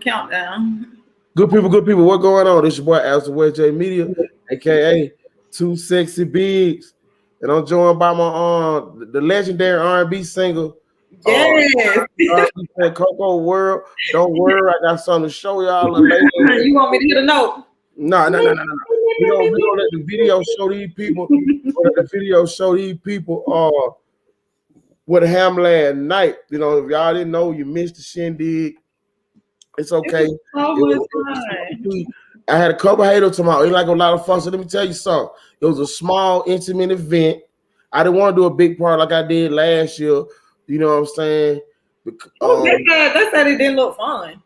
Countdown. Good people, what going on? This your boy Alistair West J Media, aka Two Sexy Bigs, and I'm joined by my the legendary R&B singer, Yes. R&B fan Coco World. Don't worry, I got something to show y'all later. You want me to hit a note? No. We don't let the video show these people. Let the video show these people what happened last night. You know, if y'all didn't know, you missed the shindig. It's okay. I had a couple haters tomorrow. It like a lot of fun. So let me tell you something. It was a small, intimate event. I didn't want to do a big part like I did last year. You know what I'm saying? They said it didn't look fun.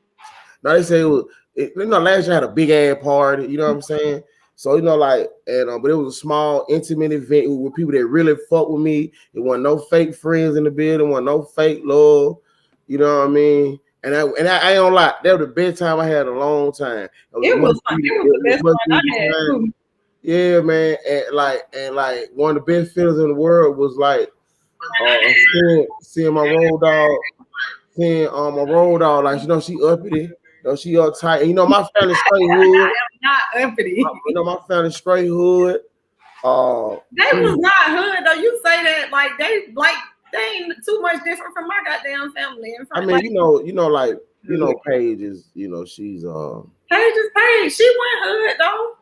No, they say last year I had a big ass party. You know what I'm saying? So but it was a small, intimate event with people that really fuck with me. It wasn't no fake friends in the building. It wasn't no fake love. You know what I mean? And I ain't gonna lie, that was the best time I had in a long time. It was fun. It was the best one I had too. Yeah, man. And one of the best feelings in the world was like seeing my road dog, my road dog, like she uppity, she uptight. And my family straight hood. I am not uppity. My family straight hood. They was not hood though. You say that they ain't too much different from my goddamn family. I mean, Paige is, she's Paige is Paige. She went hood though.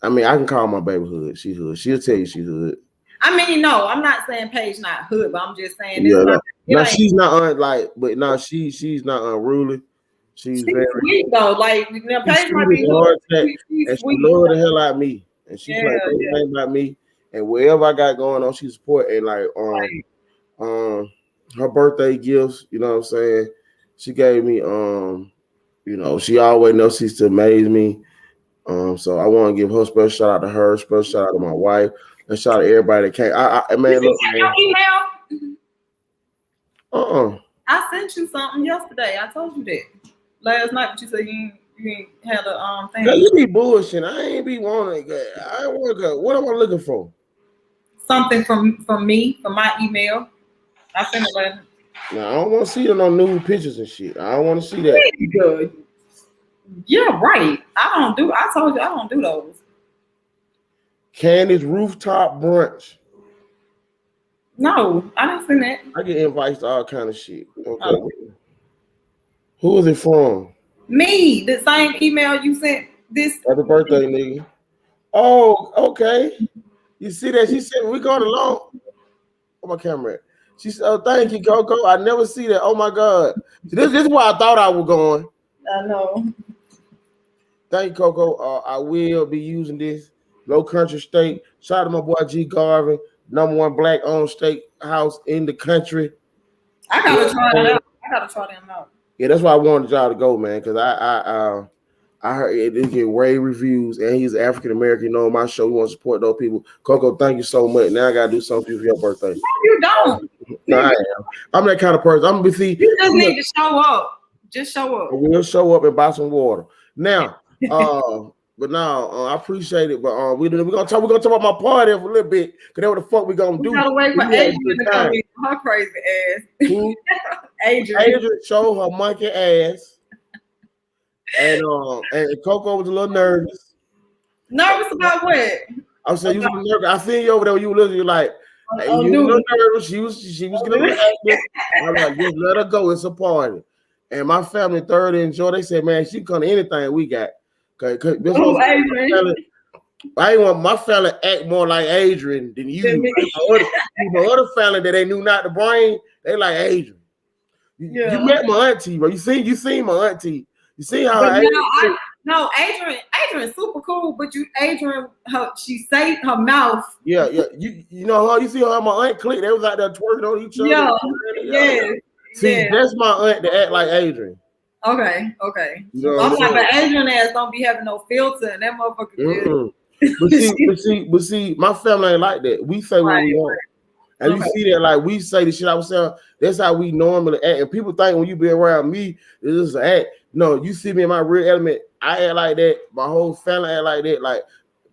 I mean, I can call my baby hood. She hood. She'll tell you she hood. I mean, no, I'm not saying Paige not hood, but I'm just saying she's not she's not unruly. She's very sweet though. Paige might be hard and she love the hell out of me, and she plays everything about me. And wherever I got going on, she support. And her birthday gifts, you know what I'm saying? She gave me she always knows she's to amaze me. So I want to give her special shout out to her, special shout out to my wife, and shout out to everybody that came. Your email? I sent you something yesterday. I told you that last night, but you said you ain't had a thing. Girl, you be bullshitting. I ain't be wanting to. I don't want to go. What am I looking for? Something from me, from my email. I sent it last night. No, I don't want to see no nude pictures and shit. I don't want to see that. Good. Yeah, right. I told you I don't do those. Candy's rooftop brunch. No, I didn't send that. I get invites to all kind of shit. Okay. Oh. Who is it from? Me. The same email you sent this. Happy birthday, nigga. Oh, okay. You see that? She said we going along. Oh, my camera. She said, "Oh, thank you, Coco. I never see that. Oh my God. This is where I thought I was going." I know. Thank you, Coco. I will be using this Low Country Steak. Shout out to my boy G Garvin, #1 black-owned steak house in the country. I gotta try it out. I gotta try them out. Yeah, that's why I wanted y'all to go, man, because I heard it get rave reviews, and he's African American. You know, on my show, we want to support those people. Coco, thank you so much. Now I gotta do something for your birthday. No, you don't. No, I am. I'm that kind of person. I'm gonna see. You just need to show up. Just show up. We'll show up and buy some water. Now, but now I appreciate it. But we're gonna talk about my party for a little bit, because that's what the fuck we gonna do. We gotta wait for Adrian to come in. Her crazy ass. Adrian showed her monkey ass. And Coco was a little nervous. Nervous about what? I'm saying you was nervous. I seen you over there when you were listening. You're like, you were a little nervous. She was gonna be active. I'm like, just let her go. It's a party. And my family thoroughly enjoyed. They said, man, she come to anything we got. Adrian. I ain't want my family act more like Adrian than you. My other family that they knew not to bring, they like Adrian. You met my auntie, bro. You seen my auntie. You see how Adrian's super cool, but she say her mouth. Yeah. You know her. You see her, my aunt click. They was out there twerking on each other. Yeah. See, that's my aunt to act like Adrian. Okay. You know I'm like, but Adrian ass don't be having no filter, and that motherfucker. But see, my family ain't like that. We say what we want. And you see that, like, we say the shit I was saying, that's how we normally act. And people think when you be around me, this is an act. No, you see me in my real element, I act like that. My whole family act like that. Like,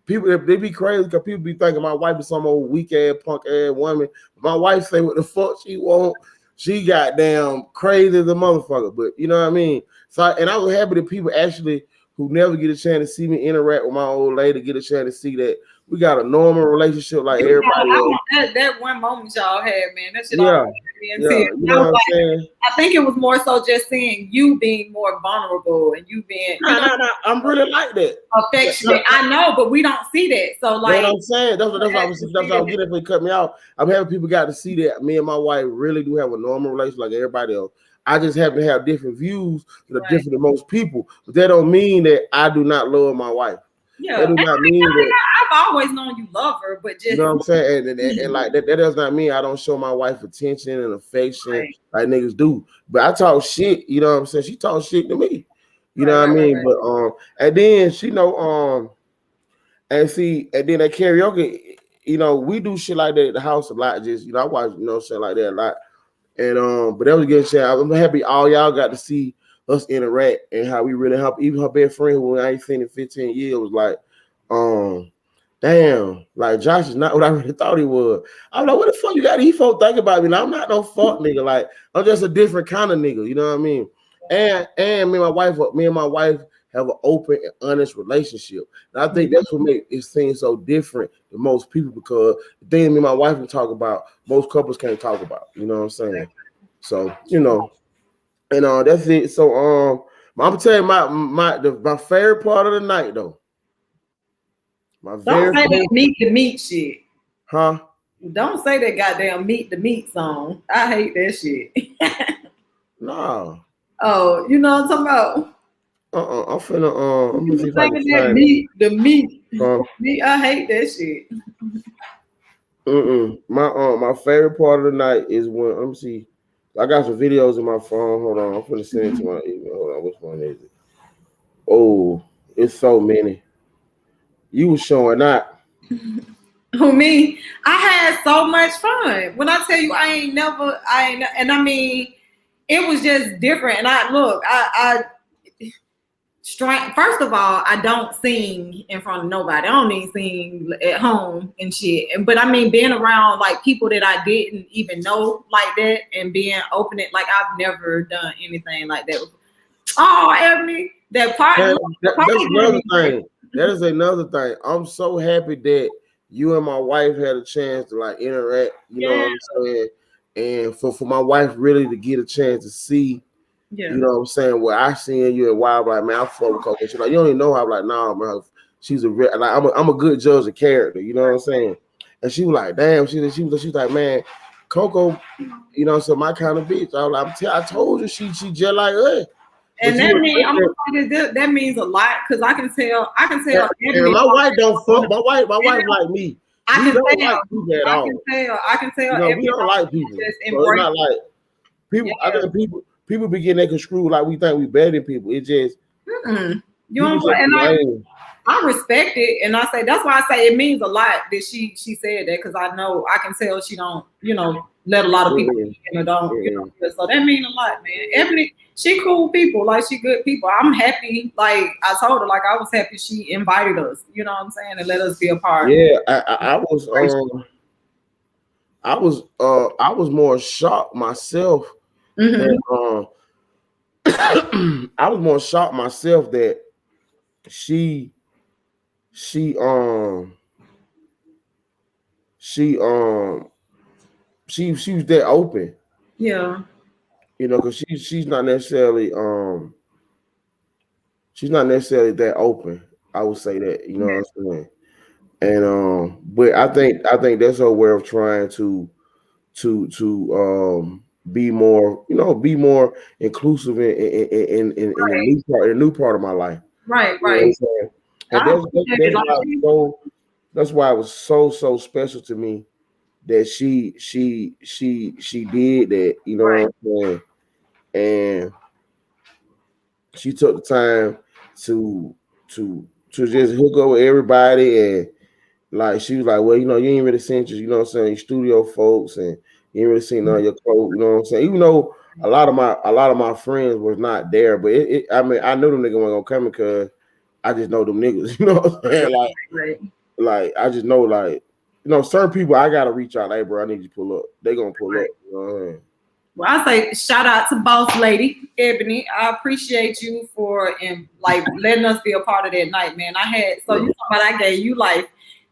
people, they be crazy because people be thinking my wife is some old weak ass, punk ass woman. My wife say what the fuck she want. she got damn crazy as a motherfucker. But you know what I mean? So and I was happy that people actually who never get a chance to see me interact with my old lady get a chance to see that we got a normal relationship like everybody else. That one moment y'all had, man, that shit Yeah. always made me Yeah, into you know what I'm saying? I think it was more so just seeing you being more vulnerable and you being No. I'm really like that. affectionate. I know, but we don't see that. So like, you know what I'm saying? That's what I was getting if they cut me out. I'm having people got to see that me and my wife really do have a normal relationship like everybody else. I just happen to have different views that are different than most people, but that don't mean that I do not love my wife. Yeah, that do not mean that I've always known you love her, but just you know what I'm saying, and like that does not mean I don't show my wife attention and affection like niggas do. But I talk shit, you know what I'm saying? She talk shit to me, you know what I mean? But and then she know and see, and then at karaoke, you know, we do shit like that at the house a lot. Just I watch shit like that a lot. And but that was a good shit. I'm happy all y'all got to see us interact and how we really help. Even her best friend who I ain't seen in 15 years was like, damn, like Josh is not what I really thought he was. I'm like, what the fuck you got these folks thinking about me? Like, I'm not no fuck nigga. Like, I'm just a different kind of nigga. You know what I mean? And me and my wife have an open and honest relationship. And I think that's what makes it seem so different than most people, because the thing me and my wife can talk about, most couples can't talk about. You know what I'm saying? So, and that's it. So I'm gonna tell you my favorite part of the night though. Don't say that meet the meat shit. Huh? Don't say that goddamn meet the meat song. I hate that shit. No. Oh, you know what I'm talking about? I'm finna I'm gonna see if I can that meat, the meat. I hate that shit. My favorite part of the night is when let me see. I got some videos in my phone. Hold on, I'm finna send it to my email. Hold on, which one is it? Oh, it's so many. You was showing that. Who, me? I had so much fun. When I tell you and I mean, it was just different. And first of all, I don't sing in front of nobody. I don't even sing at home and shit. But I mean, being around like people that I didn't even know like that and being open it, like I've never done anything like that. Oh, Ebony, that part. That's another thing. That is another thing. I'm so happy that you and my wife had a chance to like interact. You know what I'm saying? And for my wife really to get a chance to see. You know what I'm saying? Where I seen you at Wild, like, man, I fuck with Coco. She's like, you don't even know how. I'm like, nah, man, she's I'm a good judge of character. You know what I'm saying? And she was like, damn. She was like, man, Coco, so my kind of bitch. I was like, I told you she just like her. And that means a lot because I can tell. And my wife don't fuck. My wife like me. I can tell. We don't like people. So it's not like people. I think people be getting that construed like we think we better than people. It just I respect it, and I say that's why I say it means a lot that she said that, because I can tell she don't let a lot of people don't so that means a lot, man. Ebony, she cool people, like she good people. I'm happy, like I told her, like I was happy she invited us, you know what I'm saying, and let us be a part. Yeah, I was more shocked myself. That, I was more shocked myself that she was that open. Yeah. Because she's not necessarily that open. I would say that, you know what I'm saying? And but I think that's her way of trying to be more, inclusive in the new part of my life. Right. And that's why it was so special to me that she did that, you know what I'm saying? And she took the time to just hook up with everybody, and like she was like, well, you ain't really seen just, you know what I'm saying, studio folks, and you ain't really seen none of your clothes, you know what I'm saying? Even though a lot of my friends was not there, but I mean, I knew them niggas weren't gonna come because I just know them niggas, you know what I'm saying? Like I just know, like, certain people I gotta reach out, like, bro, I need you to pull up. They gonna pull up, you know what I mean? Well, I say shout out to Boss Lady Ebony. I appreciate you for letting us be a part of that night, man. You talking about I gave you life,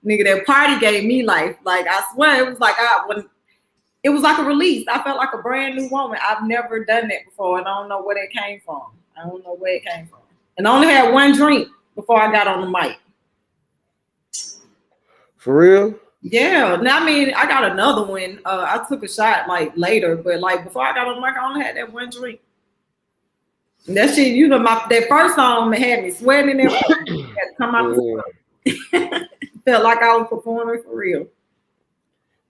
nigga. That party gave me life. Like I swear, it was like it was like a release. I felt like a brand new woman. I've never done that before, and I don't know where it came from. And I only had one drink before I got on the mic. For real? Yeah. Now, I mean, I got another one. I took a shot later, but before I got on the mic, I only had that one drink. And that shit, that first song had me sweating and everything. Had to come out the felt like I was performing for real.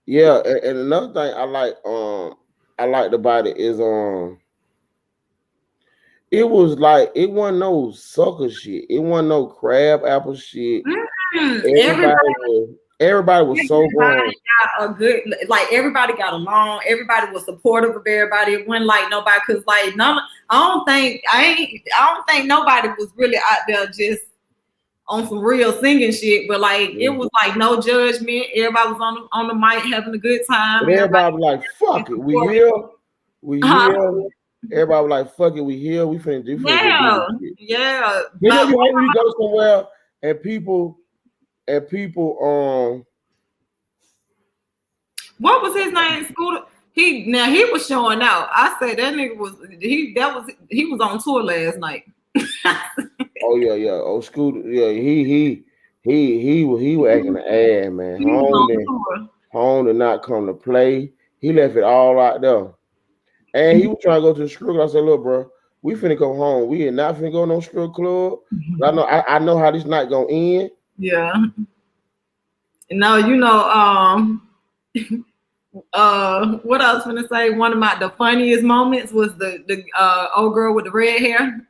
Yeah, and another thing I liked about it is it was like it wasn't no sucker shit. It wasn't no crab apple shit. Everybody was so grown. Everybody got along. Everybody was supportive of everybody. It wasn't like nobody, cause I don't think nobody was really out there just on some real singing shit. But it was like no judgment. Everybody was on the mic having a good time. And everybody was like, "Fuck it, we here." Everybody was like, "Fuck it, we here. We finna do." Yeah. You know, you hate when you go somewhere and people. What was his name? Scooter. He was showing out. I said that nigga he was on tour last night. Oh yeah. Oh Scooter. Yeah, he was acting an ass, man. Home did not come to play. He left it all out there. And he was trying to go to the strip. I said, look, bro, we finna go home. We are not finna go no strip club. I know how this night gonna end. Yeah. No, what I was gonna say, one of the funniest moments was the old girl with the red hair.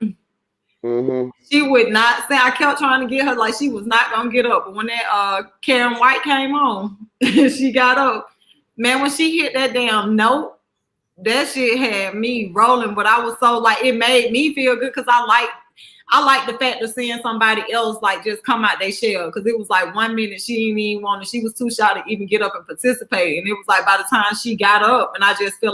Mm-hmm. She would not say. I kept trying to get her, like she was not gonna get up. But when that Karen White came on, she got up. Man, when she hit that damn note, that shit had me rolling. But I was so it made me feel good because I like the fact of seeing somebody else just come out their shell, because it was 1 minute she didn't even want to, she was too shy to even get up and participate, and it was by the time she got up, and I feel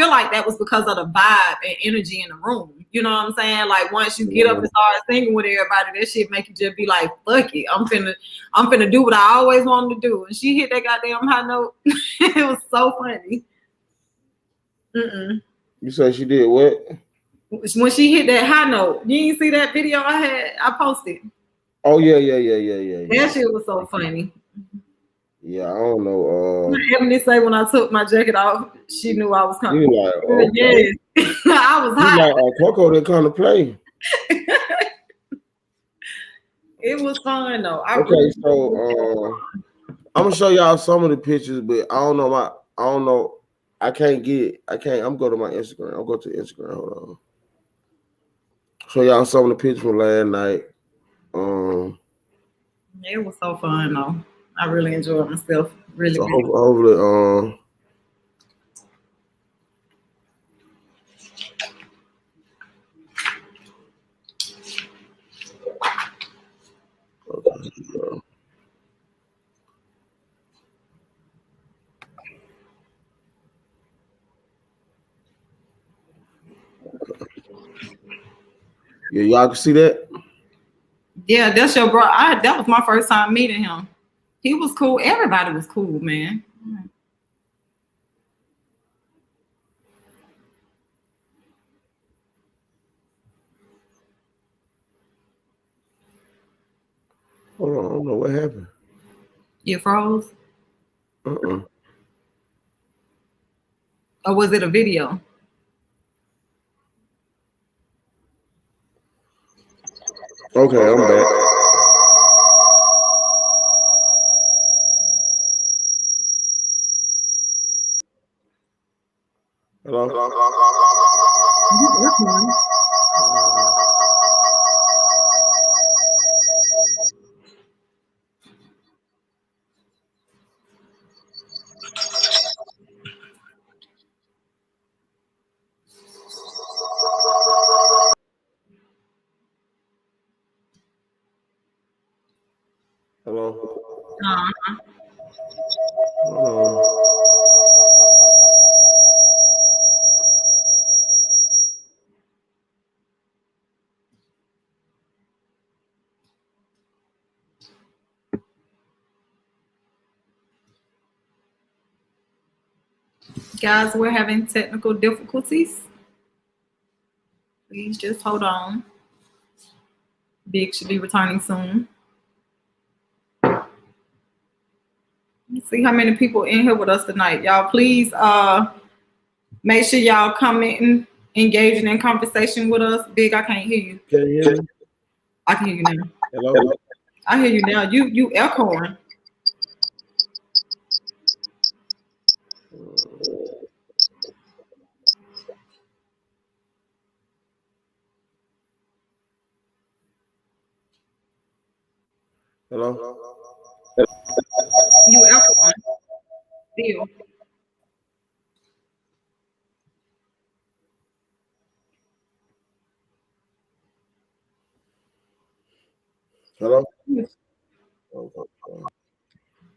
like that was because of the vibe and energy in the room. You know what I'm saying? Once you get up and start singing with everybody, that shit make you just be like, fuck it, I'm finna do what I always wanted to do. And she hit that goddamn high note. It was so funny. You said she did what? When she hit that high note, you didn't see that video I posted? Oh yeah. That shit was so funny. Yeah, I don't know. Ebony say when I took my jacket off, she knew I was coming. You like, okay. Yes. I was hot. Like, Coco didn't come to play. It was fun though. So I'm gonna show y'all some of the pictures, but I don't know. I can't get it. I'm going to my Instagram. I'll go to Instagram. Hold on. Show y'all some of the pictures from last night. It was so fun though. I really enjoyed myself. Really. So hopefully, yeah, y'all can see that. Yeah, that's your bro. That was my first time meeting him. He was cool. Everybody was cool, man. Hold on, I don't know what happened. You froze? Or was it a video? Okay, I'm back. Hello? Hello? Guys, we're having technical difficulties. Please just hold on. Big should be returning soon. Let's see how many people in here with us tonight. Y'all, please make sure y'all commenting, engaging in conversation with us. Big, I can't hear you. Can you hear me? I can hear you now. Hello? I hear you now. You echoing. Hello? You echoing. Still. Hello?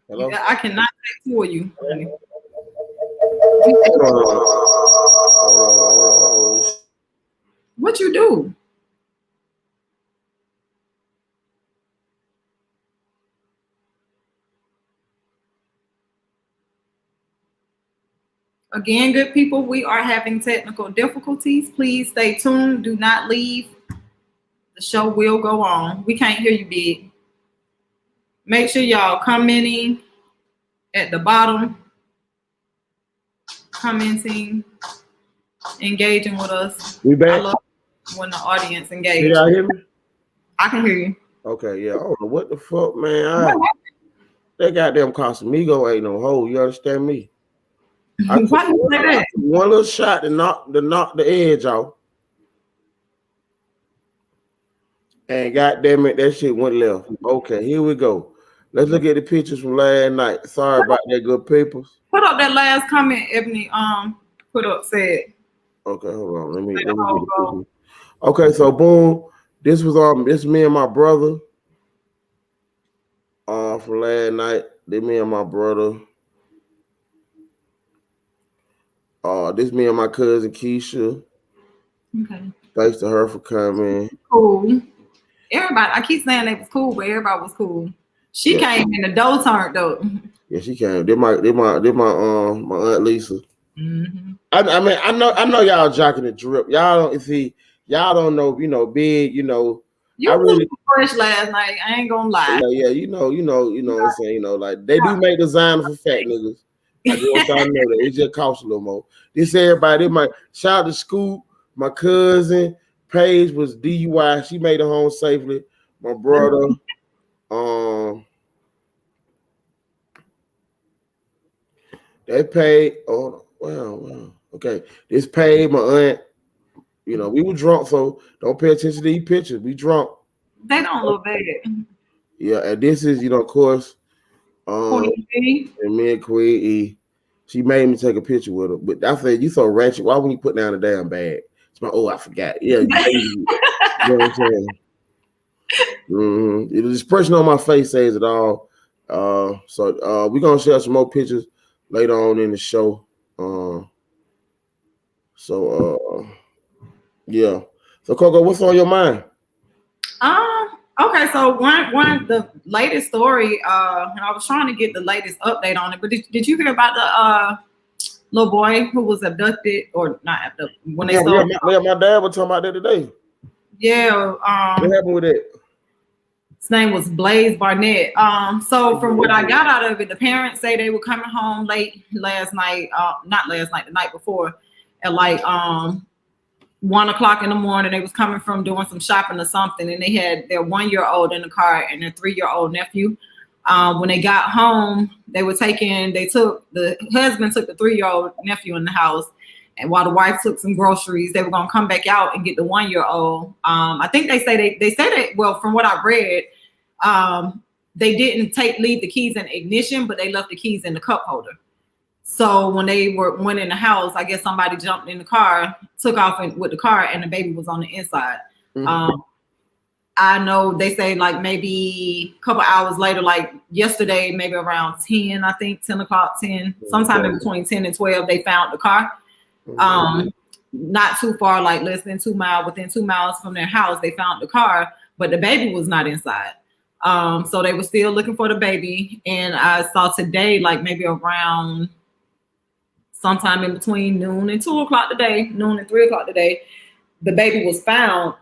Hello? Yeah, I cannot take two of you. What you do? Again, good people, we are having technical difficulties. Please stay tuned. Do not leave. The show will go on. We can't hear you, Big. Make sure y'all commenting at the bottom, commenting, engaging with us. We back? I love when the audience engages. Can y'all hear me? I can hear you. Okay, yeah. I don't know what the fuck, man. That goddamn Casamigo ain't no hole. You understand me? Why you say that? One little shot to knock the edge off. And goddamn it, that shit went left. Okay, here we go. Let's look at the pictures from last night. Sorry about that, good people. Put up that last comment Ebony put up said. Okay, hold on. Let me get the picture. Okay, so boom. This was me and my brother. From last night. This me and my brother. This me and my cousin Keisha. Okay. Thanks to her for coming. Cool. Everybody, I keep saying they was cool, but everybody was cool. She came in the door turned though. Yeah, she came. Did my Aunt Lisa. Mm-hmm. I mean, I know y'all jocking the drip. Y'all don't know, Big, You really fresh last night. I ain't gonna lie. Yeah, you know what I'm saying, like they do make designer for fat niggas. I just want y'all to know that it just costs a little more. This everybody, shout out to Scoop, my cousin, Paige was DUI. She made it home safely. My brother, they paid. Oh wow. Okay, this paid my aunt. We were drunk, so don't pay attention to these pictures. We drunk. They don't look bad. Yeah, and this is, of course, and me and Queen E. She made me take a picture with her, but I said, "You so ratchet. Why wouldn't you put down the damn bag?" It's like, "Oh, I forgot." Yeah, you know what I'm saying. Mm-hmm. The expression on my face says it all. So we're gonna share some more pictures later on in the show. Yeah. So Coco, what's on your mind? Okay, so one the latest story, and I was trying to get the latest update on it, but did you hear about the little boy who was abducted or not abducted when they saw? My dad was talking about that today. Yeah. What happened with it? His name was BIGGZ Barnett. So from what I got out of it, the parents say they were coming home late last night, not last night, the night before, at like 1 o'clock in the morning. They was coming from doing some shopping or something, and they had their 1-year-old in the car and their 3-year-old nephew. When they got home, the husband took the 3-year-old nephew in the house, and while the wife took some groceries, they were gonna come back out and get the 1-year-old. I think they said that. Well, from what I read, they didn't leave the keys in the ignition, but they left the keys in the cup holder. So when they went in the house, I guess somebody jumped in the car, took off with the car, and the baby was on the inside. Mm-hmm. I know they say like maybe a couple hours later, like yesterday, maybe around 10, I think 10 o'clock, 10, sometime in between 10 and 12, they found the car. Mm-hmm. Not too far, like less than 2 miles, within 2 miles from their house, they found the car, but the baby was not inside. So they were still looking for the baby. And I saw today, like maybe around sometime in between noon and 2 o'clock today, noon and 3 o'clock today, the baby was found.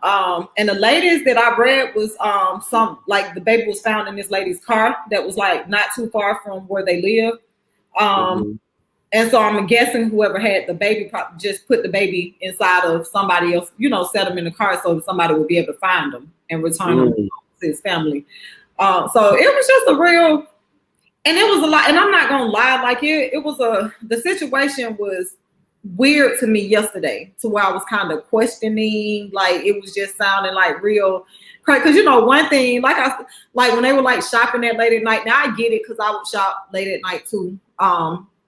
And the latest that I read was the baby was found in this lady's car that was like not too far from where they live. And so I'm guessing whoever had the baby just put the baby inside of somebody else, set them in the car so that somebody would be able to find them and return them to his family. So it was just a real, and it was a lot. And I'm not gonna lie, like the situation was weird to me yesterday, to where I was kind of questioning, like it was just sounding like real crazy. Because one thing, like when they were like shopping that late at night. Now I get it, because I would shop late at night too.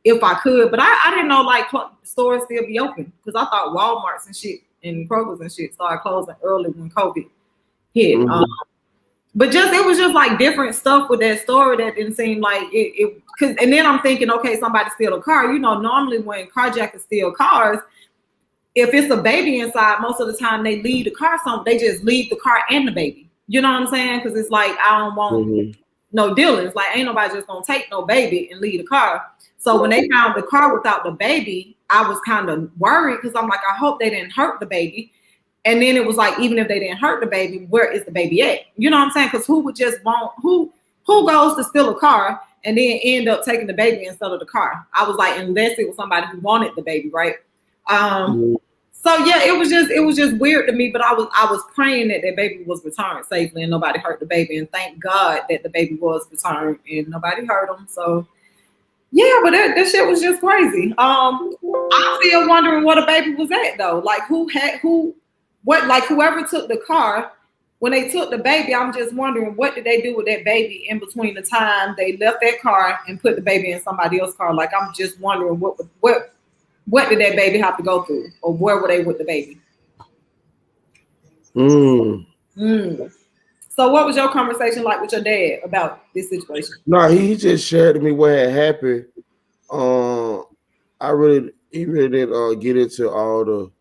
If I could, but I didn't know like stores still be open, because I thought Walmarts and shit and Kroger's and shit started closing early when COVID hit. But it was just like different stuff with that store that didn't seem like it. And then I'm thinking, okay, somebody steal a car. Normally when carjackers steal cars, if it's a baby inside, most of the time they leave the car. They just leave the car and the baby. You know what I'm saying? Because it's like, I don't want no dealings. Like, ain't nobody just gonna take no baby and leave the car. So when they found the car without the baby, I was kind of worried, because I'm like, I hope they didn't hurt the baby. And then it was like, even if they didn't hurt the baby, where is the baby at? You know what I'm saying? Because who would just who goes to steal a car and then end up taking the baby instead of the car? I was like, unless it was somebody who wanted the baby, right? So yeah, it was just weird to me. But I was praying that baby was returned safely and nobody hurt the baby. And thank God that the baby was returned and nobody hurt him. So yeah, but that shit was just crazy. I'm still wondering what a baby was at though. Like whoever took the car, when they took the baby, I'm just wondering, what did they do with that baby in between the time they left that car and put the baby in somebody else's car? Like, I'm just wondering what did that baby have to go through, or where were they with the baby? So what was your conversation like with your dad about this situation? No, he just shared to me what had happened. He really didn't get into all the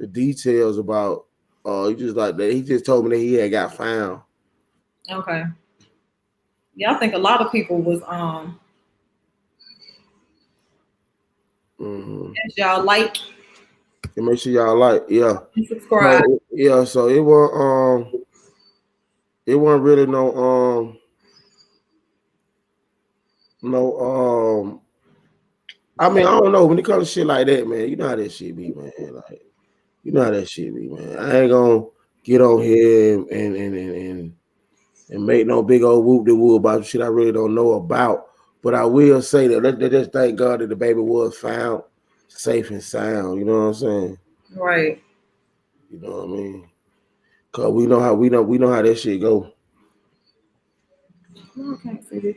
details about. He just like that. He just told me that he had got found. Okay. Yeah, I think a lot of people was As y'all like. And make sure y'all like, yeah. And subscribe. So it wasn't really no I mean, I don't know, when it comes to shit like that, man, you know how that shit be, man. Like, you know how that shit be, man. I ain't gonna get on here and make no big old whoop-de-whoop about shit I really don't know about. But I will say that let's just thank God that the baby was found safe and sound. You know what I'm saying? Right. You know what I mean? Cause we know how that shit go. Okay, see.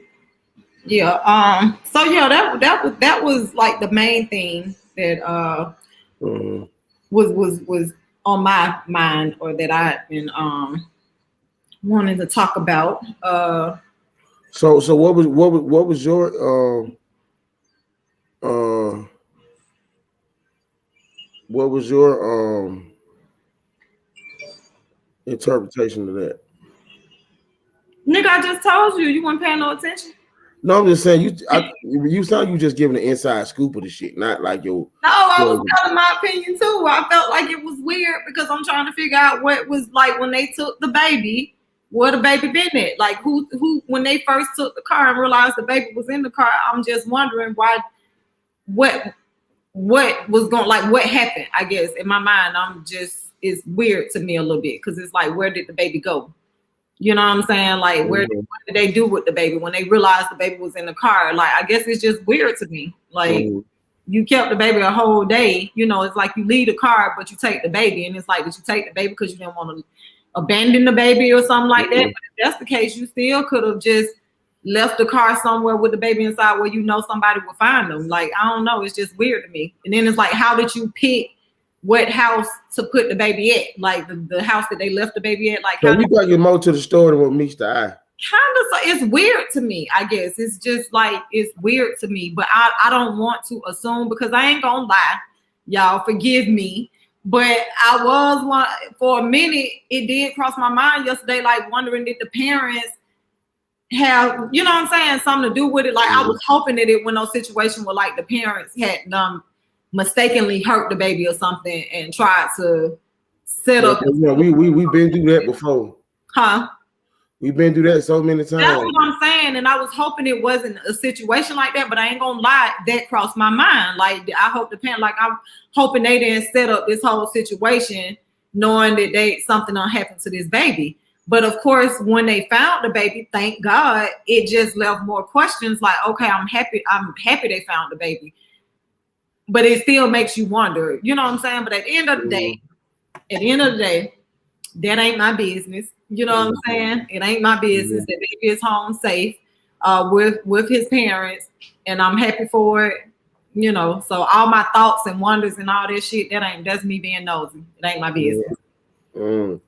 Yeah. So yeah, that was like the main thing that was on my mind, or that I've been wanting to talk about. So what was your interpretation of that? Nigga, I just told you weren't paying no attention. No, I'm just saying you sound you just giving the inside scoop of the shit, not like your. No, I was telling my opinion too. I felt like it was weird because I'm trying to figure out what it was like when they took the baby. Where the baby been at? Like who when they first took the car and realized the baby was in the car. I'm just wondering why. What was going, like, what happened? I guess in my mind, it's weird to me a little bit, because it's like, where did the baby go? You know what I'm saying? Like, what did they do with the baby when they realized the baby was in the car? Like, I guess it's just weird to me. Like, you kept the baby a whole day. You know, it's like you leave the car, but you take the baby, and it's like, did you take the baby because you didn't want to abandon the baby or something like that? But if that's the case, you still could have just left the car somewhere with the baby inside where you know somebody will find them. Like, I don't know. It's just weird to me. And then it's like, how did you pick what house to put the baby at? Like the house that they left the baby at? Like, so you got your more to the story than what meets the eye. Kind of. So it's weird to me, I guess. It's just like, it's weird to me. But I don't want to assume, because I ain't gonna lie. Y'all forgive me. But I was one for a minute. It did cross my mind yesterday, like wondering, did the parents have, you know what I'm saying, something to do with it? Like, I was hoping that it was no situation where like the parents had mistakenly hurt the baby or something and tried to set up. Yeah, we've been through that before. Huh? We've been through that so many times. That's what I'm saying. And I was hoping it wasn't a situation like that, but I ain't gonna lie, that crossed my mind. Like, I hope the parent, like, I'm hoping they didn't set up this whole situation knowing that something done happened to this baby. But of course, when they found the baby, thank God, it just left more questions. Like, okay, I'm happy they found the baby. But it still makes you wonder, you know what I'm saying? But at the end of the day, that ain't my business. You know what I'm saying? It ain't my business. That baby is home safe with his parents, and I'm happy for it. You know, so all my thoughts and wonders and all that shit, that's me being nosy. It ain't my business. Well,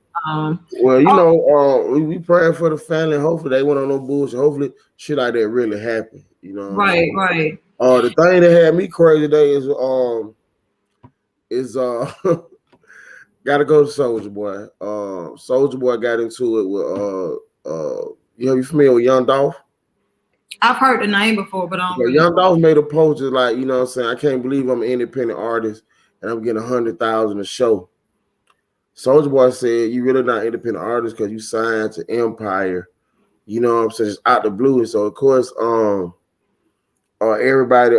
you know, we praying for the family. Hopefully they went on no bullshit. Hopefully shit like that really happened. You know, right. The thing that had me crazy today is gotta go to Soulja Boy. Soulja Boy got into it with you familiar with Young Dolph? I've heard the name before, but I don't Young Dolph made a post just like, you know what I'm saying, I can't believe I'm an independent artist and I'm getting 100,000 a show. Soulja Boy said, you really not independent artist because you signed to Empire, you know what I'm saying, just out the blue. And so of course everybody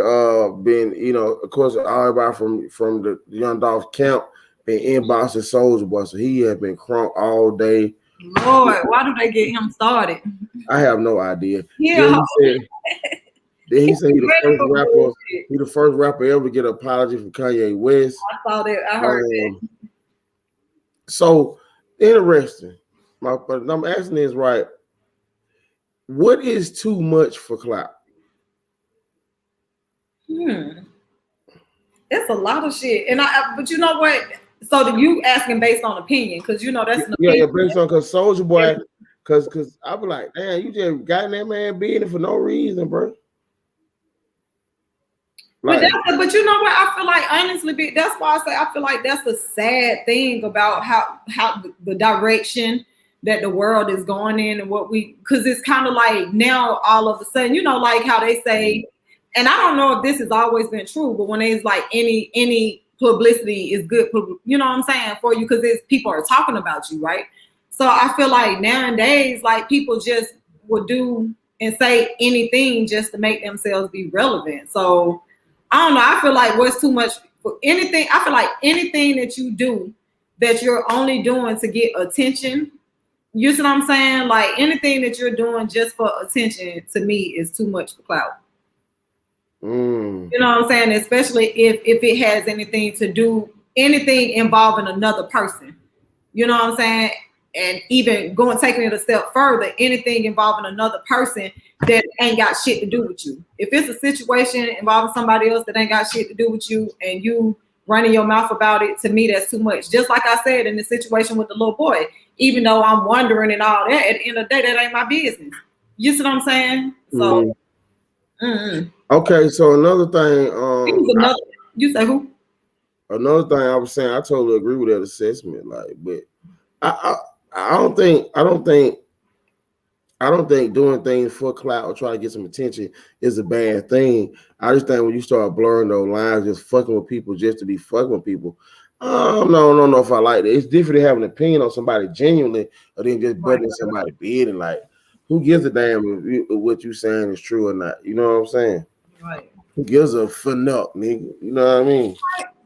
been, you know, of course everybody from the Young Dolph camp been inboxing Soulja Boy, so he had been crunk all day. Lord, why do they get him started? I have no idea. Yeah. Then he said he the first rapper ever to get an apology from Kanye West. I saw that. I heard that. So interesting. But I'm asking this right. What is too much for clout? It's a lot of shit. And but you know what? So you asking based on opinion, because you know that's an opinion. Yeah, based on because Soulja Boy, because I be like, damn, you just got in that man being for no reason, bro. Like, but you know what? I feel like honestly, that's why I say I feel like that's the sad thing about how the direction that the world is going in and because it's kind of like now all of a sudden, you know, like how they say, and I don't know if this has always been true, but when it's like any publicity is good, you know what I'm saying, for you, because people are talking about you, right? So I feel like nowadays, like people just would do and say anything just to make themselves be relevant. So I don't know. I feel like what's too much for anything. I feel like anything that you do that you're only doing to get attention, you see what I'm saying? Like anything that you're doing just for attention to me is too much for clout. You know what I'm saying? Especially if it has anything involving another person. You know what I'm saying? And even taking it a step further, anything involving another person that ain't got shit to do with you. If it's a situation involving somebody else that ain't got shit to do with you and you running your mouth about it, to me, that's too much. Just like I said in the situation with the little boy, even though I'm wondering and all that, at the end of the day, that ain't my business. You see what I'm saying? So, Okay, so another thing. You say who? Another thing I was saying, I totally agree with that assessment. Like, but I don't think doing things for clout or trying to get some attention is a bad thing. I just think when you start blurring those lines, just fucking with people just to be fucking with people, no, know if I like that. It's different to have an opinion on somebody genuinely, or then just butting somebody bid and like, who gives a damn if what you saying is true or not? You know what I'm saying? Right. Who gives a fuck, nigga? You know what I mean?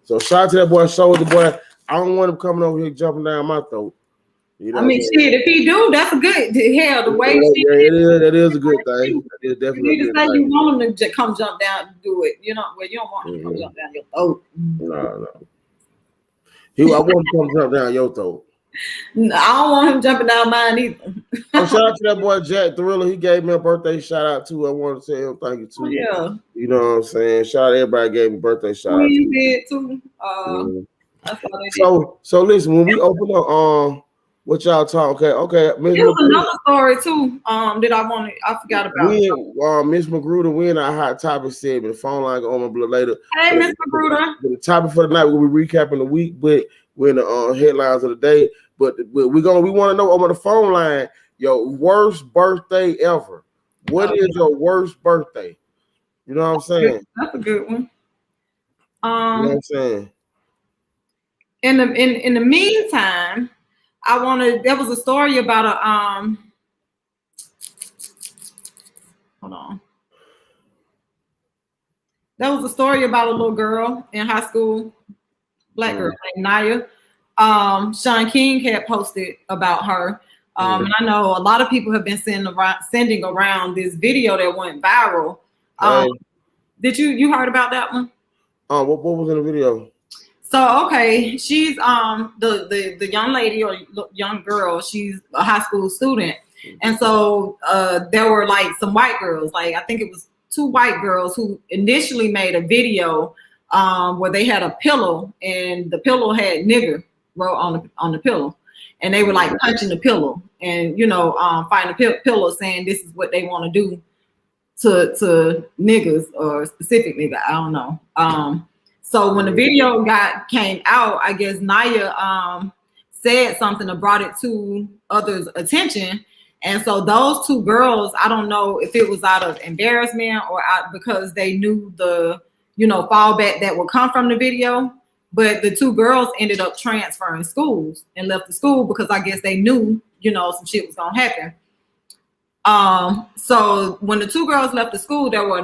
So shout out to that boy, Soulja Boy. I don't want him coming over here jumping down my throat. You know, I mean, shit, if he do, that's a good hell. The way that is a good thing. It is definitely you need to say you want him to come jump down and do it. You know, well, you don't want him to come jump down your throat. No. I want him to come jump down your throat. No, I don't want him jumping down mine either. Shout out to that boy Jack Thriller. He gave me a birthday shout out too. I want to say him thank you too. Oh, yeah. You know what I'm saying? Shout out to everybody gave me birthday shout out. You did too. That's all they did. So listen, when we open up what y'all talk? Okay. There's another story too. That I forgot about. Miss Magruder win our hot topic segment. The phone line go on a little later. Hey, Miss Magruder. The topic for the night, we'll be recapping the week, but we're in the headlines of the day. But we want to know over the phone line your worst birthday ever. What is your worst birthday? You know what I'm saying? That's a good one. You know what I'm saying? In the meantime, there was a story about hold on. There was a story about a little girl in high school, black girl named Naya. Sean King had posted about her. And I know a lot of people have been sending around this video that went viral. Did you heard about that one? What was in the video? So okay, she's the young lady or young girl. She's a high school student, and so there were like some white girls. Like I think it was 2 white girls who initially made a video where they had a pillow and the pillow had nigger wrote on the pillow, and they were like punching the pillow and fighting the pillow, saying this is what they want to do to niggas or specific nigga. I don't know. So when the video came out, I guess Naya said something and brought it to others' attention. And so those 2 girls, I don't know if it was out of embarrassment or because they knew the, fallback that would come from the video. But the 2 girls ended up transferring schools and left the school because I guess they knew, some shit was gonna happen. So when the 2 girls left the school, there were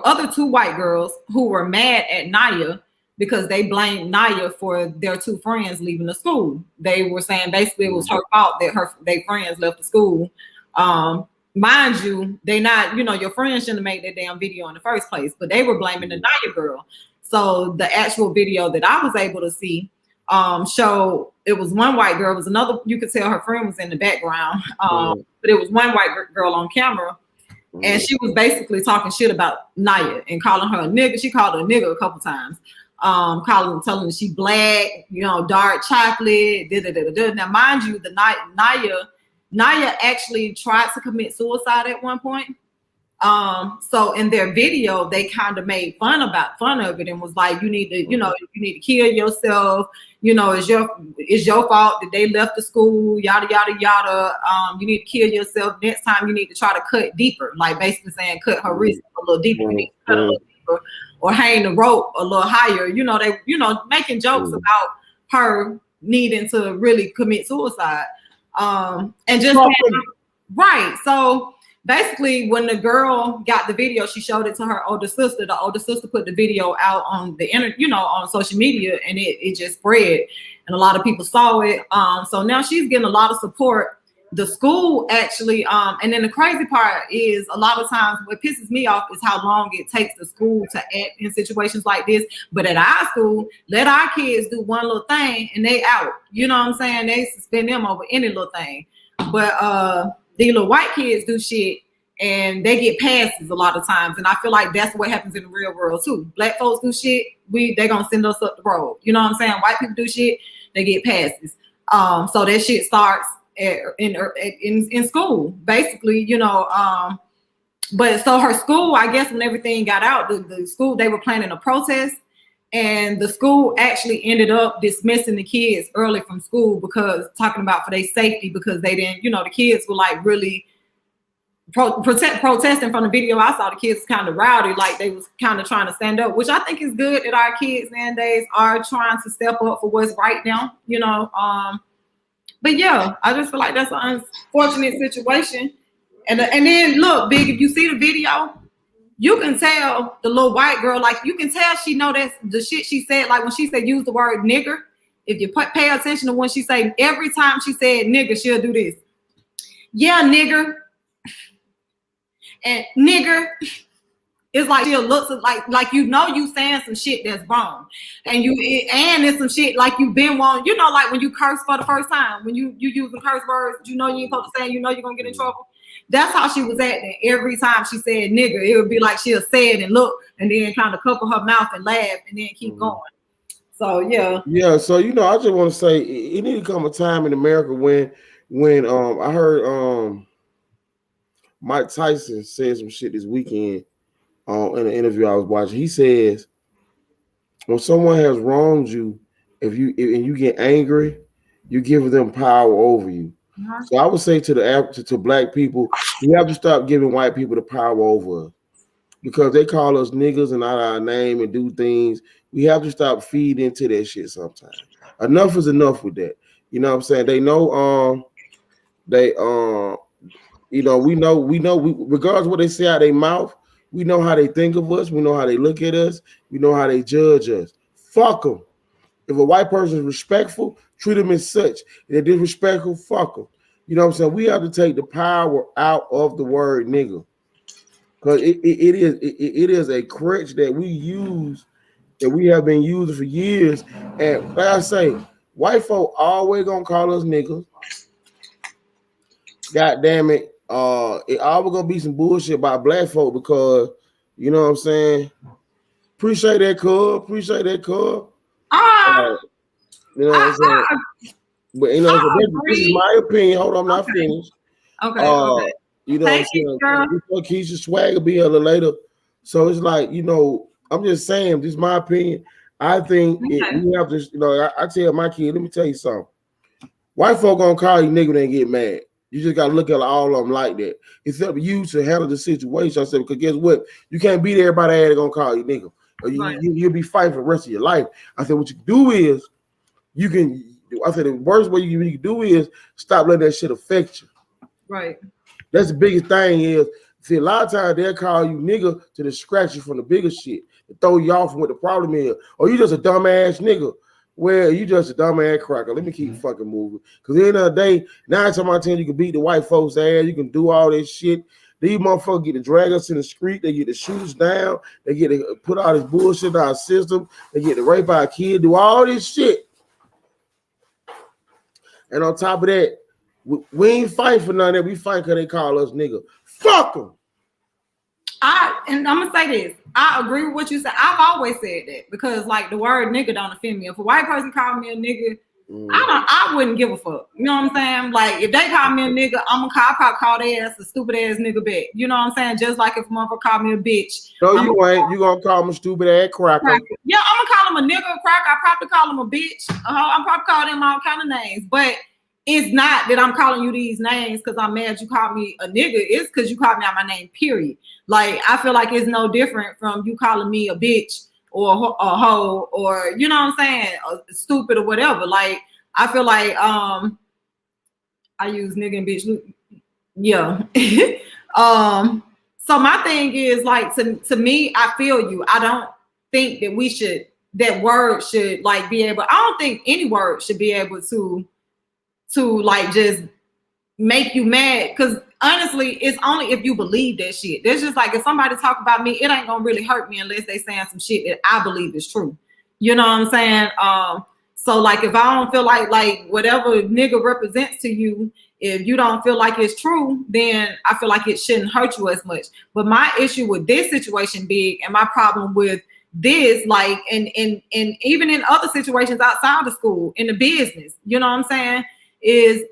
other 2 white girls who were mad at Naya because they blamed Naya for their 2 friends leaving the school. They were saying basically it was her fault that their friends left the school. Mind you, they not, your friends shouldn't have made that damn video in the first place, but they were blaming the Naya girl. So the actual video that I was able to see showed it was one white girl, it was another, you could tell her friend was in the background, but it was one white girl on camera. And she was basically talking shit about Naya and calling her a nigga. She called her a nigga a couple times. Telling her she black, dark chocolate. Now, mind you, the Naya actually tried to commit suicide at one point. So in their video, they kind of made fun of it and was like, you need to kill yourself. It's your fault that they left the school, yada, yada, yada. You need to kill yourself. Next time you need to try to cut deeper, like basically saying cut her wrist a little deeper, you need to cut a little deeper, or hang the rope a little higher. They making jokes about her needing to really commit suicide. And just right. So basically, when the girl got the video, she showed it to her older sister. The older sister put the video out on the internet, on social media, and it just spread, and a lot of people saw it. So now she's getting a lot of support. The school actually, and then the crazy part is a lot of times what pisses me off is how long it takes the school to act in situations like this. But at our school, let our kids do one little thing and they out. You know what I'm saying? They suspend them over any little thing. But these little white kids do shit and they get passes a lot of times. And I feel like that's what happens in the real world too. Black folks do shit, they gonna send us up the road. You know what I'm saying? White people do shit, they get passes. So that shit starts in school, basically, but so her school, I guess when everything got out, the school, they were planning a protest, and the school actually ended up dismissing the kids early from school because talking about for their safety, because they didn't, the kids were like really protesting. From the video I saw, the kids kind of rowdy, like they was kind of trying to stand up, which I think is good that our kids nowadays are trying to step up for what's right now, But yeah, I just feel like that's an unfortunate situation. And then look, Big, if you see the video, you can tell the little white girl, like you can tell she know that's the shit she said. Like when she said use the word nigger, if you pay attention to when she say, every time she said nigger, she'll do this. Yeah, nigger. And nigger. It's like she'll look like you saying some shit that's wrong, and it's some shit like you been wanting, like when you curse for the first time, when you using curse words, you ain't supposed to say, you're gonna get in trouble. That's how she was acting every time she said nigger. It would be like she'll say it and look, and then kind of cover her mouth and laugh, and then keep going. So yeah. So I just want to say it need to come a time in America when I heard Mike Tyson said some shit this weekend. In an interview I was watching, he says, when someone has wronged you, if you get angry, you give them power over you. So I would say to black people, you have to stop giving white people the power over us. because they call us niggas and not our name and do things. We have to stop feeding into that shit sometimes. Enough is enough with that. You know what I'm saying? They know we know regardless of what they say out their mouth, we know how they think of us, we know how they look at us, we know how they judge us. Fuck them. If a white person is respectful, treat them as such. If they're disrespectful, fuck them. You know what I'm saying? We have to take the power out of the word nigga. Because it is a crutch that we use, that we have been using for years. And like I say, white folk always gonna call us niggas. God damn it. It always gonna be some bullshit about black folk because you know what I'm saying? Appreciate that, cuz. Appreciate that, cuz. You know what I'm saying? But you know, this is my opinion. Hold on, I'm not finished. Okay. You know what I'm saying? Keisha Swagger be here a little later. So it's like, you know, I'm just saying, this is my opinion. I think we have to, you know, I tell my kid, let me tell you something. White folk gonna call you nigga when they get mad. You just gotta look at all of them like that. It's up to you to handle the situation. I said, because guess what? You can't beat everybody that gonna call you nigga. Or you'll be fighting for the rest of your life. I said, what you can do is the worst way you can do is stop letting that shit affect you. Right. That's the biggest thing is, see, a lot of times they'll call you nigga to distract you from the bigger shit, to throw you off from what the problem is. Or you just a dumbass nigga. Well, you just a dumbass cracker. Let me keep fucking moving. Because at the end of the day, 9 times out of 10, you can beat the white folks' ass. You can do all this shit. These motherfuckers get to drag us in the street. They get to shoot us down. They get to put all this bullshit in our system. They get to rape our kid, do all this shit. And on top of that, we ain't fighting for none of that. We fight because they call us nigga. Fuck them. And I'm gonna say this. I agree with what you said. I've always said that because like the word nigga don't offend me. If a white person called me a nigga, I wouldn't give a fuck. You know what I'm saying? Like if they call me a nigga, I'll probably call their ass a stupid ass nigga back. You know what I'm saying? Just like if a motherfucker call me a bitch. No, you ain't. You gonna call him a stupid ass cracker. Yeah, I'm gonna call him a nigga, a cracker. I probably call him a bitch. I'm probably calling him all kind of names, but it's not that I'm calling you these names because I'm mad you called me a nigga. It's because you called me out my name, period. Like, I feel like it's no different from you calling me a bitch or a hoe or, you know what I'm saying, stupid or whatever. Like, I feel like I use nigga and bitch. Yeah. So my thing is, like, to me, I feel you. I don't think that that word should, like, be able, I don't think any word should be able to like just make you mad, because honestly it's only if you believe that shit. There's just like if somebody talk about me, it ain't gonna really hurt me unless they saying some shit that I believe is true. You know what I'm saying? So like if I don't feel like whatever nigga represents to you, if you don't feel like it's true, then I feel like it shouldn't hurt you as much. But my issue with this situation, Big, and my problem with this, like and even in other situations outside of school, in the business, you know what I'm saying, is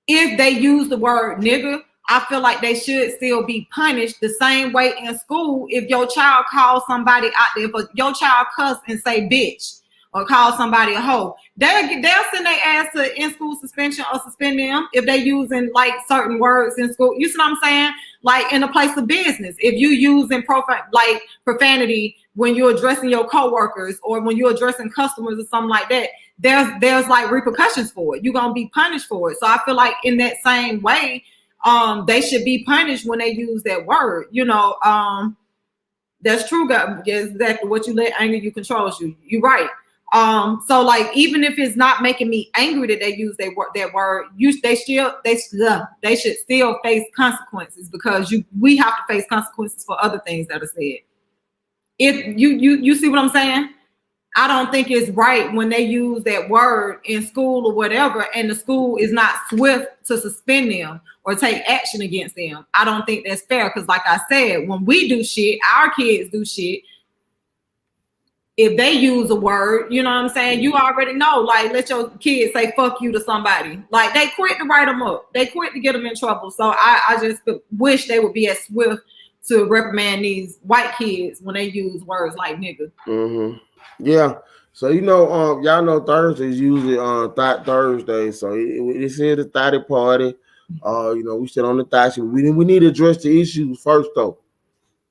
if they use the word nigga, I feel like they should still be punished the same way in school. If your child calls somebody out there, if your child cuss and say bitch or call somebody a hoe, they'll send their ass to in-school suspension or suspend them if they using like certain words in school. You see what I'm saying? Like in a place of business, if you using profanity when you're addressing your coworkers or when you're addressing customers or something like that, there's like repercussions for it. You're gonna be punished for it. So I feel like in that same way, they should be punished when they use that word. You know, that's true. God, exactly what you let anger you controls you. You're right. So like even if it's not making me angry that they use that word, they should still face consequences, because we have to face consequences for other things that are said. If you see what I'm saying? I don't think it's right when they use that word in school or whatever, and the school is not swift to suspend them or take action against them. I don't think that's fair, because like I said, when we do shit, our kids do shit. If they use a word, you know what I'm saying, you already know, like, let your kids say fuck you to somebody. Like, they quit to write them up. They quit to get them in trouble. So I just wish they would be as swift to reprimand these white kids when they use words like nigga. Mm-hmm. Yeah. So, you know, y'all know Thursday is usually Thought Thursday. So this is the Thotty party. You know, we sit on the thought. We need to address the issues first, though.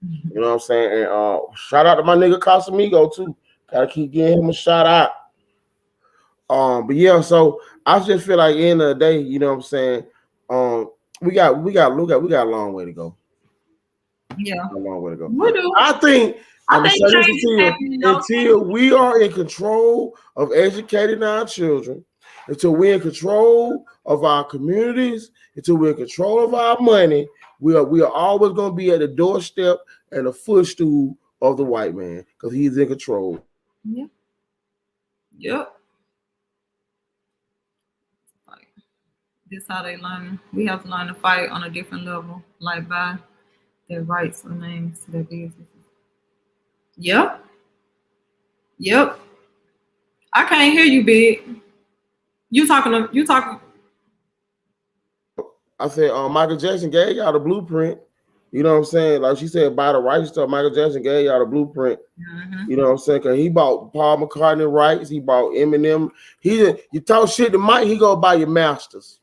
You know what I'm saying? And shout out to my nigga Casamigo too. Gotta keep getting him a shout out. But yeah, so I just feel like at the end of the day, you know what I'm saying? We got a long way to go. Yeah, A long way to go. we do. I think I'm gonna say change is happening, until we are in control of educating our children, until we're in control of our communities, until we're in control of our money, we are always gonna be at the doorstep and the footstool of the white man because he's in control. Yeah. Yep. This how they learn. We have to learn to fight on a different level, like by their rights or names to their businesses. Yep. Yep. I can't hear you, Big. You talking. I said, Michael Jackson gave y'all the blueprint. You know what I'm saying? Like she said, buy the rights stuff. Michael Jackson gave y'all the blueprint. You know what I'm saying? Because he bought Paul McCartney rights. He bought Eminem. You talk shit to Mike, he go buy your masters.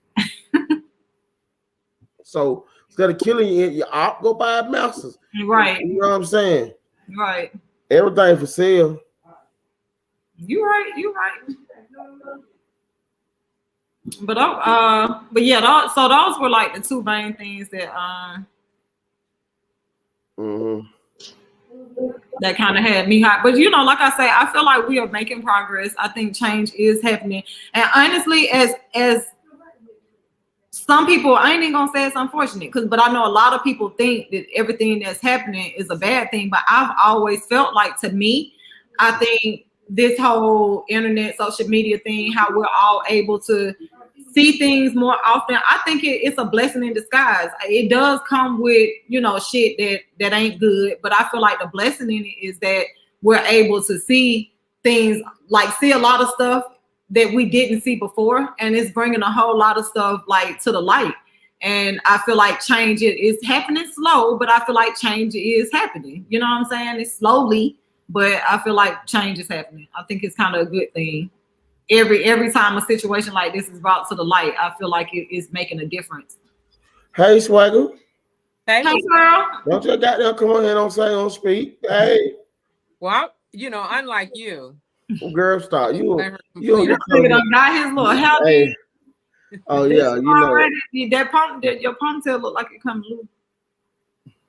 So instead of killing you, your op, go buy masters. Right. You know what I'm saying? Right. Everything for sale. You right. But yeah, so those were like the two main things that that kind of had me hot. But you know, like I say, I feel like we are making progress. I think change is happening. And honestly, as some people, I ain't even gonna say it's unfortunate, but I know a lot of people think that everything that's happening is a bad thing. But I've always felt like, to me, I think this whole internet, social media thing, how we're all able to see things more often, I think it's a blessing in disguise. It does come with, you know, shit that ain't good, but I feel like the blessing in it is that we're able to see things, like see a lot of stuff that we didn't see before, and it's bringing a whole lot of stuff like to the light. And I feel like change is happening slow, but I feel like change is happening. You know what I'm saying? It's slowly, but I feel like change is happening. I think it's kind of a good thing. Every time a situation like this is brought to the light, I feel like it is making a difference. Hey, Swagger. Hey, girl. Don't you goddamn come on here, don't speak. Hey. Well, you know, unlike you. Well, girl, stop. You got his little healthy. Hey. Oh yeah, you know. Your ponytail look like it come loose.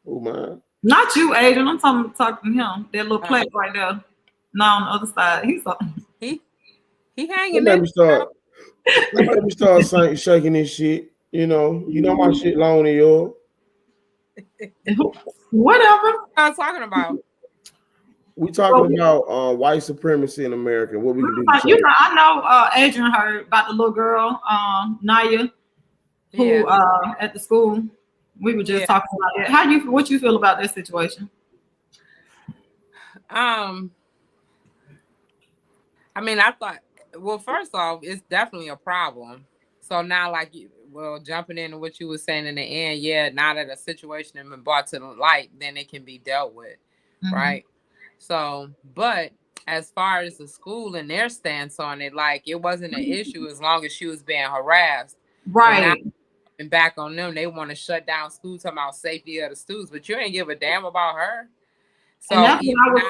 Oh man. Not you, Adrian. I'm talking to him. That little plate right there. Now on the other side, he hanging. Let me start shaking this shit. You know my shit long than yours. Whatever. I'm talking about. We talking about white supremacy in America. What we can do? You know, I know Adrian heard about the little girl, Naya, who at the school. We were just talking about it. What you feel about that situation? I mean, I thought, well, first off, it's definitely a problem. So now, like, jumping into what you were saying in the end, now that a situation has been brought to the light, then it can be dealt with, right? So, but as far as the school and their stance on it, like, it wasn't an issue as long as she was being harassed. Right. And back on them, they want to shut down school, talking about safety of the students, but you ain't give a damn about her. So and that's what I was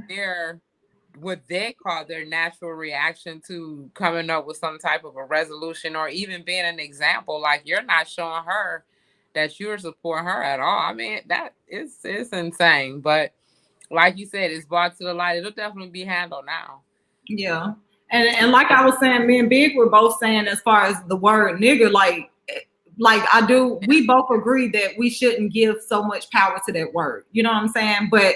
saying. What they call their natural reaction to coming up with some type of a resolution, or even being an example, like, you're not showing her that you're supporting her at all. I mean, that it's insane. But like you said, it's brought to the light. It'll definitely be handled now. Yeah. And like I was saying, me and Big were both saying, as far as the word nigga, we both agree that we shouldn't give so much power to that word. You know what I'm saying? But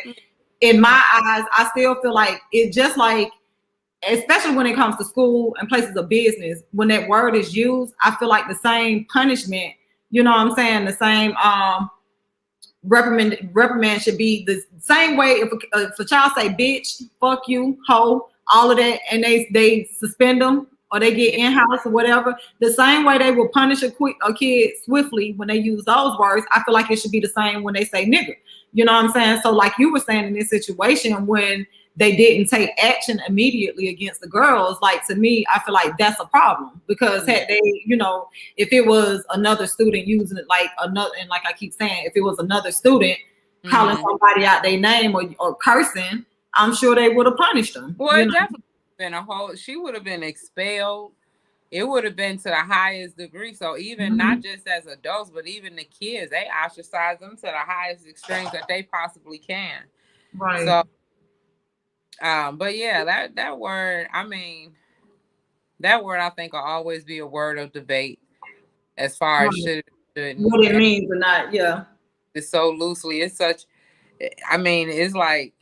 in my eyes, I still feel like it, just like, especially when it comes to school and places of business, when that word is used, I feel like the same punishment, you know what I'm saying? The same reprimand should be the same way. If a child say bitch, fuck you, hoe, all of that, and they suspend them or they get in-house or whatever, the same way they will punish a kid swiftly when they use those words, I feel like it should be the same when they say nigger. You know what I'm saying? So like you were saying, in this situation, when they didn't take action immediately against the girls, like, to me, I feel like that's a problem, because had they, you know, if it was another student using it, like another, and like I keep saying, if it was another student, calling somebody out their name or cursing, I'm sure they would have punished them. Well, it definitely been she would have been expelled. It would have been to the highest degree. So even not just as adults, but even the kids, they ostracize them to the highest extremes that they possibly can. Right. So, but yeah, that word, I mean, that word I think will always be a word of debate as far as shouldn't. What it means or not, yeah. It's so loosely. It's such, I mean, it's like,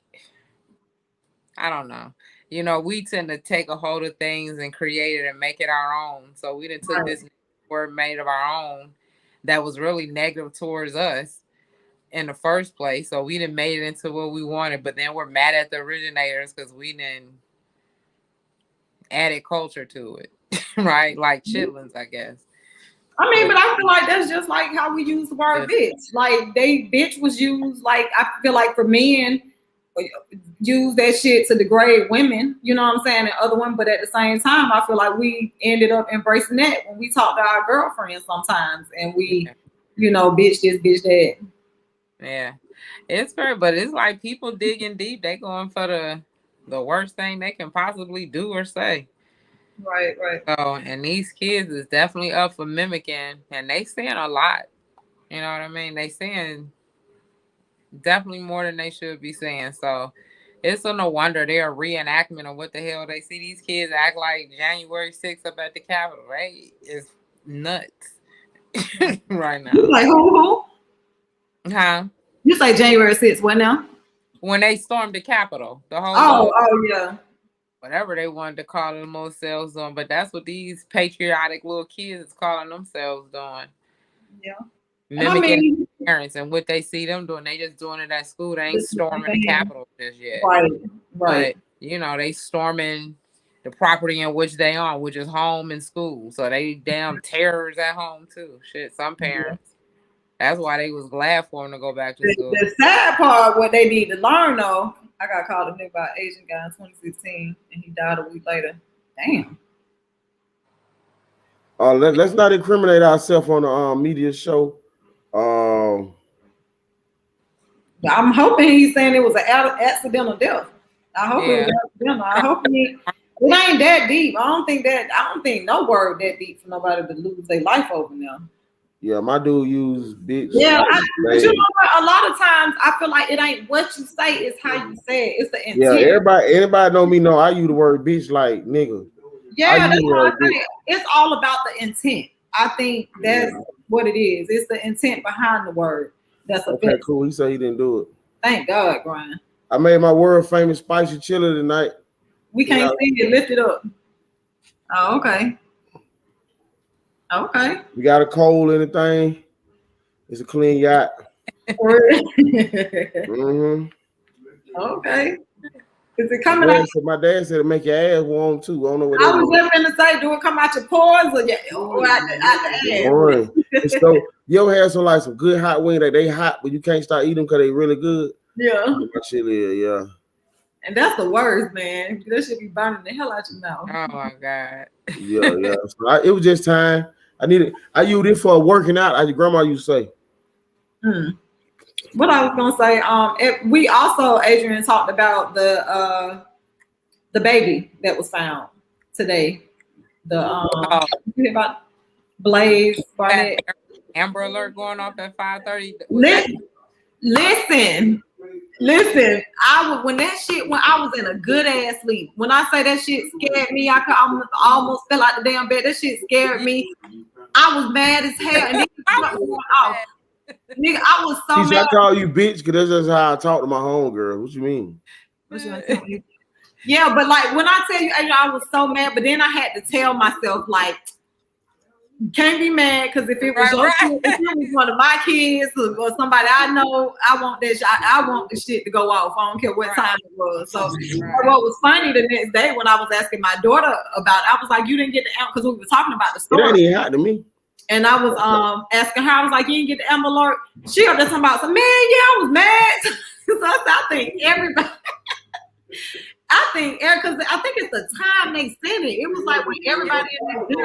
I don't know. You know, we tend to take a hold of things and create it and make it our own. So we done took this word made of our own that was really negative towards us in the first place. So we done made it into what we wanted, but then we're mad at the originators because we didn't added culture to it, right? Like chitlins, I guess. I mean, but I feel like that's just like how we use the word bitch. Like bitch was used, like I feel like for men, use that shit to degrade women, you know what I'm saying, and other women, but at the same time, I feel like we ended up embracing that when we talk to our girlfriends sometimes, and we, you know, bitch this, bitch that. Yeah, it's fair, but it's like people digging deep. They going for the worst thing they can possibly do or say. Right. So, and these kids is definitely up for mimicking, and they saying a lot. You know what I mean? They saying definitely more than they should be saying. So it's no wonder they're a reenactment of what the hell they see these kids act like January 6th up at the Capitol, right? It's nuts right now. You like who? Huh? You say January 6th, what now? When they stormed the Capitol, the whole yeah. Whatever they wanted to call themselves doing, but that's what these patriotic little kids is calling themselves doing. Yeah. Mimicking parents and what they see them doing. They just doing it at school. They ain't storming the Capitol just yet. Right. But, you know, they storming the property in which they on, which is home and school. So they damn terrors at home too. Shit, some parents. That's why they was glad for them to go back to school. The sad part, what they need to learn though, I got called a nigga by an Asian guy in 2016 and he died a week later. Damn. Let's not incriminate ourselves on the media show. I'm hoping he's saying it was an accidental death. I hope it was accidental. I hope it ain't that deep. I don't think no word that deep for nobody to lose their life over now. Yeah, my dude used bitch. Yeah, but you know what? A lot of times I feel like it ain't what you say, it's how you say it. It's the intent. Yeah, anybody know me know I use the word bitch like nigga. Yeah, that's what I'm saying. It's all about the intent. I think that's what it is. It's the intent behind the word. That's okay. Cool. He said he didn't do it. Thank God, Brian. I made my world famous spicy chili tonight. We can't see it. Lift it up. Oh, okay. Okay. We got a coal in the thing. It's a clean yacht. Okay. Is it coming out? My dad said to make your ass warm too. I don't know what I was just gonna say, do it come out your pores or out the ass? So you ever had some good hot wings that they hot, but you can't start eating them because they really good? Yeah. That chili, yeah. And that's the worst, man. That should be burning the hell out your mouth. Oh my God. Yeah. So it was just time. I used it for working out, as your grandma used to say. What I was gonna say, we also, Adrian, talked about the baby that was found today. The about Blaze Barnett. Amber Alert going off at 5:30. Listen. When I was in a good ass sleep. When I say that shit scared me, I almost fell out the damn bed. That shit scared me. I was mad as hell, and nigga, I was so mad. I call you bitch because that's just how I talk to my homegirl. What you mean? Yeah, but like when I tell you, I was so mad, but then I had to tell myself like, can't be mad because if it was if it was one of my kids or somebody I know, I want that. I want the shit to go off. I don't care what time it was. So what was funny the next day when I was asking my daughter about it, I was like, you didn't get the amp because we were talking about the story. It ain't even hot to me. And I was asking her, I was like, you didn't get the Amber Alert? She was just talking about some, man, yeah, I was mad. So I think I think it's the time they sent it. It was like when everybody in the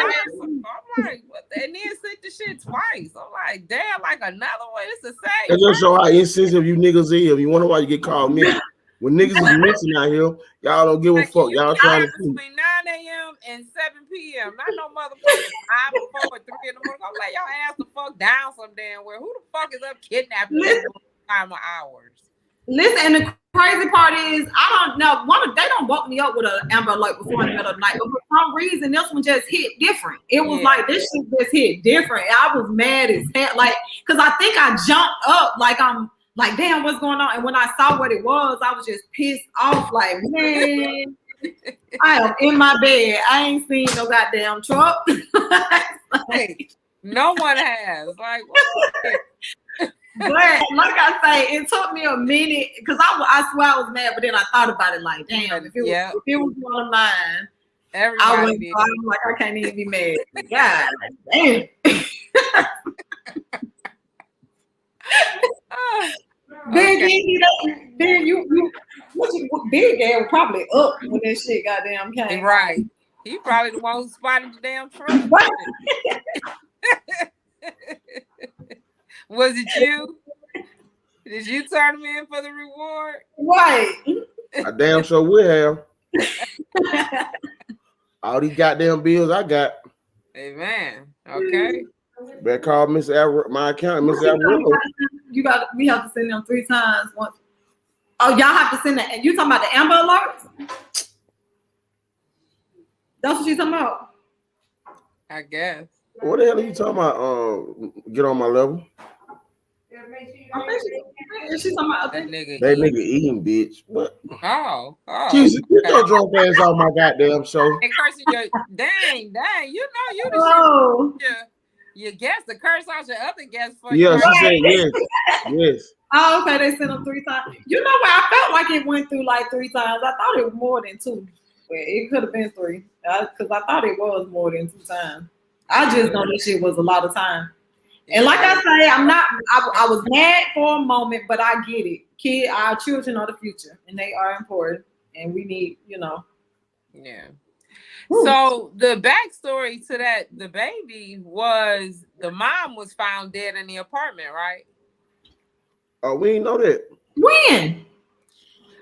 I'm like, what? And then sent the shit twice. I'm like, damn, like another one. It's the same. That just show how insensitive you niggas is. You wonder why you get called missing. When niggas is missing out here, y'all don't give a fuck. Y'all trying to between 9 a.m. and 7 p.m. Not no motherfucking 5 or 4 or 3 in the morning. I'm like, y'all ass the fuck down some damn where. Who the fuck is up kidnapping time of hours? Listen, and the crazy part is, I don't know. They don't woke me up with an Amber Alert before in the middle of the night, but for some reason, this one just hit different. It was like this shit just hit different. I was mad as hell, like, because I think I jumped up, like I'm like, damn, what's going on? And when I saw what it was, I was just pissed off, like, man, I am in my bed. I ain't seen no goddamn truck. Like, no one has. Like, what? But like I say, it took me a minute because I swear I was mad, but then I thought about it like, damn, if it was one of mine, I wouldn't. I'm like, I can't even be mad. God damn. Then you Big Dad was probably up when that shit goddamn came. Right. He probably the one who spotted the damn truck. Was it you? Did you turn him in for the reward? Right. I damn sure will have. All these goddamn bills I got. Amen. Okay. Better call my accountant, Miss Alvarado. We have to send them 3 times once. Oh, y'all have to send that. You talking about the Amber Alerts? That's what you talking about? I guess. What the hell are you talking about? Get on my level. She's talking about that nigga. That nigga eating, bitch. What? Oh. Jesus, get your drunk ass off my goddamn show. Hey, cursing your dang. You know you the shit. You guess the curse out your other guest for you. Yeah, she said yes. Oh, okay. They sent them 3 times. You know what? I felt like it went through like 3 times. I thought it was more than 2. But it could have been 3. Because I thought it was more than 2 times. I just know this shit was a lot of time. And like I say, I was mad for a moment, but I get it. Our children are the future and they are important. And we need, Yeah. So the backstory to the baby was the mom was found dead in the apartment, right? Oh, we didn't know that. When?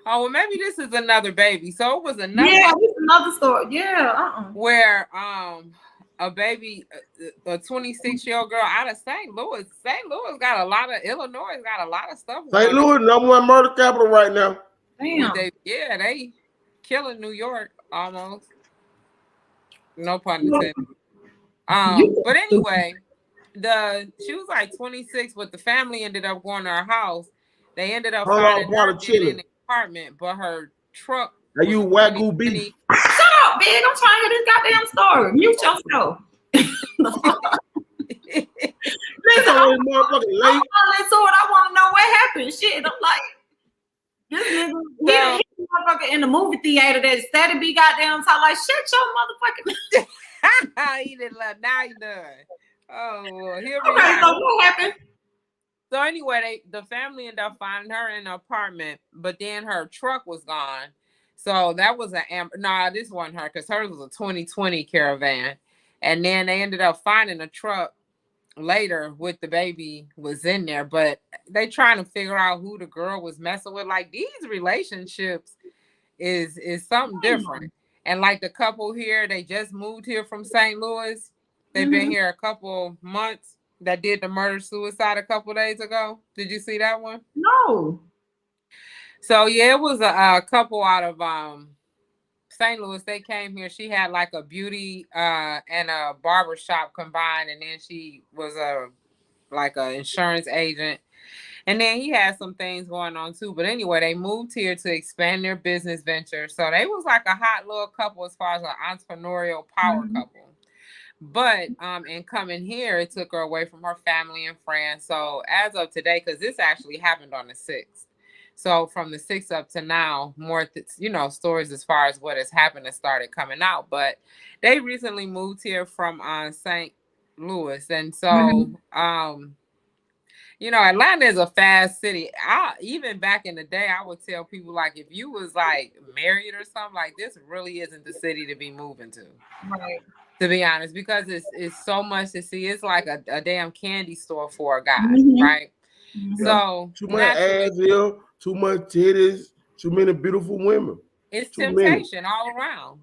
Oh, well, maybe this is another baby. So it was another. Yeah, this is another story. Yeah. Where a baby, a 26-year-old girl out of St. Louis. St. Louis got a lot of Illinois got a lot of stuff. St. Louis, #1 murder capital right now. Damn. They killing New York almost. No pun intended. But anyway, she was like 26, but the family ended up going to her house. They ended up finding her in the apartment, but her truck. Are you Wagyu beef? Shut up, Big. I'm trying to hear this goddamn story. Mute yourself. Listen, I'm motherfucking late. I want to know what happened. Shit, I'm like, this nigga, he motherfucker in the movie theater that steady be goddamn talk like, shut your motherfucking. He didn't love. Now he done. Oh, well, here we go. So what happened? So anyway, the family ended up finding her in the apartment, but then her truck was gone. So that was this wasn't her because hers was a 2020 Caravan. And then they ended up finding a truck later with the baby was in there, but they trying to figure out who the girl was messing with. Like these relationships is something different. And like the couple here, they just moved here from St. Louis. They've been here a couple months. That did the murder-suicide a couple days ago. Did you see that one? No. So yeah, it was a couple out of St. Louis. They came here. She had like a beauty and a barber shop combined, and then she was like an insurance agent. And then he had some things going on too. But anyway, they moved here to expand their business venture. So they was like a hot little couple as far as an entrepreneurial power couple. But in coming here, it took her away from her family and friends. So as of today, because this actually happened on the 6th. So from the 6th up to now, more stories as far as what has happened has started coming out. But they recently moved here from St. Louis. And so you know, Atlanta is a fast city. Even back in the day, I would tell people like, if you was like married or something, like this really isn't the city to be moving to. Right. To be honest, because it's so much to see. It's like a damn candy store for a guy, Mm-hmm. right? Mm-hmm. So too much ass here, too much titties, too many beautiful women. It's temptation all around.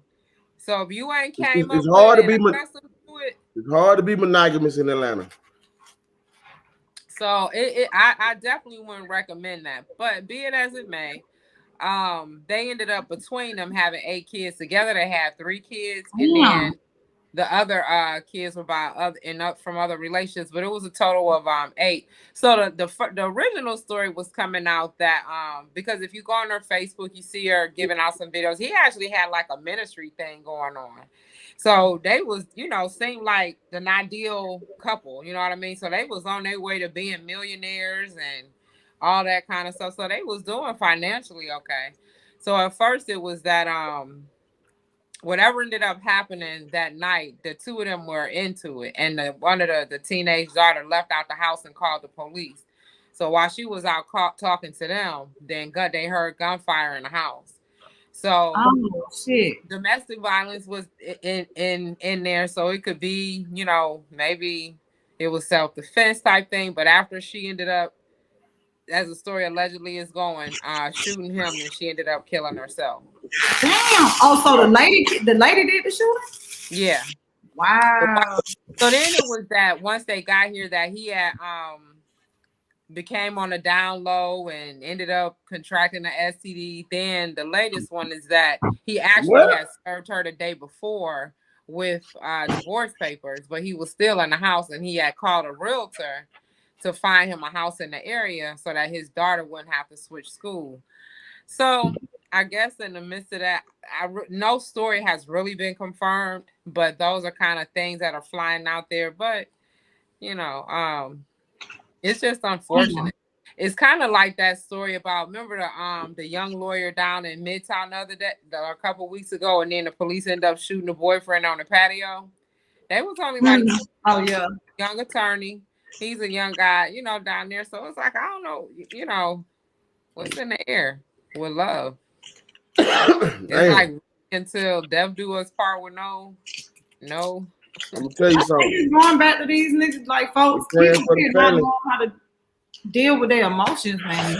So if you ain't came it's up hard with to it, be it's hard to be monogamous in Atlanta. So I definitely wouldn't recommend that. But be it as it may, they ended up between them having 8 kids together. They had 3 kids, and then the other kids were from other relations, but it was a total of 8. So the original story was coming out that because if you go on her Facebook, you see her giving out some videos. He actually had like a ministry thing going on. So they was, you know, seemed like the ideal couple, you know what I mean? So they was on their way to being millionaires and all that kind of stuff. So they was doing financially okay. So at first it was that whatever ended up happening that night, the 2 of them were into it, and one of the teenage daughter left out the house and called the police. So while she was out talking to them, then they heard gunfire in the house. So shit, domestic violence was in there, so it could be, you know, maybe it was self-defense type thing. But after she ended up, as the story allegedly is going, shooting him, and she ended up killing herself. Damn. Oh, so the lady did the shooting? Yeah. Wow. So then it was that once they got here that he had became on a down low and ended up contracting the STD. Then the latest one is that he actually had served her the day before with divorce papers, but he was still in the house, and he had called a realtor to find him a house in the area so that his daughter wouldn't have to switch school. So I guess in the midst of that, no story has really been confirmed, but those are kind of things that are flying out there. But you know, it's just unfortunate. It's kind of like that story about, remember the young lawyer down in Midtown a couple weeks ago, and then the police ended up shooting the boyfriend on the patio. They was only like, young attorney. He's a young guy, you know, down there. So it's like, I don't know, you know, what's in the air with love. It's like until death do us part with no. I'm gonna tell you something. Just going back to these niggas, like folks, people don't know how to deal with their emotions, man.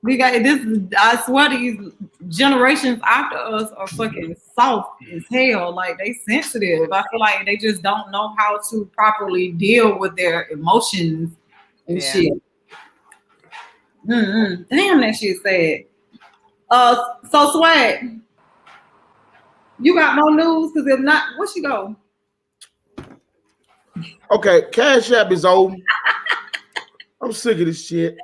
We got this. I swear these generations after us are fucking soft as hell. Like they sensitive. I feel like they just don't know how to properly deal with their emotions and shit. Damn, that shit sad. So Swag, you got more news? Because if not, where she go? Okay, Cash App is over. I'm sick of this shit.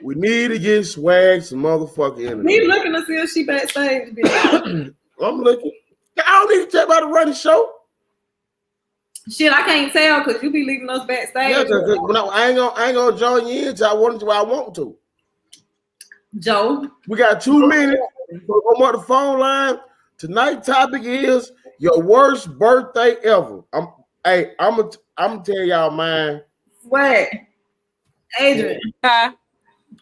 We need to get Swag some motherfucking internet. He looking to see if she backstage. I'm looking. I don't need to tell about to run the show. Shit, I can't tell because you be leaving us backstage. Yeah, I ain't gonna join you in until I want to. Joe, we got 2 minutes. I'm on the phone line. Tonight's topic is your worst birthday ever. I'm gonna tell y'all mine. What, Adrian?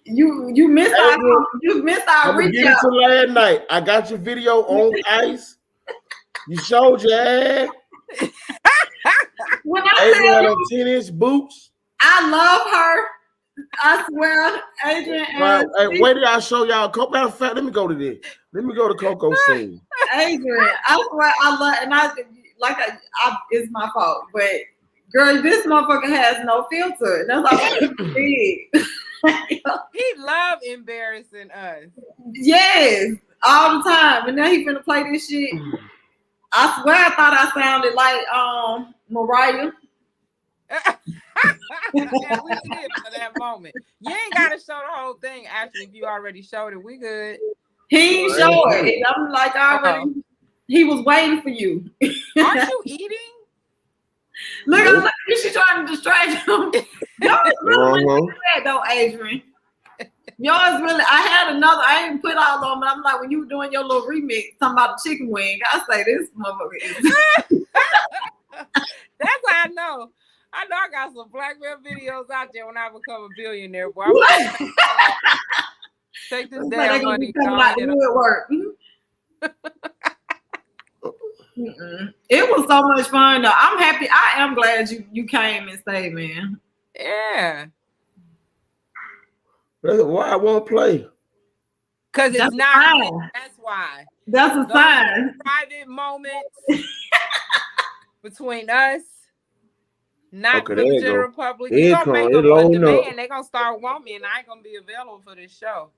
You missed our reach out. To last night. I got your video on ice. You showed your ass. When I Adrian on 10-inch boots. I love her. I swear, Adrian. Hey, wait till I show y'all. Matter of fact, let me go to this. Let me go to Coco scene. Adrian, I swear, I love, and I it's my fault, but girl, this motherfucker has no filter. That's all big. He love embarrassing us. Yes, all the time. And now he finna play this shit. I swear I thought I sounded like Mariah. And we did for that moment. You ain't gotta show the whole thing. Actually, if you already showed it, we good. He ain't show it. I'm like already. He was waiting for you. Aren't you eating? Look, I'm like, is she trying to distract him? Y'all really that though, Adrian. Yours really. I had another. I ain't put all on, but I'm like, when you were doing your little remix, talking about the chicken wing, I say this motherfucker is. That's how I know. I know I got some blackmail videos out there when I become a billionaire, boy. Take this damn money. Like the woodwork. It was so much fun though. I'm happy. I am glad you came and stayed, man. Yeah. Why I won't play? Because it's not me. That's why. That's a sign. Private moments between us, not for the general public. You're gonna make a demand. They're gonna start wanting me, and I ain't gonna be available for this show.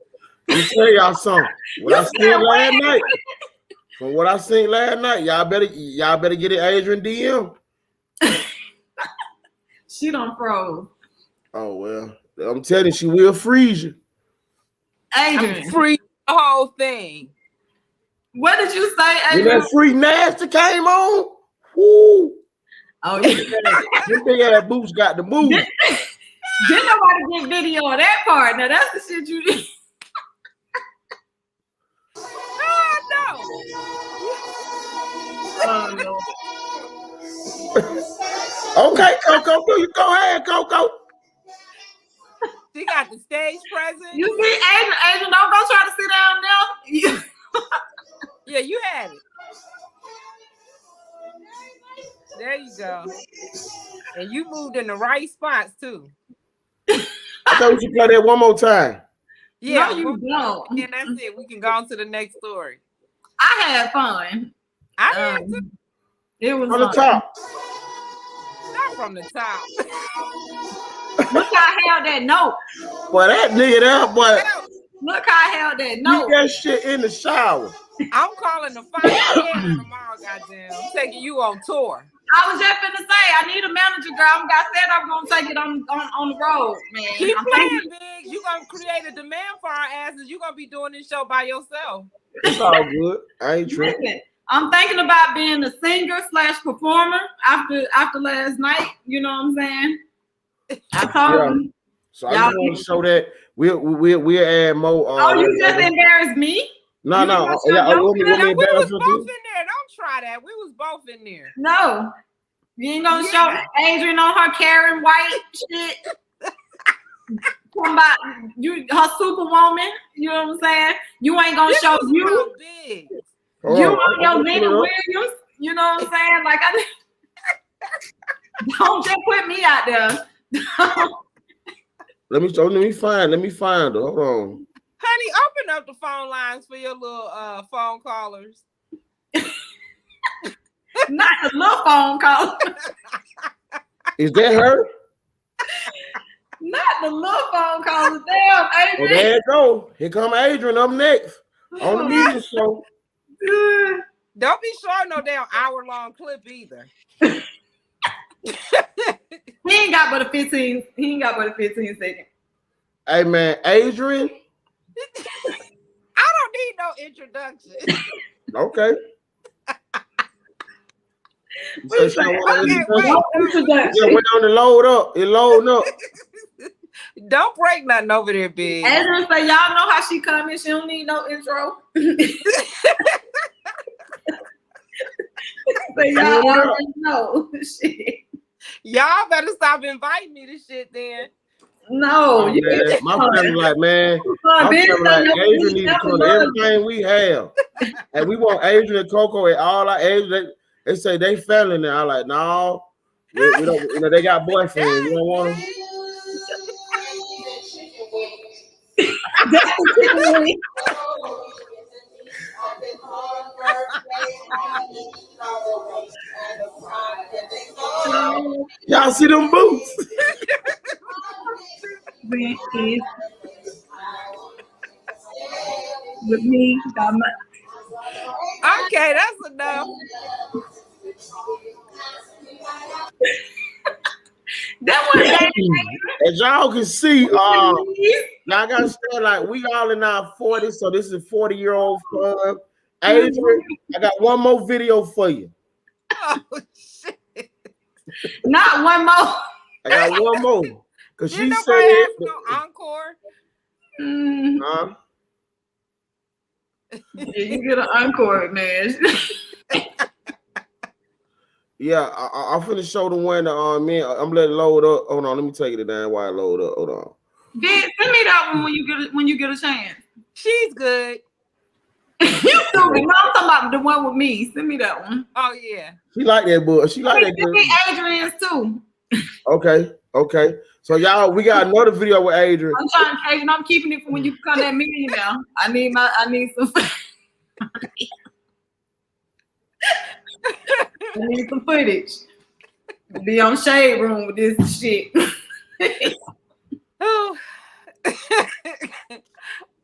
Let me tell y'all something. What I seen last night. From what I seen last night, y'all better get it, Adrian DM. She done froze. Oh well, I'm telling you, she will freeze you. Adrian, freeze the whole thing. What did you say, Adrian? When that free nasty came on, whoo! Oh yeah, this big ass boots got the move. Didn't nobody get video of that part? Now that's the shit you did. Oh no. Okay, Coco, you go ahead, Coco. She got the stage presence. You see, Adrian, don't go try to sit down now. Yeah, you had it. There you go. And you moved in the right spots too. I thought we should play that one more time. No, Yeah, you don't. And that's it. We can go on to the next story. I had fun. I did too. It was on the top. Not from the top. Look how I held that note. Boy, that nigga there, boy. Look how I held that note. Leave that shit in the shower. I'm calling the final tomorrow, goddamn. I'm taking you on tour. I was just gonna say I need a manager, girl. I said I'm gonna take it on the road, man. Keep playing, Big. You gonna create a demand for our asses. You gonna be doing this show by yourself. It's all good. I ain't tripping. I'm thinking about being a singer / performer after last night. You know what I'm saying? I told you. So I just want to show that we'll add more. Oh, you just embarrassed me? No. We was both in there. Don't try that. We was both in there. No. You ain't gonna show Adrian on her Karen White shit. About you, her superwoman. You know what I'm saying? You ain't gonna show you. Big. You on your Nina Williams. You know what I'm saying? Like don't just put me out there. Let me find her. Hold on. Honey, open up the phone lines for your little phone callers. Not the little phone call. Is that her? Not the little phone callers. Damn, Adrian. Well, there you go. Here come Adrian up next on the media show. Don't be showing no damn hour-long clip either. He ain't got but a 15 second. Hey man, Adrian. I don't need no introduction. Okay. Wait, yeah, we're on the load up. It loading up. Don't break nothing over there, Big. Adrian say, y'all know how she coming. She don't need no intro. So y'all already know. Shit. Y'all better stop inviting me to shit then. No, my family like, man, Adrian needs to come to everything we have. And we want Adrian and Coco and all our Adrian. They say they family now. I'm like, no, we don't. You know, they got boyfriends. You don't want them. Y'all see them boots? With me, okay, that's enough. That was as y'all can see, now I gotta say, like, we all in our 40s, so this is a 40-year-old club. Adrian, I got one more video for you. Oh shit! Not one more. I got one more. Cause she said no encore. Yeah, you get an encore, man. Yeah, I'm finna show the one. Man, I'm letting it load up. Hold on, let me take it down while I load up. Hold on. Bitch, send me that one when you get a chance. She's good. You stupid. No, I'm talking about the one with me. Send me that one. Oh yeah. She like that boy. She like that. Send me Adrian's too. Okay. So y'all, we got another video with Adrian. I'm trying to Adrian. I'm keeping it for when you come at me now. I need some. I need some footage. Be on Shade Room with this shit. Oh.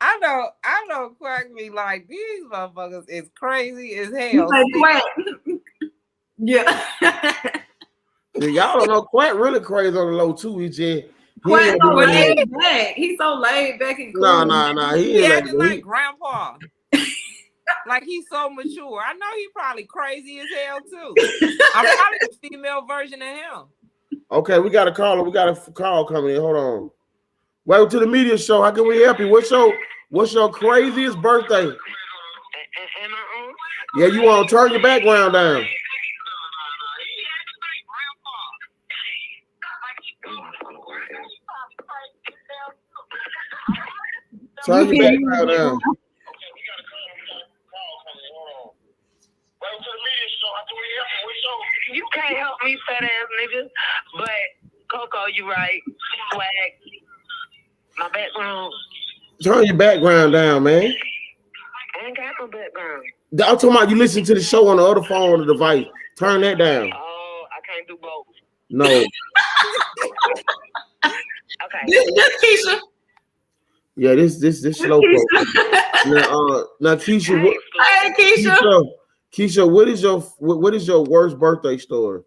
I know Quack me like these motherfuckers is crazy as hell. Yeah. Y'all don't know Quack really crazy on the low too. He just Quack so laid back. He's so laid back and cool. Nah. He acting like grandpa. Like he's so mature. I know he probably crazy as hell too. I'm probably the female version of him. Okay, we got a caller. We got a call coming in. Hold on. Welcome to the media show. How can we help you? What's your craziest birthday? Yeah, you want to turn your background down. Turn your background down. You can't help me, fat ass nigga. But Coco, you right. Swag. My background. Turn your background down, man. I ain't got no background. I'm talking about you listen to the show on the other phone or the device. Turn that down. Oh, I can't do both. No. Okay. This Keisha. Yeah, this slow pro. Now Keisha, Hey Keisha. Keisha, what is your worst birthday story?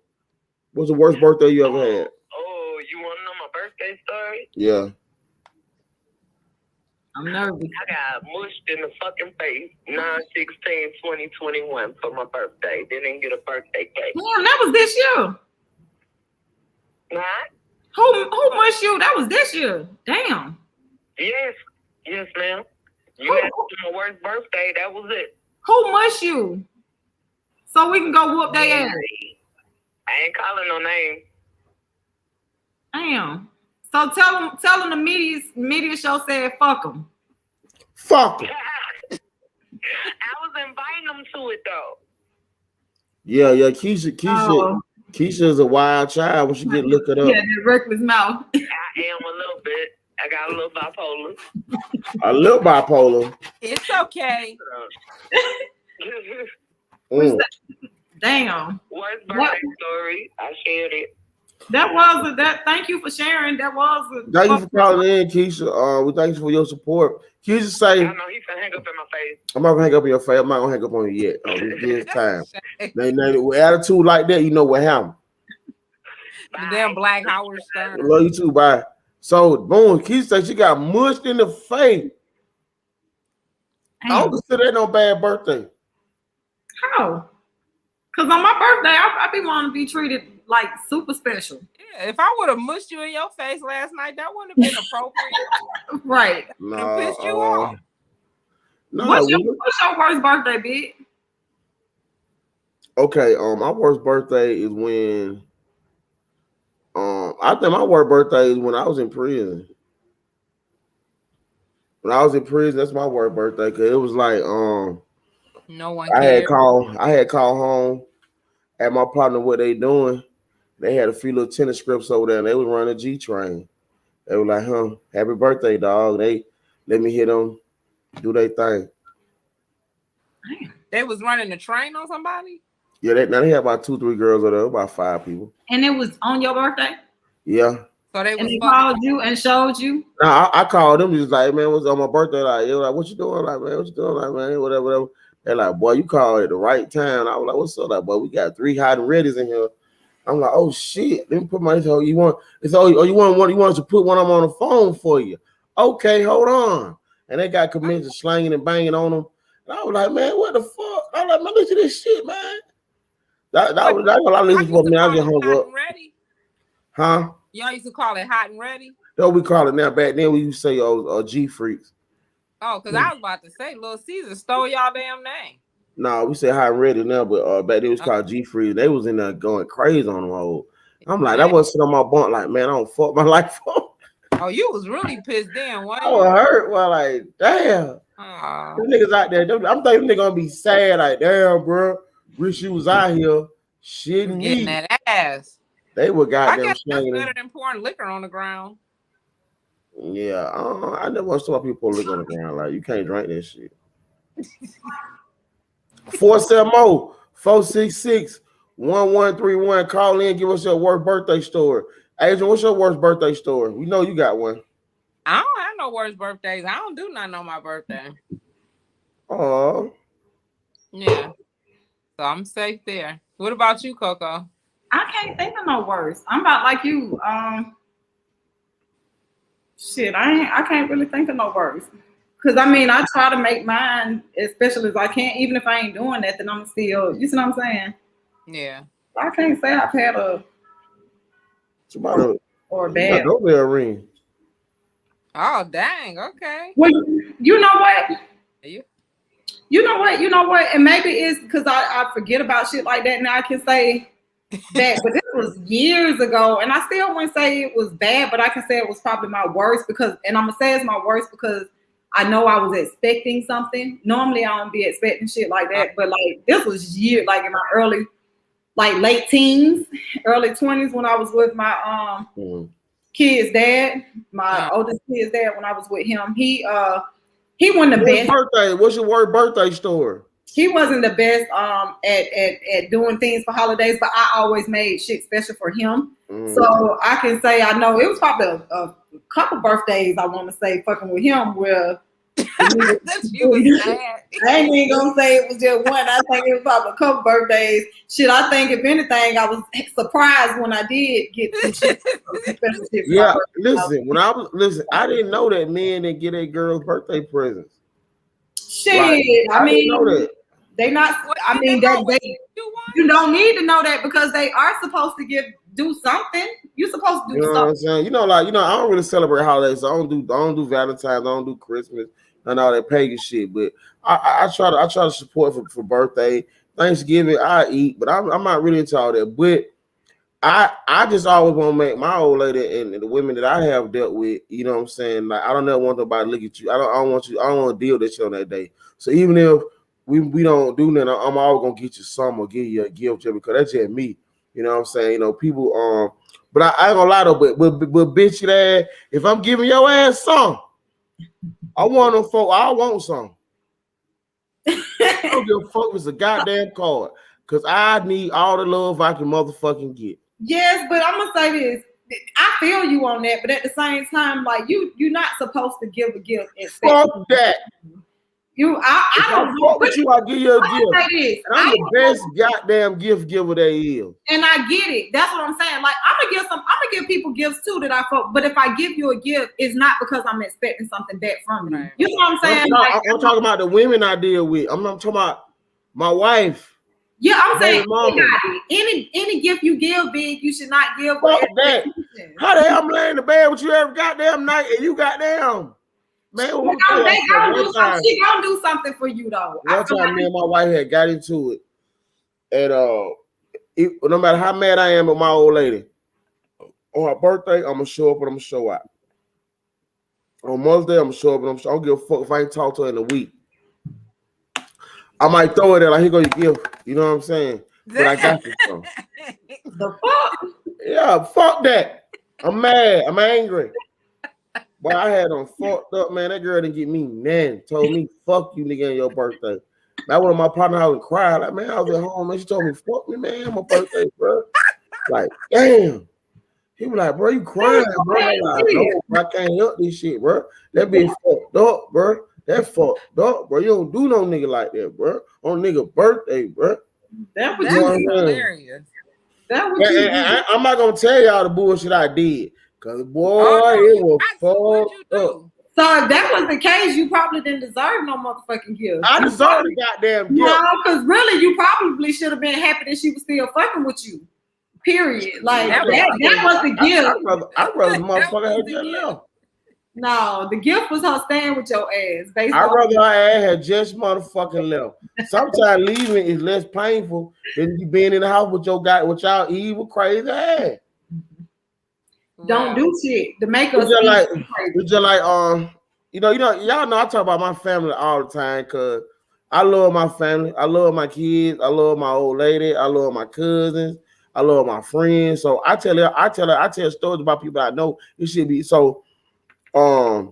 What's the worst birthday you ever had? Oh, you want to know my birthday story? Yeah. I'm nervous. I got mushed in the fucking face 9/16/2021 for my birthday. Didn't get a birthday cake. Damn, that was this year. What? Who mushed you? That was this year. Damn. Yes, ma'am. You asked my worst birthday. That was it. Who mushed you? So we can go whoop their ass. I ain't calling no name. Damn. So tell them the media show said fuck them. Fuck them. I was inviting them to it though. Yeah. Keisha is a wild child when she get looked up. Yeah, that reckless mouth. I am a little bit. I got a little bipolar. A little bipolar. It's okay. Damn. Worst birthday story. I shared it. Thank you for sharing. Thank you for calling in, Keisha. We thank you for your support. Keisha say, I know he's gonna hang up in my face. I'm not gonna hang up in your face. I'm not gonna hang up on you yet. This time. Now, with attitude like that, you know what happened. The damn Black Howard Stern. Love you too. Bye. So, boom. Keisha said she got mushed in the face. I don't consider that no bad birthday. How? Because on my birthday, I be wanting to be treated like super special. Yeah, if I would have mushed you in your face last night, that wouldn't have been appropriate. Right. No, pissed you off. No, what's your worst birthday, bitch? Okay, my worst birthday is when I think my worst birthday is when I was in prison. When I was in prison, that's my worst birthday because it was like no one I cared. had called home at my partner what they doing. They had a few little tennis scripts over there and they was running a G train. They were like, happy birthday, dog. They let me hit them, do their thing. They was running a train on somebody? Yeah, they had about 2-3 girls over there, about 5 people. And it was on your birthday? Yeah. So they called you and showed you? No, I called them just like, man, what's on my birthday? Like, they were like, what you doing? Like, man, what you doing? Like, man, whatever. They're like, boy, you called at the right time. I was like, what's up? Like, boy, we got 3 hot and readies in here. I'm like, oh shit. Let me put my you want us to put one of them on the phone for you. Okay, hold on. And they got committed slanging and banging on them. And I was like, man, what the fuck? I was like, man, listen to this shit, man. That was what I listened for me. I just hung up. Ready? Huh? Y'all used to call it hot and ready? No, we call it now. Back then we used to say G freaks. Oh, because I was about to say Little Caesar stole y'all damn name. No, we say high and ready now, but back then it was called G Free. They was in there going crazy on the road. I'm like, that was sitting on my bunk, like, man, I don't fuck my life up. Oh, you was really pissed then, wasn't I you? was hurt. Well, like, damn. Them niggas out there, I'm thinking they're gonna be sad, like, damn, bro. Wish you was out here shitting getting me. that ass. They were goddamn I guess that's slanging better than pouring liquor on the ground. Yeah, I never want to see people lick on the ground. Like, you can't drink that shit. 470-466-1131. Call in, give us your worst birthday story. Adrian, what's your worst birthday story? We know you got one. I don't have no worst birthdays. I don't do nothing on my birthday. Oh. Yeah. So I'm safe there. What about you, Coco? I can't think of no worse. I'm about like you. Shit, I can't really think of no worse. Cause I mean, I try to make mine as special as I can, even if I ain't doing that, then I'm still, you see what I'm saying? Yeah. I can't say I've had a or a bad. Ring. Oh, dang. Okay. Well, you know what? You know what? And maybe it's because I forget about shit like that. Now I can say that, but this was years ago, and I still wouldn't say it was bad, but I can say it was probably my worst because, and I'm gonna say it's my worst because I know I was expecting something. Normally I don't be expecting shit like that, but like this was years, like in my early, like late teens, early 20s when I was with my kid's dad, my oldest kid's dad. When I was with him, he wasn't the best. What's your worst birthday story? He wasn't the best at doing things for holidays, but I always made shit special for him. So I can say I know it was probably a couple birthdays I want to say fucking with him where I ain't even gonna say it was just one. I think it was probably a couple birthdays. Shit, I think if anything, I was surprised when I did get some shit. Yeah, listen, I didn't know that men didn't get a girl's birthday presents. Shit, like, I mean, know that. They not. I mean, you don't need to know that because they are supposed to do something. You're supposed to do something. What I'm saying? I don't really celebrate holidays. So I don't do Valentine's. I don't do Christmas and all that pagan shit. But I try to support for birthday, Thanksgiving. I eat, but I'm not really into all that. But I just always want to make my old lady and the women that I have dealt with. You know what I'm saying? Like I don't ever want nobody to look at you. I don't want to deal with that shit on that day. So even if we don't do nothing, I'm always gonna get you some or give you a gift just because that's just me. You know what I'm saying? People but I ain't gonna lie though, but bitch that if I'm giving your ass some, I want them folk, I want some. I don't give a fuck if it's a goddamn card. Cause I need all the love I can motherfucking get. Yes, but I'm gonna say this. I feel you on that, but at the same time, like you're not supposed to give a gift. Fuck that. I don't fuck with you. I give you a gift. And I'm the best goddamn gift giver there is. And I get it. That's what I'm saying. Like I'm gonna give people gifts too that I fuck. But if I give you a gift, it's not because I'm expecting something back from you. You know what I'm saying? I'm talking about the women I deal with. I'm not talking about my wife. Yeah, I'm saying any gift you give, Big, you should not give. Fuck that. How the hell I'm laying in the bed with you every goddamn night and you goddamn. Man, they gonna do something for you though. One time, me and my wife had got into it, and no matter how mad I am with my old lady, on her birthday, I'm gonna show up and I'm gonna show out. On Mother's Day, I'm gonna show up and I don't give a fuck if I ain't talk to her in a week. I might throw it there like, here go your gift. You know what I'm saying? But I got this from. The fuck? Yeah, fuck that. I'm mad. I'm angry. Boy, I had them fucked up, man. That girl didn't get me nothing. Told me, fuck you, nigga, on your birthday. I went to my partner house and cried. Like, man, I was at home, man. She told me, fuck me, man, my birthday, bro. Like, damn. He was like, bro, you crying, bro. I'm like, no, I can't help this shit, bro. That bitch fucked up, bro. That fucked up, bro. You don't do no nigga like that, bro. On nigga birthday, bro. That was hilarious. I'm not gonna tell y'all the bullshit I did. Cause boy, it was fucked up. So if that was the case, you probably didn't deserve no motherfucking gift. I deserve the goddamn gift. No, because really, you probably should have been happy that she was still fucking with you. Period. Like that was the gift. I'd rather motherfucker had just left. No, the gift was her staying with your ass. I'd rather her ass had just motherfucking left. Sometimes leaving is less painful than you being in the house with your guy, with y'all evil, crazy ass. Don't do shit to make us it's just like y'all know I talk about my family all the time because I love my family, I love my kids, I love my old lady, I love my cousins, I love my friends. So I tell stories about people I know. It should be so. That's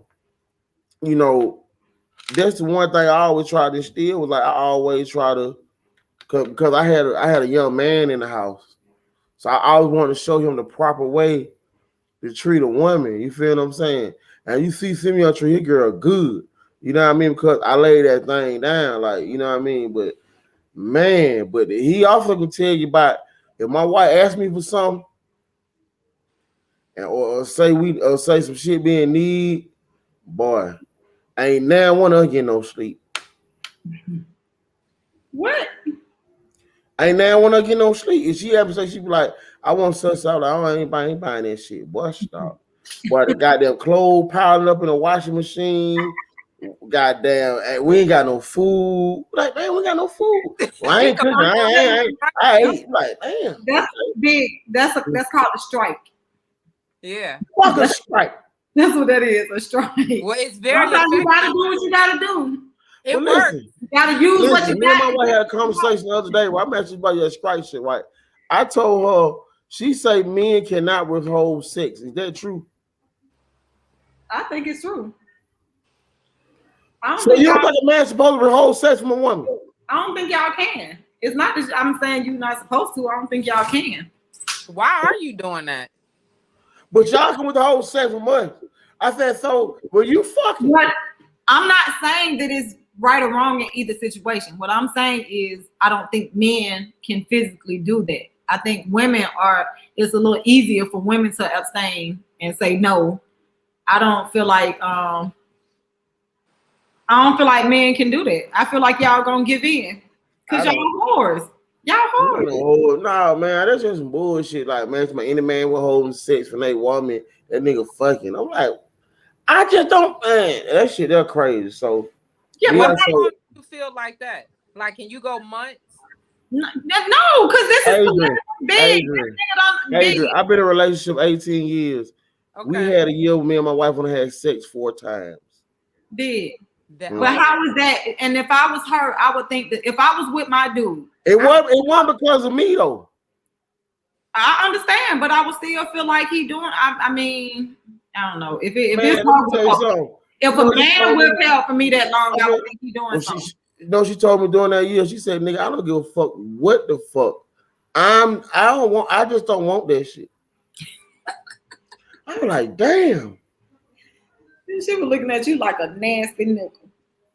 the one thing I always try to instill was like I always try to, because I had a young man in the house, so I always wanted to show him the proper way to treat a woman. You feel what I'm saying? And you see Simeon treat his girl good. You know what I mean? Because I laid that thing down, like, you know what I mean? But man, but he also can tell you about if my wife asks me for something, and or say some shit being need, boy, ain't now one of us get no sleep. What? Ain't now when I get no sleep. If she ever say she be like, I want such out, like, oh, I ain't buying that shit. Boy, stop. Boy, the goddamn clothes piling up in the washing machine. Goddamn, we ain't got no food. Like, man, we got no food. Well, I ain't cooking. I ate. Like, damn. That's big. That's called a strike. Yeah. Fuck a strike. That's what that is, a strike. Well, it's very Sometimes you gotta do what you gotta do. It well, works. You gotta use what you me and got. my wife had a conversation the other day where I'm actually about your strike shit, right? I told her, she say men cannot withhold sex. Is that true? I think it's true. So you don't think a man's supposed to withhold sex from a woman? I don't think y'all can. It's not that I'm saying you're not supposed to. I don't think y'all can. Why are you doing that? But y'all can withhold sex from us. I said, so were you fucking? But I'm not saying that it's right or wrong in either situation. What I'm saying is I don't think men can physically do that. I think it's a little easier for women to abstain and say no. I don't feel like men can do that. I feel like y'all gonna give in because y'all whores. Y'all whores. No, man, that's just some bullshit. Like, man, any man withholding sex from a woman, that nigga fucking. I'm like, I just don't, man. That shit, they're crazy. So yeah, but how long do you feel like that? Like, can you go months? No, because this is big. Adrian, I've been in a relationship 18 years. Okay. We had a year with me and my wife when I had sex 4 times. Big. But how is that? And if I was her, I would think that if I was with my dude, it wasn't because of me though. I understand, but I would still feel like he doing. I mean, I don't know if it's wrong. If a man will tell for me that long, I would think he doing something. She told me during that year. She said, "Nigga, I don't give a fuck what the fuck. I just don't want that shit." I'm like, damn. She was looking at you like a nasty nickel.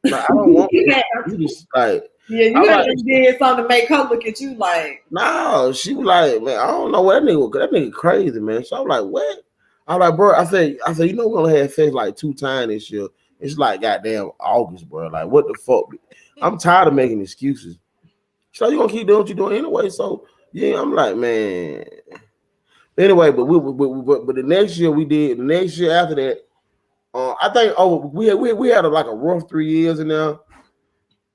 Like, I don't want that. You just like, yeah, you did something to make her look at you like. No, she was like, man, I don't know what that nigga crazy, man. So I'm like, what? I'm like, bro, I said, you know, we're gonna have sex like 2 times this year. It's like goddamn August, bro. Like, what the fuck? I'm tired of making excuses. So you gonna keep doing what you're doing anyway. So yeah, I'm like, man. Anyway, but the next year we did. The next year after that, I think we had a rough 3 years in there,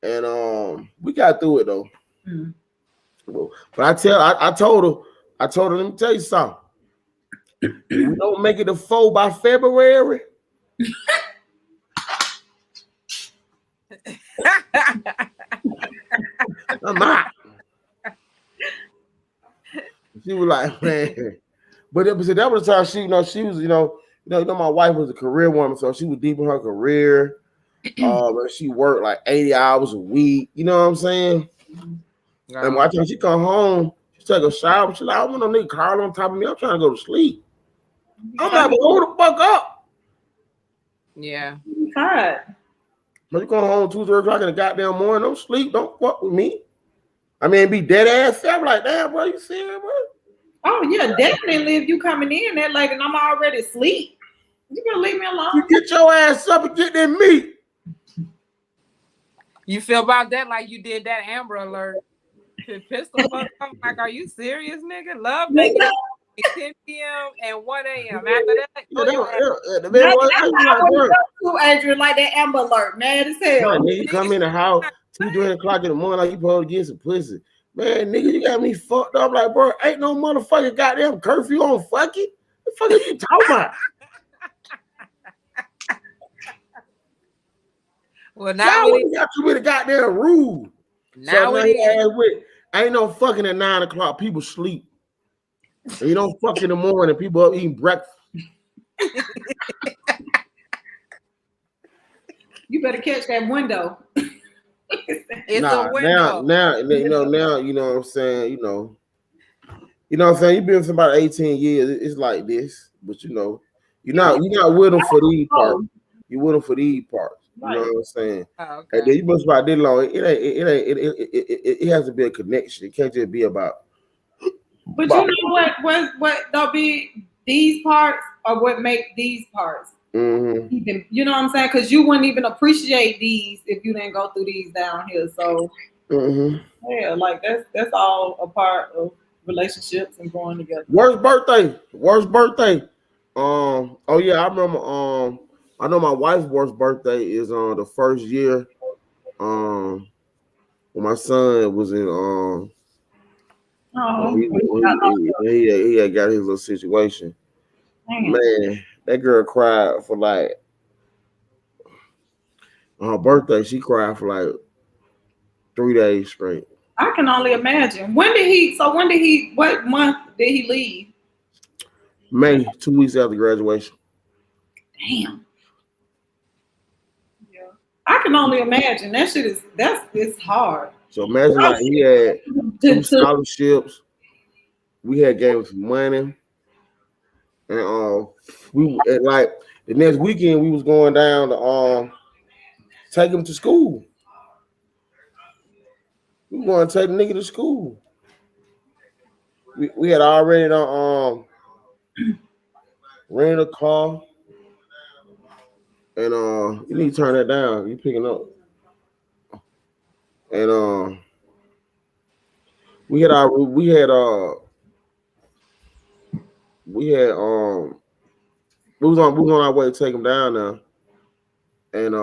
and we got through it though. Mm-hmm. But I told her, let me tell you something. We don't make it to 4 by February. I'm out. She was like, man, but that was the time she was, my wife was a career woman, so she was deep in her career. She worked like 80 hours a week. You know what I'm saying? And by the time she come home, she take a shower. She's like, I don't want no nigga crawling on top of me. I'm trying to go to sleep. I'm like, well, hold the fuck up. Yeah. God. But you come home 2-3 o'clock in the goddamn morning, don't sleep, don't fuck with me. I mean, be dead ass. I'm like, damn, bro, you serious, bro? Oh yeah, definitely. If you coming in that late and I'm already asleep, you gonna leave me alone. You get your ass up and get that meat. You feel about that like you did that Amber Alert. Pistol fuck up. Like, are you serious, nigga? Love nigga. 10 p.m. and 1 a.m. After that, the man was like, Adrian, like that Amber Alert, mad as hell. Man, nigga, come in the house 2-3 o'clock in the morning, like you supposed to get some pussy. Man, nigga, you got me fucked up. Like, bro, ain't no motherfucking goddamn curfew on fucking. What the fuck are you talking about? Well, now we got you with a goddamn rule. Now it is. Ain't no fucking at 9 o'clock. People sleep. And you don't fuck in the morning. People up eating breakfast. You better catch that window. It's a window. Now, you know what I'm saying, you know what I'm saying? You've been with somebody 18 years, it's like this, but you're not with them for these parts. You're with them for these parts. You know what I'm saying? Oh, okay. And then you must about this long. It has to be a connection. It can't just be about. But you know what don't be these parts are what make these parts. Mm-hmm. Even, you know what I'm saying? Because you wouldn't even appreciate these if you didn't go through these down here. So yeah, like that's all a part of relationships and growing together. Worst birthday. Oh yeah, I remember. I know my wife's worst birthday is on the first year. When my son was in he had got his little situation. Man, that girl cried for like on her birthday. She cried for like 3 days straight. I can only imagine. What month did he leave? May, 2 weeks after graduation. Damn. Yeah. I can only imagine. That shit it's hard. So imagine like he had 2 scholarships. We had gave him some money. And like the next weekend we was going down to take him to school. We were going to take the nigga to school. We had already rented a car. And you need to turn that down. You picking up. And we was on our way to take him down now. And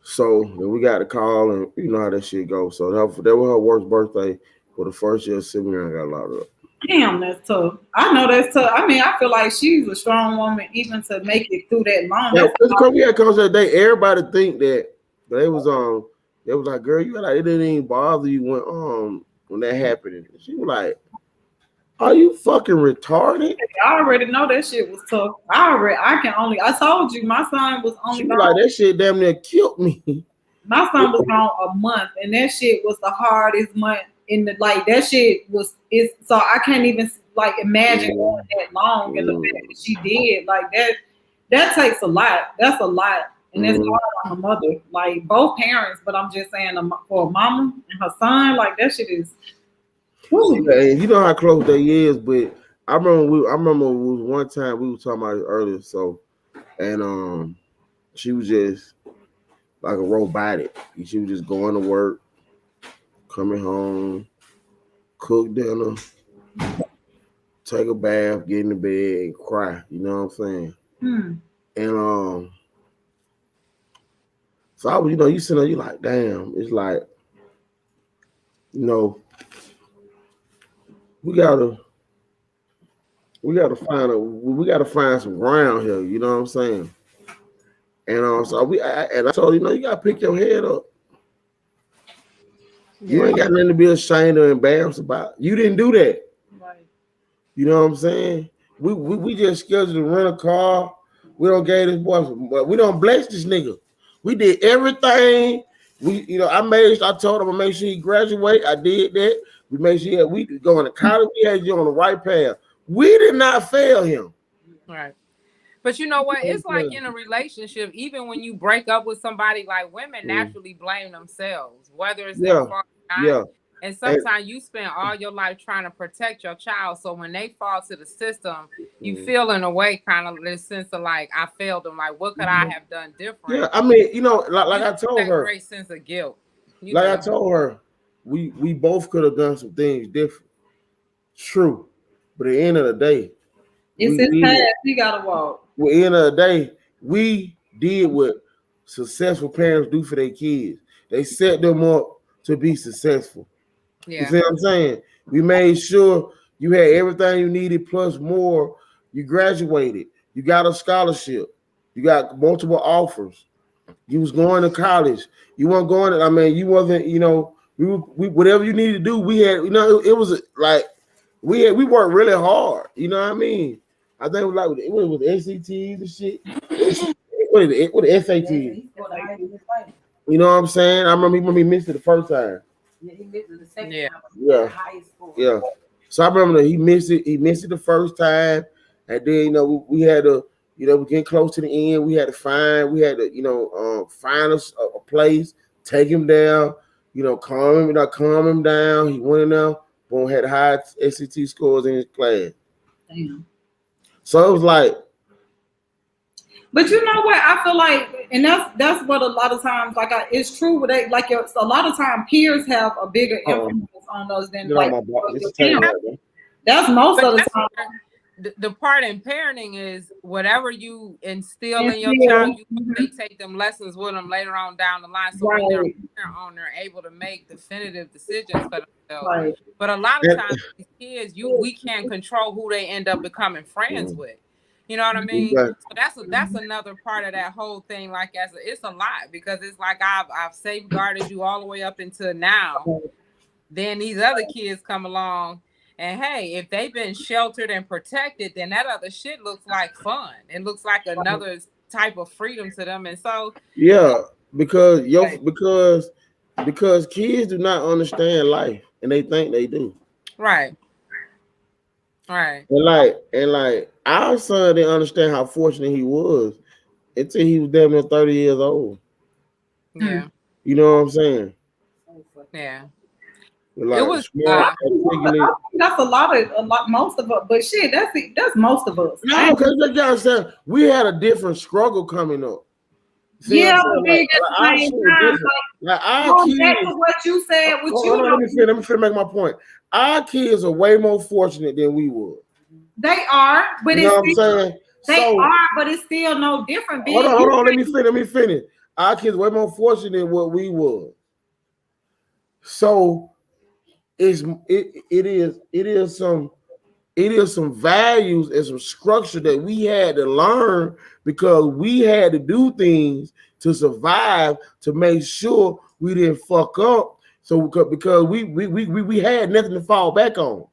so then we got a call, and you know how that shit goes. So that was her worst birthday for the first year of seminary. I got locked up. Damn, that's tough. I know that's tough. I mean, I feel like she's a strong woman even to make it through that long. Yeah, we had calls that day. Everybody think that, but it was like, girl, you like it didn't even bother you when that happened. And she was like, are you fucking retarded? I already know that shit was tough. I told you my son was only like that shit damn near killed me. My son was gone a month, and that shit was the hardest month in the that shit so I can't even like imagine going that long and the fact that she did like that takes a lot. That's a lot. And it's hard on a mother, like both parents, but I'm just saying for a mama and her son, like that shit is. Yeah, you know how close they is, but I remember it was one time we were talking about it earlier. So, and she was just like a robotic. She was just going to work, coming home, cook dinner, take a bath, get in the bed, and cry. You know what I'm saying? And so I was, you sit there, you like, damn. It's like, we gotta find some ground here. You know what I'm saying? And so I told you gotta pick your head up. You ain't got nothing to be ashamed or embarrassed about. You didn't do that. Right. You know what I'm saying? We just scheduled to rent a car. We don't gave this boy, we don't bless this nigga. We did everything. I told him to make sure he graduate. I did that. We made sure we could go into college. We had you on the right path. We did not fail him. Right. But you know what? It's like in a relationship, even when you break up with somebody, like women naturally blame themselves, whether it's their fault or not. Yeah. And sometimes you spend all your life trying to protect your child. So when they fall to the system, you feel in a way kind of this sense of like, I failed them. Like, what could I have done different? Yeah, I mean, like I told her. Great sense of guilt. I told her, we both could have done some things different. True. But at the end of the day, it's his path. He gotta walk. At the end of the day, we did what successful parents do for their kids. They set them up to be successful. Yeah. You see what I'm saying? We made sure you had everything you needed plus more. You graduated. You got a scholarship. You got multiple offers. You was going to college. You weren't going to, I mean, you wasn't, you know, we whatever you needed to do, we had, you know, it was like we worked really hard. You know what I mean? I think it was like it was SATs and shit. What the SATs? You know what I'm saying? I remember he missed it the first time. Yeah, he missed it the second time. Yeah. Yeah. So I remember that he missed it. He missed it the first time, and then you know we had to, you know, we getting close to the end. We had to find a place, take him down, you know, calm him down. He went in there, boom, had high SAT scores in his class. Damn. So it was like. But you know what? I feel like, and that's what a lot of times, like, it's true with it. Like, a lot of time peers have a bigger influence on us than like. That's most of the time. The part in parenting is whatever you instill in your child, you take them lessons with them later on down the line. So when they're on, they're able to make definitive decisions for themselves. Right. But a lot of times, these kids, we can't control who they end up becoming friends with. You know what I mean? So that's another part of that whole thing. Like, it's a lot because it's like I've safeguarded you all the way up until now. Then these other kids come along, and hey, if they've been sheltered and protected, then that other shit looks like fun. It looks like another type of freedom to them, and so because kids do not understand life, and they think they do. Right. Right. And like our son didn't understand how fortunate he was until he was damn near 30 years old. Yeah. You know what I'm saying? Yeah. Like, it was that's a lot most of us, but shit, that's most of us. No, because you gotta say we had a different struggle coming up. See, yeah, like our kids, what you said, let me make my point. Our kids are way more fortunate than we were. They are, but you know what I'm saying? But it's still no different. Hold on, let me finish. Our kids are way more fortunate than what we were. So it is some values and some structure that we had to learn because we had to do things to survive to make sure we didn't fuck up. So because we had nothing to fall back on.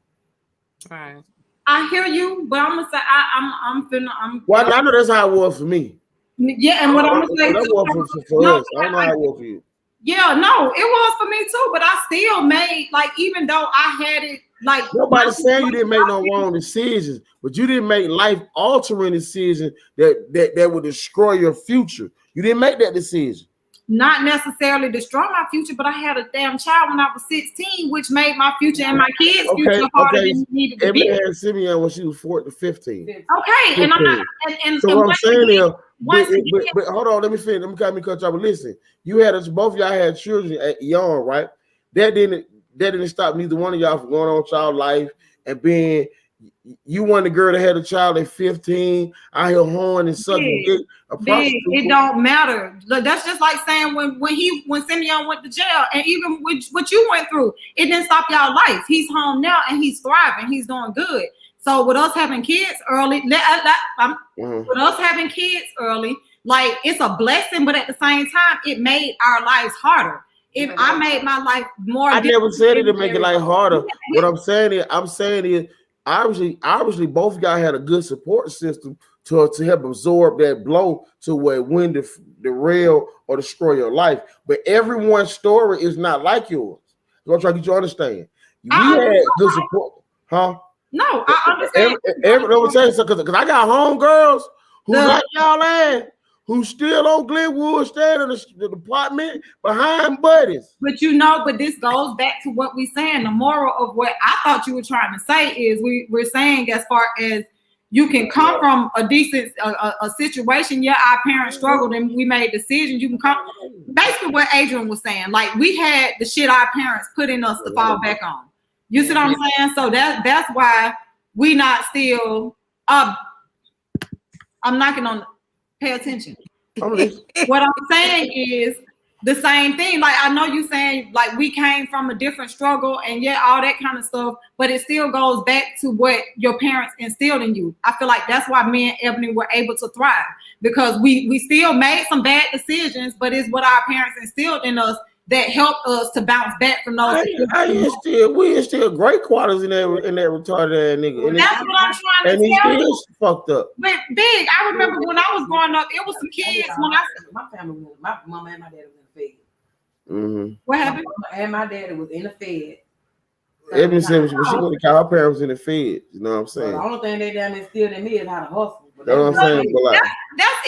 Right. I hear you, but I'm gonna say I'm. Well, I know that's how it was for me. Yeah, and what I'm gonna say that was for us. I don't know how it was for you. Yeah, no, it was for me too, but I still made, like, even though I had it, like, nobody's saying you didn't make no wrong decisions, but you didn't make life altering decisions that would destroy your future. You didn't make that decision. Not necessarily destroy my future, but I had a damn child when I was 16, which made my future and my kids' future harder than it needed to be. Had Simeon when she was 14 to 15. Okay, 15. And I'm not. And so what I'm saying is, but hold on, let me finish. Let me cut you off. But listen, you had us, both of y'all had children at young, right? That didn't stop neither one of y'all from going on child life and being. You want the girl that had a child at 15, out here horn and sucking dick. It don't matter. That's just like saying when Simeon went to jail, and even with what you went through, it didn't stop y'all life. He's home now and he's thriving. He's doing good. So with us having kids early, with us having kids early, like, it's a blessing, but at the same time, it made our lives harder. If I made my life more, I never said it to make it life harder. What I'm saying is. Obviously, both of y'all had a good support system to help absorb that blow to where it wouldn't derail or destroy your life. But everyone's story is not like yours. I'm gonna try to get you to understand. We had good support, huh? No, I understand. Because I got homegirls who like y'all ass, who still on Glenwood, staying in the apartment behind buddies. But this goes back to what we're saying. The moral of what I thought you were trying to say is we're saying, as far as you can come from a decent a situation. Yeah, our parents struggled and we made decisions. You can come. Basically, what Adrian was saying, like, we had the shit our parents put in us to fall back on. You see what I'm saying? So that's why we not still I'm knocking on, pay attention. What I'm saying is the same thing. Like, I know you saying like we came from a different struggle and all that kind of stuff, but it still goes back to what your parents instilled in you. I feel like that's why me and Ebony were able to thrive, because we still made some bad decisions, but it's what our parents instilled in us that helped us to bounce back from those. We instill great qualities in that retarded ass nigga. And that's what I'm trying to tell you. And he's still fucked up. But Big, I remember when I was growing up, it was some kids when my family was, my mama and my daddy was in the Fed. Mm-hmm. What happened? And my daddy was in the Fed. Ebony said she would have called her parents in the Fed. You know what I'm saying? So the only thing they done instilled in me is how to hustle. That's what I'm saying. But like, that's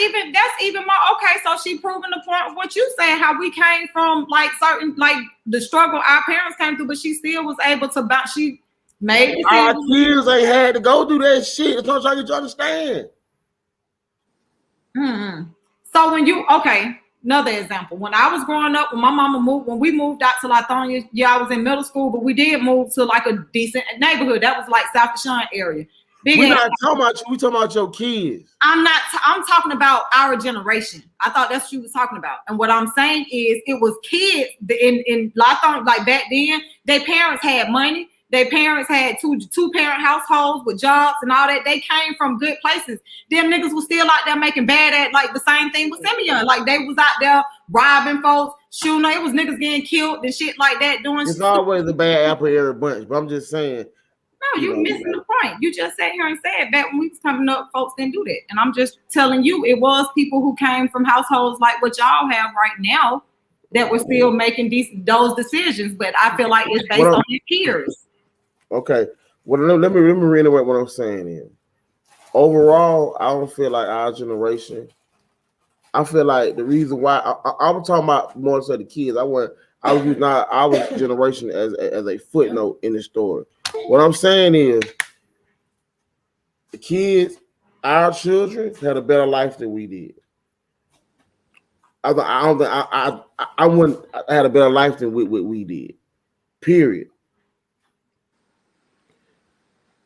even more okay. So she proving the point of what you saying, how we came from like certain, like the struggle our parents came through, but she still was able to bounce. She made our kids ain't had to go through that shit. That's what I'm trying to get you to understand. Mm-hmm. So when you another example, when I was growing up, when we moved out to Lithonia, I was in middle school, but we did move to like a decent neighborhood. That was like South Deshaun area. We're not talking about you. We talking about your kids. I'm talking about our generation. I thought that's what you was talking about. And what I'm saying is, it was kids in Lithonia, like back then, their parents had money. Their parents had two parent households with jobs and all that. They came from good places. Them niggas was still out there making bad at, like the same thing with Simeon. Like they was out there robbing folks, shooting. It was niggas getting killed and shit like that. It's always a bad apple every bunch. But I'm just saying. No, you missing the point. You just sat here and said back when we was coming up, folks didn't do that. And I'm just telling you, it was people who came from households like what y'all have right now that were still making those decisions. But I feel like it's based on your peers. Okay. Well, let me reiterate what I'm saying is. Overall, I don't feel like our generation. I feel like the reason why I was talking about more so the kids. I was using our generation as a footnote in the story. What I'm saying is, the kids, our children, had a better life than we did. I wouldn't had a better life than what we did. Period.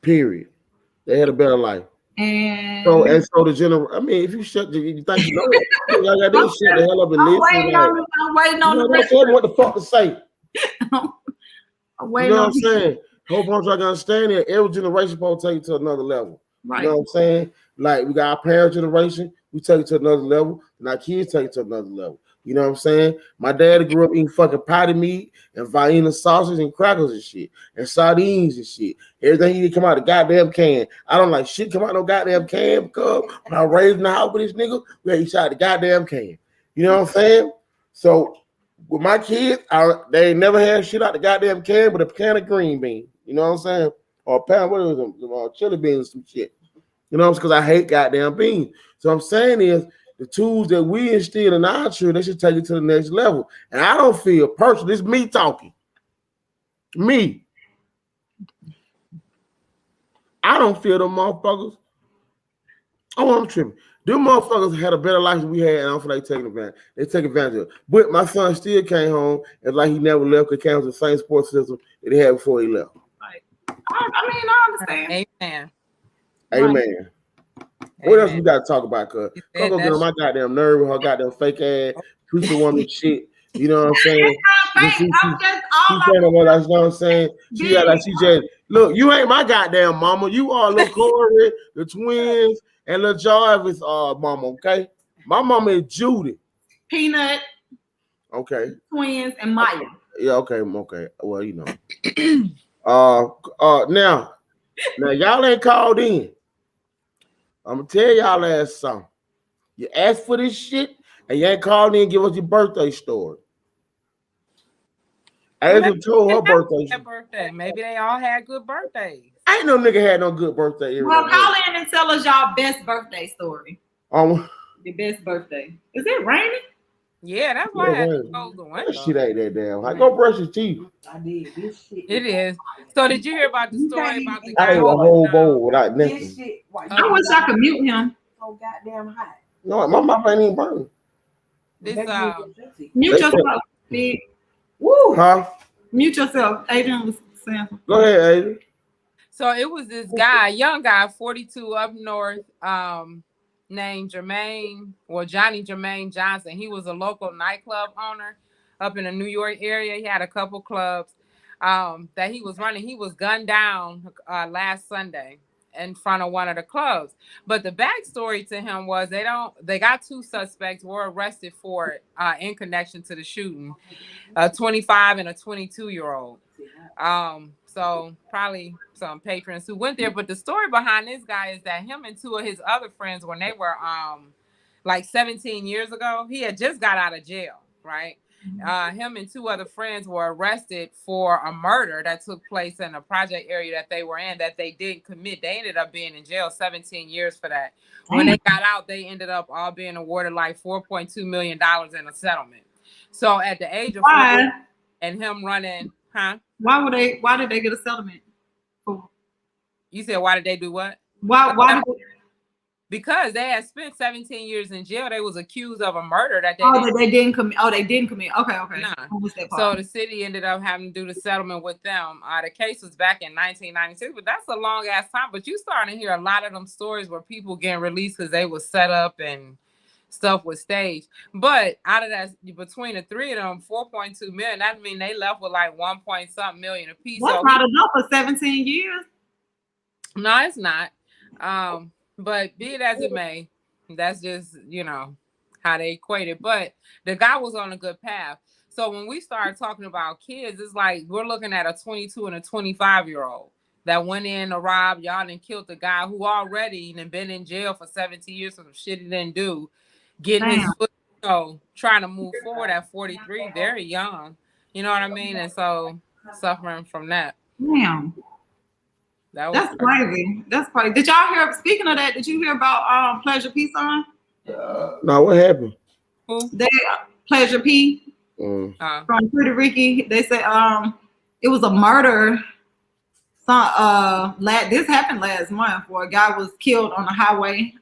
They had a better life. And so the general. I mean, if you shut, you think you know it, y'all got this shit the hell up and listen. I'm waiting on the tell me what the fuck to say. I'm waiting you know what I'm saying? Hope I'm trying to understand that every generation supposed to take it to another level. Right. You know what I'm saying? Like we got our parent generation, we take it to another level, and our kids take it to another level. You know what I'm saying? My dad grew up eating fucking potty meat and Vienna sausage and crackers and shit and sardines and shit. Everything he did come out of the goddamn can. I don't like shit come out of no goddamn can because when I raised in the house with this nigga, we had each out the goddamn can. You know what I'm saying? So with my kids, they ain't never had shit out the goddamn can but a can of green bean. You know what I'm saying? Or a pound, what is them? Chili beans, some shit. You know, because I hate goddamn beans. So I'm saying is the tools that we instill in our children, they should take it to the next level. And I don't feel personally, it's me talking. Me. I don't feel them motherfuckers. Oh, I'm tripping. Them motherfuckers had a better life than we had, and I don't feel like taking advantage. They take advantage of it. But my son still came home and like he never left because he came to the same sports system that he had before he left. Right. I understand. Amen. Amen. What else we got to talk about? Cause Coco get on my goddamn nerve with her goddamn fake ass preacher woman shit. You know what I'm saying? She saying what you know what I'm saying? She got like she just look. You ain't my goddamn mama. You are little Corey, the twins, and little Jarvis. Mama. Okay, my mama is Judy. Peanut. Okay. Twins and Maya. Yeah. Okay. Well, you know. Now y'all ain't called in. I'm gonna tell y'all ass something. You asked for this shit and you ain't called in and give us your birthday story. Angela told her birthday. Maybe they all had good birthdays. Ain't no nigga had no good birthday. Well, call in and tell us y'all best birthday story. The best birthday. Is it raining? Yeah, that's why I had to close the window. Shit ain't that damn. I go brush your teeth. I did this shit. It is. So did you hear about the story about the guy? I ate a whole bowl without nothing. This shit. I wish I could mute him. So goddamn hot. No, my mouth ain't even burning. Mute yourself, big. Woo. Huh? Mute yourself. Adrian was saying. Go ahead, Adrian. So it was this guy, young guy, 42 up north, named Johnny Jermaine Johnson. He was a local nightclub owner up in the New York area. He had a couple clubs that he was running. He was gunned down last Sunday in front of one of the clubs. But the backstory to him was they got 2 suspects were arrested for it in connection to the shooting, a 25 and a 22-year-old. So probably some patrons who went there. But the story behind this guy is that him and 2 of his other friends, when they were like 17 years ago, he had just got out of jail, right? Him and 2 other friends were arrested for a murder that took place in a project area that they were in that they didn't commit. They ended up being in jail 17 years for that. When they got out, they ended up all being awarded like $4.2 million in a settlement. So at the age of 40, and him running, Why did they get a settlement? You said why did they do what? Why did they? Because they had spent 17 years in jail. They was accused of a murder that they didn't commit. Oh, they didn't commit. Okay. Nah. So the city ended up having to do the settlement with them. The case was back in 1996, but that's a long ass time. But you starting to hear a lot of them stories where people getting released because they was set up and stuff was staged. But out of that, between the 3 of them, 4.2 million. That mean they left with like 1-point-something million a piece. That's not enough for 17 years. No, it's not. But be it as it may, that's just, how they equate it. But the guy was on a good path. So when we start talking about kids, it's like we're looking at a 22 and a 25-year-old that went in to rob y'all and killed the guy who already been in jail for 17 years for some shit he didn't do, getting his foot, trying to move forward at 43, very young. You know what I mean? And so suffering from that. Damn. That's crazy. That's crazy. Did y'all hear? Speaking of that, did you hear about Pleasure P son? No, what happened? Who? Pleasure P from Pretty Ricky. They said it was a murder. This happened last month where a guy was killed on the highway,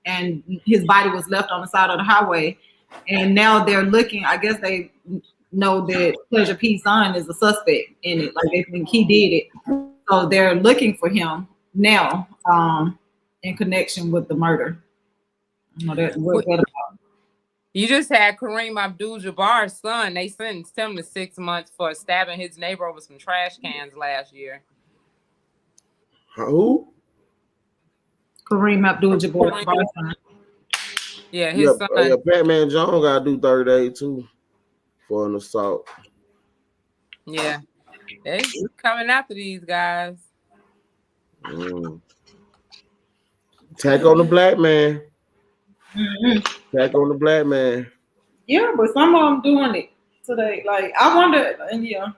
and his body was left on the side of the highway. And now they're looking. I guess they know that Pleasure P son is a suspect in it. Like they think he did it. So they're looking for him now in connection with the murder. What about? You just had Kareem Abdul-Jabbar's son. They sentenced him to 6 months for stabbing his neighbor over some trash cans last year. Who? Kareem Abdul-Jabbar's son. Yeah, his son. Yeah, Batman Jones got to do 30 days too for an assault. Yeah. They coming after these guys. Attack on the black man. Attack on the black man. Yeah, but some of them doing it today. Like I wonder, and yeah.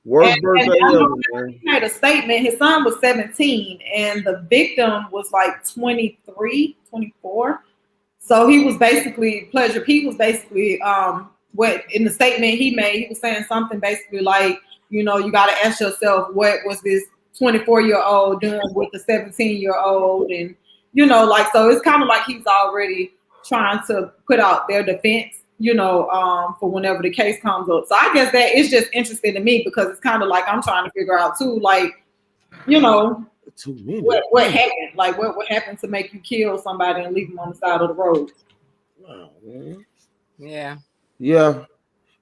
Worst birthday ever. He made a statement. His son was 17, and the victim was like 23, 24. So he was basically Pleasure P was basically what in the statement he made, he was saying something basically like, you got to ask yourself, what was this 24-year-old doing with the 17-year-old? And, so it's kind of like he's already trying to put out their defense, for whenever the case comes up. So I guess that is just interesting to me because it's kind of like I'm trying to figure out too, like, what happened? Like what happened to make you kill somebody and leave them on the side of the road? Oh, man. Yeah. Yeah.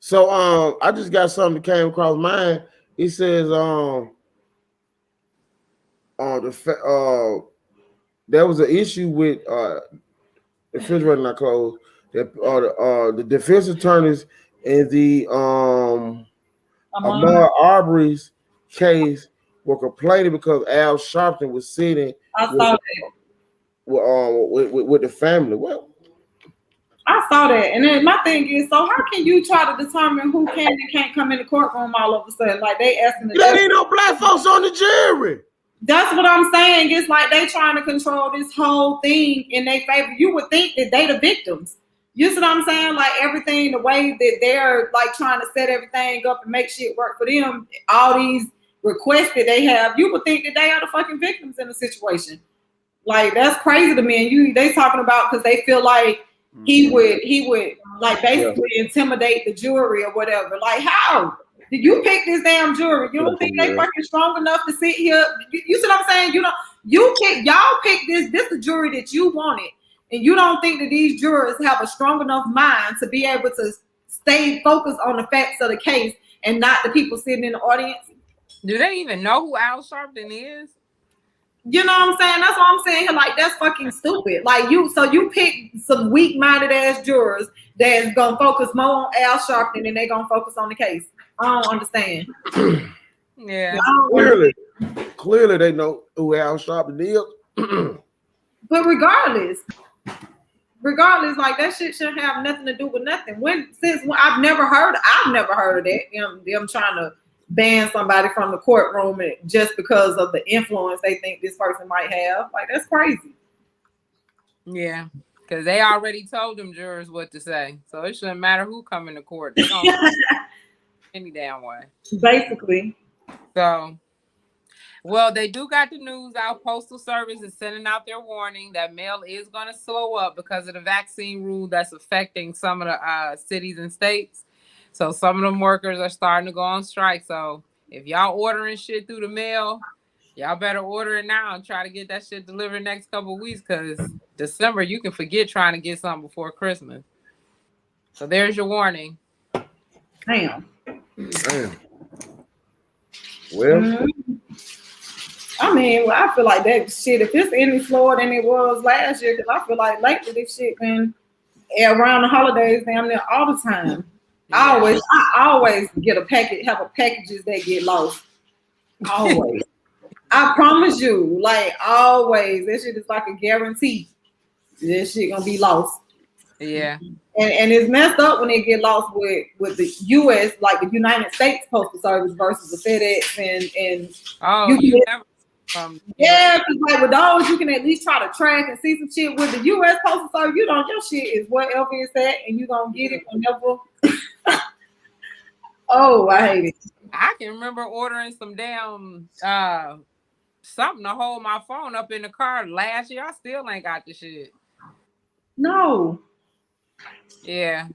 So I just got something that came across mine. It says there was an issue with the refrigerator not closed. That the defense attorneys in the Ahmaud Arbery's case were complaining because Al Sharpton was sitting with the family. Well, I saw that, and then my thing is, so how can you try to determine who can and can't come in the courtroom all of a sudden? Like they asking the there ain't no black folks on the jury. That's what I'm saying. It's like they trying to control this whole thing in their favor. You would think that they the victims. You see what I'm saying? Like everything, the way that they're like trying to set everything up and make shit work for them, all these requests that they have, you would think that they are the fucking victims in the situation. Like that's crazy to me. And they talking about because they feel like he would like basically intimidate the jury or whatever. Like how? You pick this damn jury. You don't think they fucking strong enough to sit here? You see what I'm saying? Y'all pick this the jury that you wanted, and you don't think that these jurors have a strong enough mind to be able to stay focused on the facts of the case and not the people sitting in the audience. Do they even know who Al Sharpton is? You know what I'm saying? That's what I'm saying here. Like, that's fucking stupid. Like, you pick some weak-minded ass jurors that's gonna focus more on Al Sharpton and they gonna focus on the case. I don't understand. Yeah. Clearly they know who Al Sharpton is. But regardless, like, that shit shouldn't have nothing to do with nothing. Since I've never heard of that. Them trying to ban somebody from the courtroom just because of the influence they think this person might have. Like, that's crazy. Yeah, because they already told them jurors what to say, so it shouldn't matter who come into court. They're gonna any damn way. Basically. So, well, they do got the news out. Postal Service is sending out their warning that mail is going to slow up because of the vaccine rule that's affecting some of the cities and states. So some of them workers are starting to go on strike. So if y'all ordering shit through the mail, y'all better order it now and try to get that shit delivered next couple of weeks, because December you can forget trying to get something before Christmas. So there's your warning. Damn. Well, I mean, I feel like that shit, if it's any slower than it was last year, because I feel like lately this shit been around the holidays damn near all the time. I always get a package, have a packages that get lost. Always. I promise you, like, always. That shit is like a guarantee. This shit gonna be lost. Yeah. And it's messed up when they get lost with the US, like the United States Postal Service versus the FedEx and yeah, because like with those you can at least try to track and see some shit. With the US Postal Service, your shit is whatever it's at and you gonna get it whenever. Oh, I hate it. I can remember ordering some damn something to hold my phone up in the car last year. I still ain't got the shit. No. Yeah.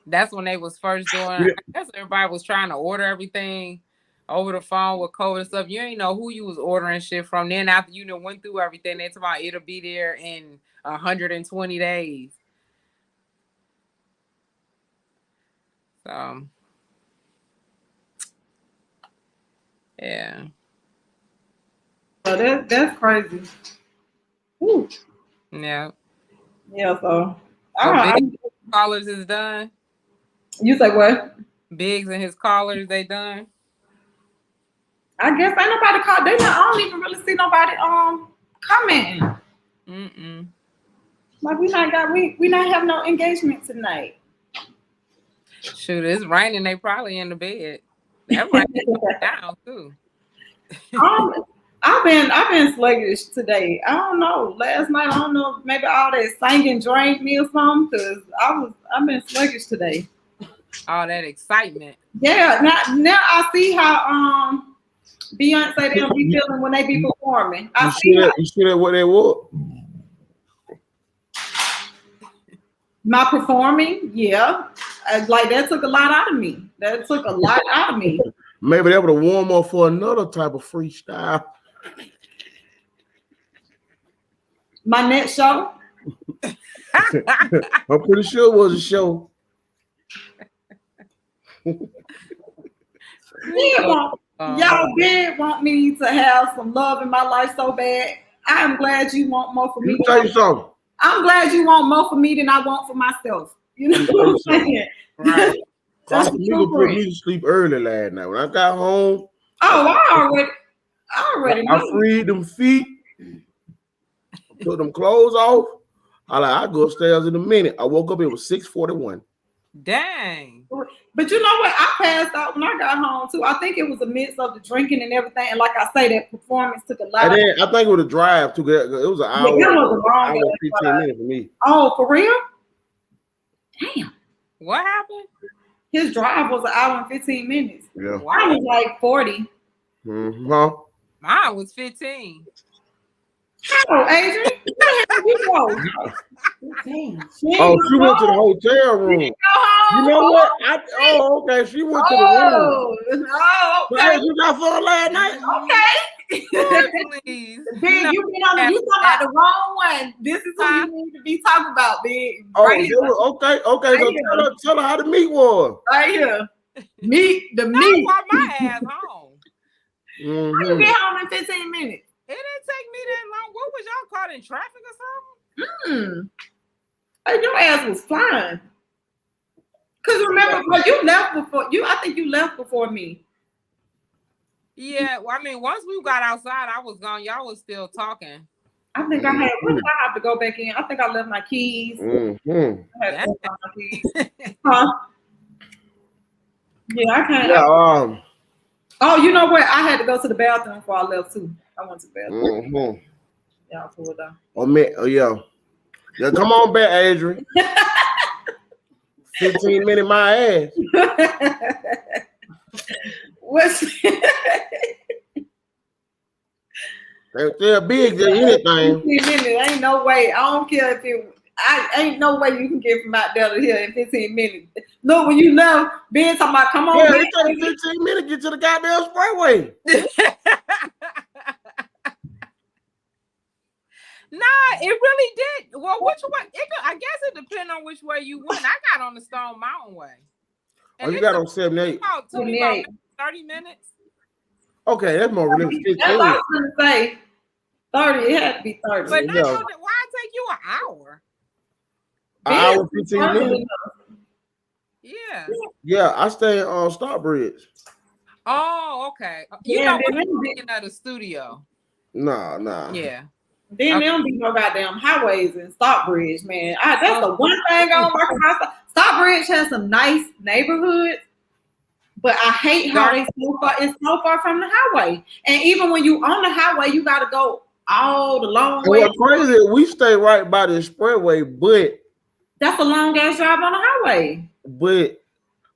That's when they was first doing. I guess everybody was trying to order everything over the phone with COVID and stuff. You ain't know who you was ordering shit from. Then after you went through everything, they talk about it'll be there in 120 days. So yeah. So that's crazy. Woo. Yeah. Yeah, so BIGGZ callers is done. You say what? BIGGZ and his callers, they done. I guess ain't nobody called. I don't even really see nobody commenting. Like we not have no engagement tonight. Shoot, it's raining. They probably in the bed. That raining down too. I've been sluggish today. I don't know. Last night, I don't know. Maybe all that singing drained me or something. Because I've been sluggish today. All that excitement. Yeah. Now I see how Beyonce they don't be feeling when they be performing. You see that what they were? My performing, yeah. Like that took a lot out of me. Maybe they would have warm up for another type of freestyle. My next show. I'm pretty sure it was a show. Y'all did want me to have some love in my life so bad. I am glad you want more for me. Let me tell you something. I'm glad you want more for me than I want for myself. You know what I'm saying? Right. That's nigga put me to sleep early last night. When I got home, I already I freed them feet, took them clothes off. I go upstairs in a minute. I woke up, it was 6:41. Dang. But you know what? I passed out when I got home too. I think it was a mix of the drinking and everything. And like I say, that performance took a lot. And then I think it was a drive too. It was an hour. Yeah, it was a long hour 15 minutes for me. Oh, for real? Damn. What happened? His drive was an hour and 15 minutes. Yeah. Mine was like 40. Mm-hmm. Mine was 15. How, Adrian? Where the hell you go? Damn. Oh, she went to the hotel room. You know what? Okay. She went to the room. Oh, But okay. hey, you got fun last night? Okay. Please. Big, you been on the, you talking about the wrong one. This is who you need to be talking about, Big. Oh, Right here. okay. Right So here. tell her how the meat was. Right here. Meat, the I meat. brought my ass home. How you get home in 15 minutes? It didn't take me that long. What was y'all caught in traffic or something? Hey, your ass was flying. Cause remember, well, you left before I think you left before me. Yeah, well, I mean, once we got outside, I was gone. Y'all was still talking. I think I had. What did I have to go back in? I think I left my keys. I had to find my keys. Huh? Yeah, I can't. Yeah. Oh, you know what? I had to go to the bathroom before I left too. I went to the bathroom. Yeah, I pulled down. Yeah, come on back, Adrian. 15 minutes my ass. What's They're big than anything. 15 minutes? Ain't no way. I don't care if it. Ain't no way you can get from out there to here in 15 minutes. Look, when you left, Ben talking about come on. Yeah, it took 15 minutes to get to the goddamn Sprayway. Nah, it really did. Well, which way? I guess it depends on which way you went. I got on the Stone Mountain way. And you got on 78. Took me about 30 minutes. Okay, that's more realistic. That's what I was going to say. 30, it had to be 30. But why take you an hour? An hour, 15 minutes? Yeah. Yeah, I stay on Stockbridge. Oh, okay. You know what? I'm thinking of the studio. Nah. Yeah. Then there don't be no goddamn highways in Stockbridge, man. That's the one thing I don't work about. Stockbridge has some nice neighborhoods, but I hate how it's so far from the highway. And even when you on the highway, you got to go all the long way. What's crazy, we stay right by the expressway, but that's a long ass drive on the highway. But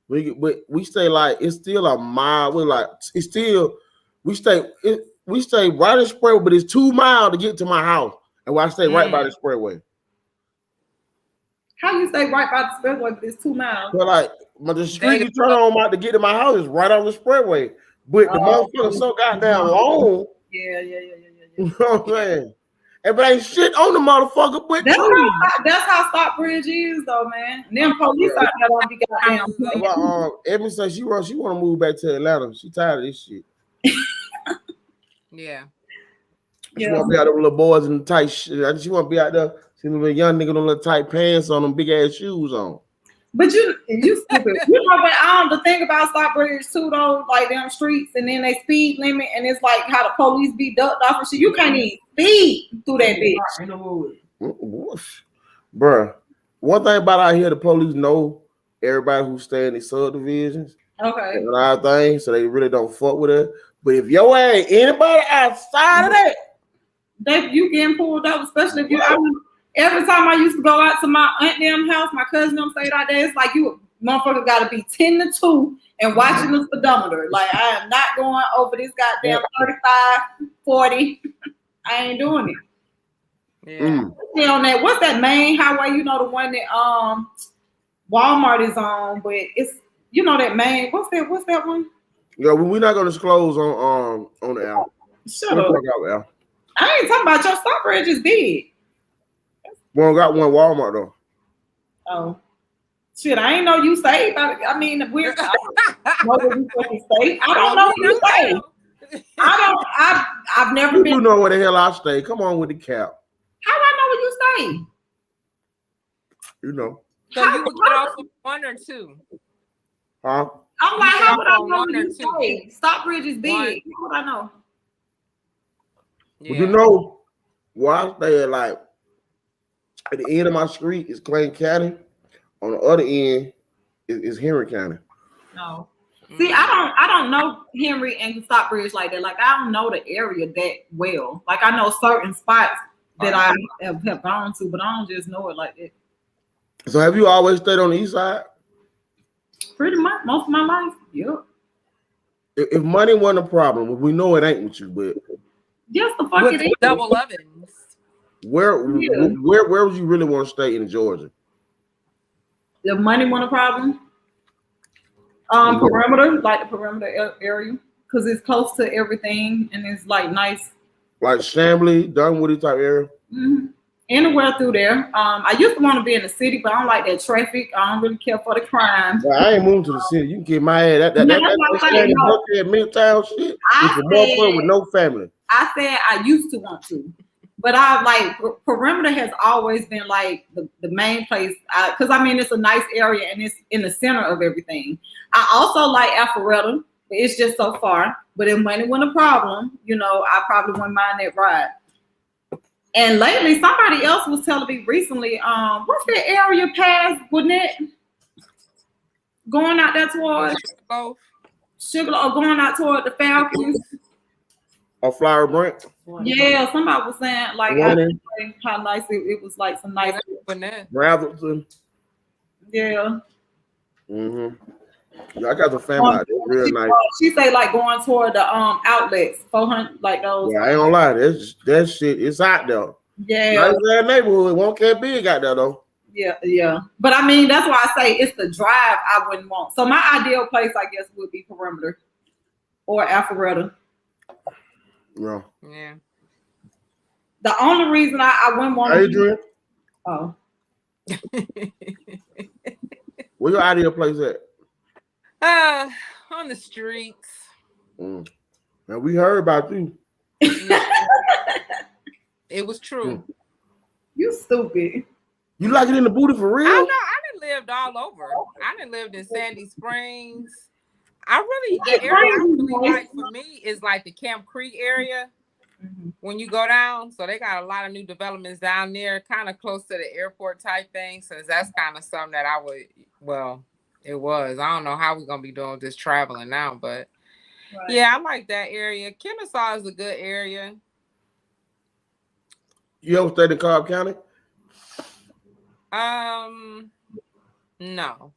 we stay like it's still a mile. We're like it's still we stay right at the expressway, but it's 2 miles to get to my house, and I stay right by the expressway. How you stay right by the expressway, but it's 2 miles? But like the street you turn on out to get to my house is right on the expressway, but the motherfucker's so goddamn long. Yeah. You know what I'm saying? And but ain't shit on the motherfucker, but that's how Stockbridge is, though, man. And them police out there don't be goddamn. Evan said she want to move back to Atlanta. She tired of this shit. Yeah. She want to be out there with little boys in the tight shit. She want to be out there. See the young nigga with little tight pants on, them big ass shoes on. But you stupid. You know what? The thing about Stockbridge too, though, like them streets, and then they speed limit, and it's like how the police be ducked off and shit. You can't even speed through that bitch. In the woods. Bruh, one thing about out here, the police know everybody who stay in these subdivisions. Okay. And a lot of things, so they really don't fuck with it. But if your ain't anybody outside of that, you getting pulled up, especially if you. Every time I used to go out to my aunt them house, my cousin them stayed out there. It's like you motherfucker got to be 10 to 2 and watching the speedometer. Like I am not going over this goddamn 35, 40. I ain't doing it. Yeah. On that, what's that main highway? You know the one that Walmart is on, but it's that main. What's that one? Yeah, we're not gonna disclose on the app. Shut up. I ain't talking about your Stockbridge is big. We don't got one Walmart though. Oh shit! I ain't know you stayed. I mean, we're know where you fucking stay. I don't know where you stay. I've never been. You know where the hell I stay. Come on with the cap. How do I know where you stay? You know. So you would get off of 1 or 2. Huh? I'm like, how would I know where you stay? Stockbridge is big. How would I know? Yeah. But you know where I stay at, like at the end of my street is Clayton County. On the other end is Henry County. No. See, I don't know Henry and Stockbridge like that. Like I don't know the area that well. Like I know certain spots that I have gone to, but I don't just know it like that. So have you always stayed on the east side? Pretty much most of my life. Yep. If money wasn't a problem, we know it ain't with you, but yes, the fuck it is. Double ovens. Where would you really want to stay in Georgia? The money want a problem. Perimeter, like the perimeter area, because it's close to everything and it's like nice. Like Chamblee, Dunwoody type area. Mm-hmm. Anywhere through there. I used to want to be in the city, but I don't like that traffic. I don't really care for the crime. Well, I ain't moving to the city. You can get my ass that Midtown shit. It's more fun with no family. I said I used to want to, but I like perimeter has always been like the main place because I mean it's a nice area and it's in the center of everything. I also like Alpharetta, but it's just so far. But if money wasn't a problem, you know, I probably wouldn't mind that ride. And lately, somebody else was telling me recently, what's that area past Gwinnett? Going out there towards Sugarloaf, or going out toward the Falcons. Or Flower Brink? Yeah, somebody was saying like how nice it was, like some nice Brazelton. Yeah. Mm-hmm. Yeah, I got the family out there, real nice. She say like going toward the outlets, 400 like those. Yeah, I ain't gonna lie, that shit is out there. Yeah. Nice that neighborhood, won't get big out there though. Yeah. But I mean, that's why I say it's the drive I wouldn't want. So my ideal place, I guess, would be Perimeter or Alpharetta. Yeah. The only reason I wouldn't want Adrian. Oh. Where your ideal place at? On the streets. Now we heard about you. It was true. You stupid. You like it in the booty for real? I know. I done lived all over. I done lived in Sandy Springs. The area I really like for me is like the Camp Creek area. Mm-hmm. When you go down, so they got a lot of new developments down there, kind of close to the airport type thing. So that's kind of something that I would. Well, it was. I don't know how we're gonna be doing this traveling now, but yeah, I like that area. Kennesaw is a good area. You ever stayed in Cobb County? No.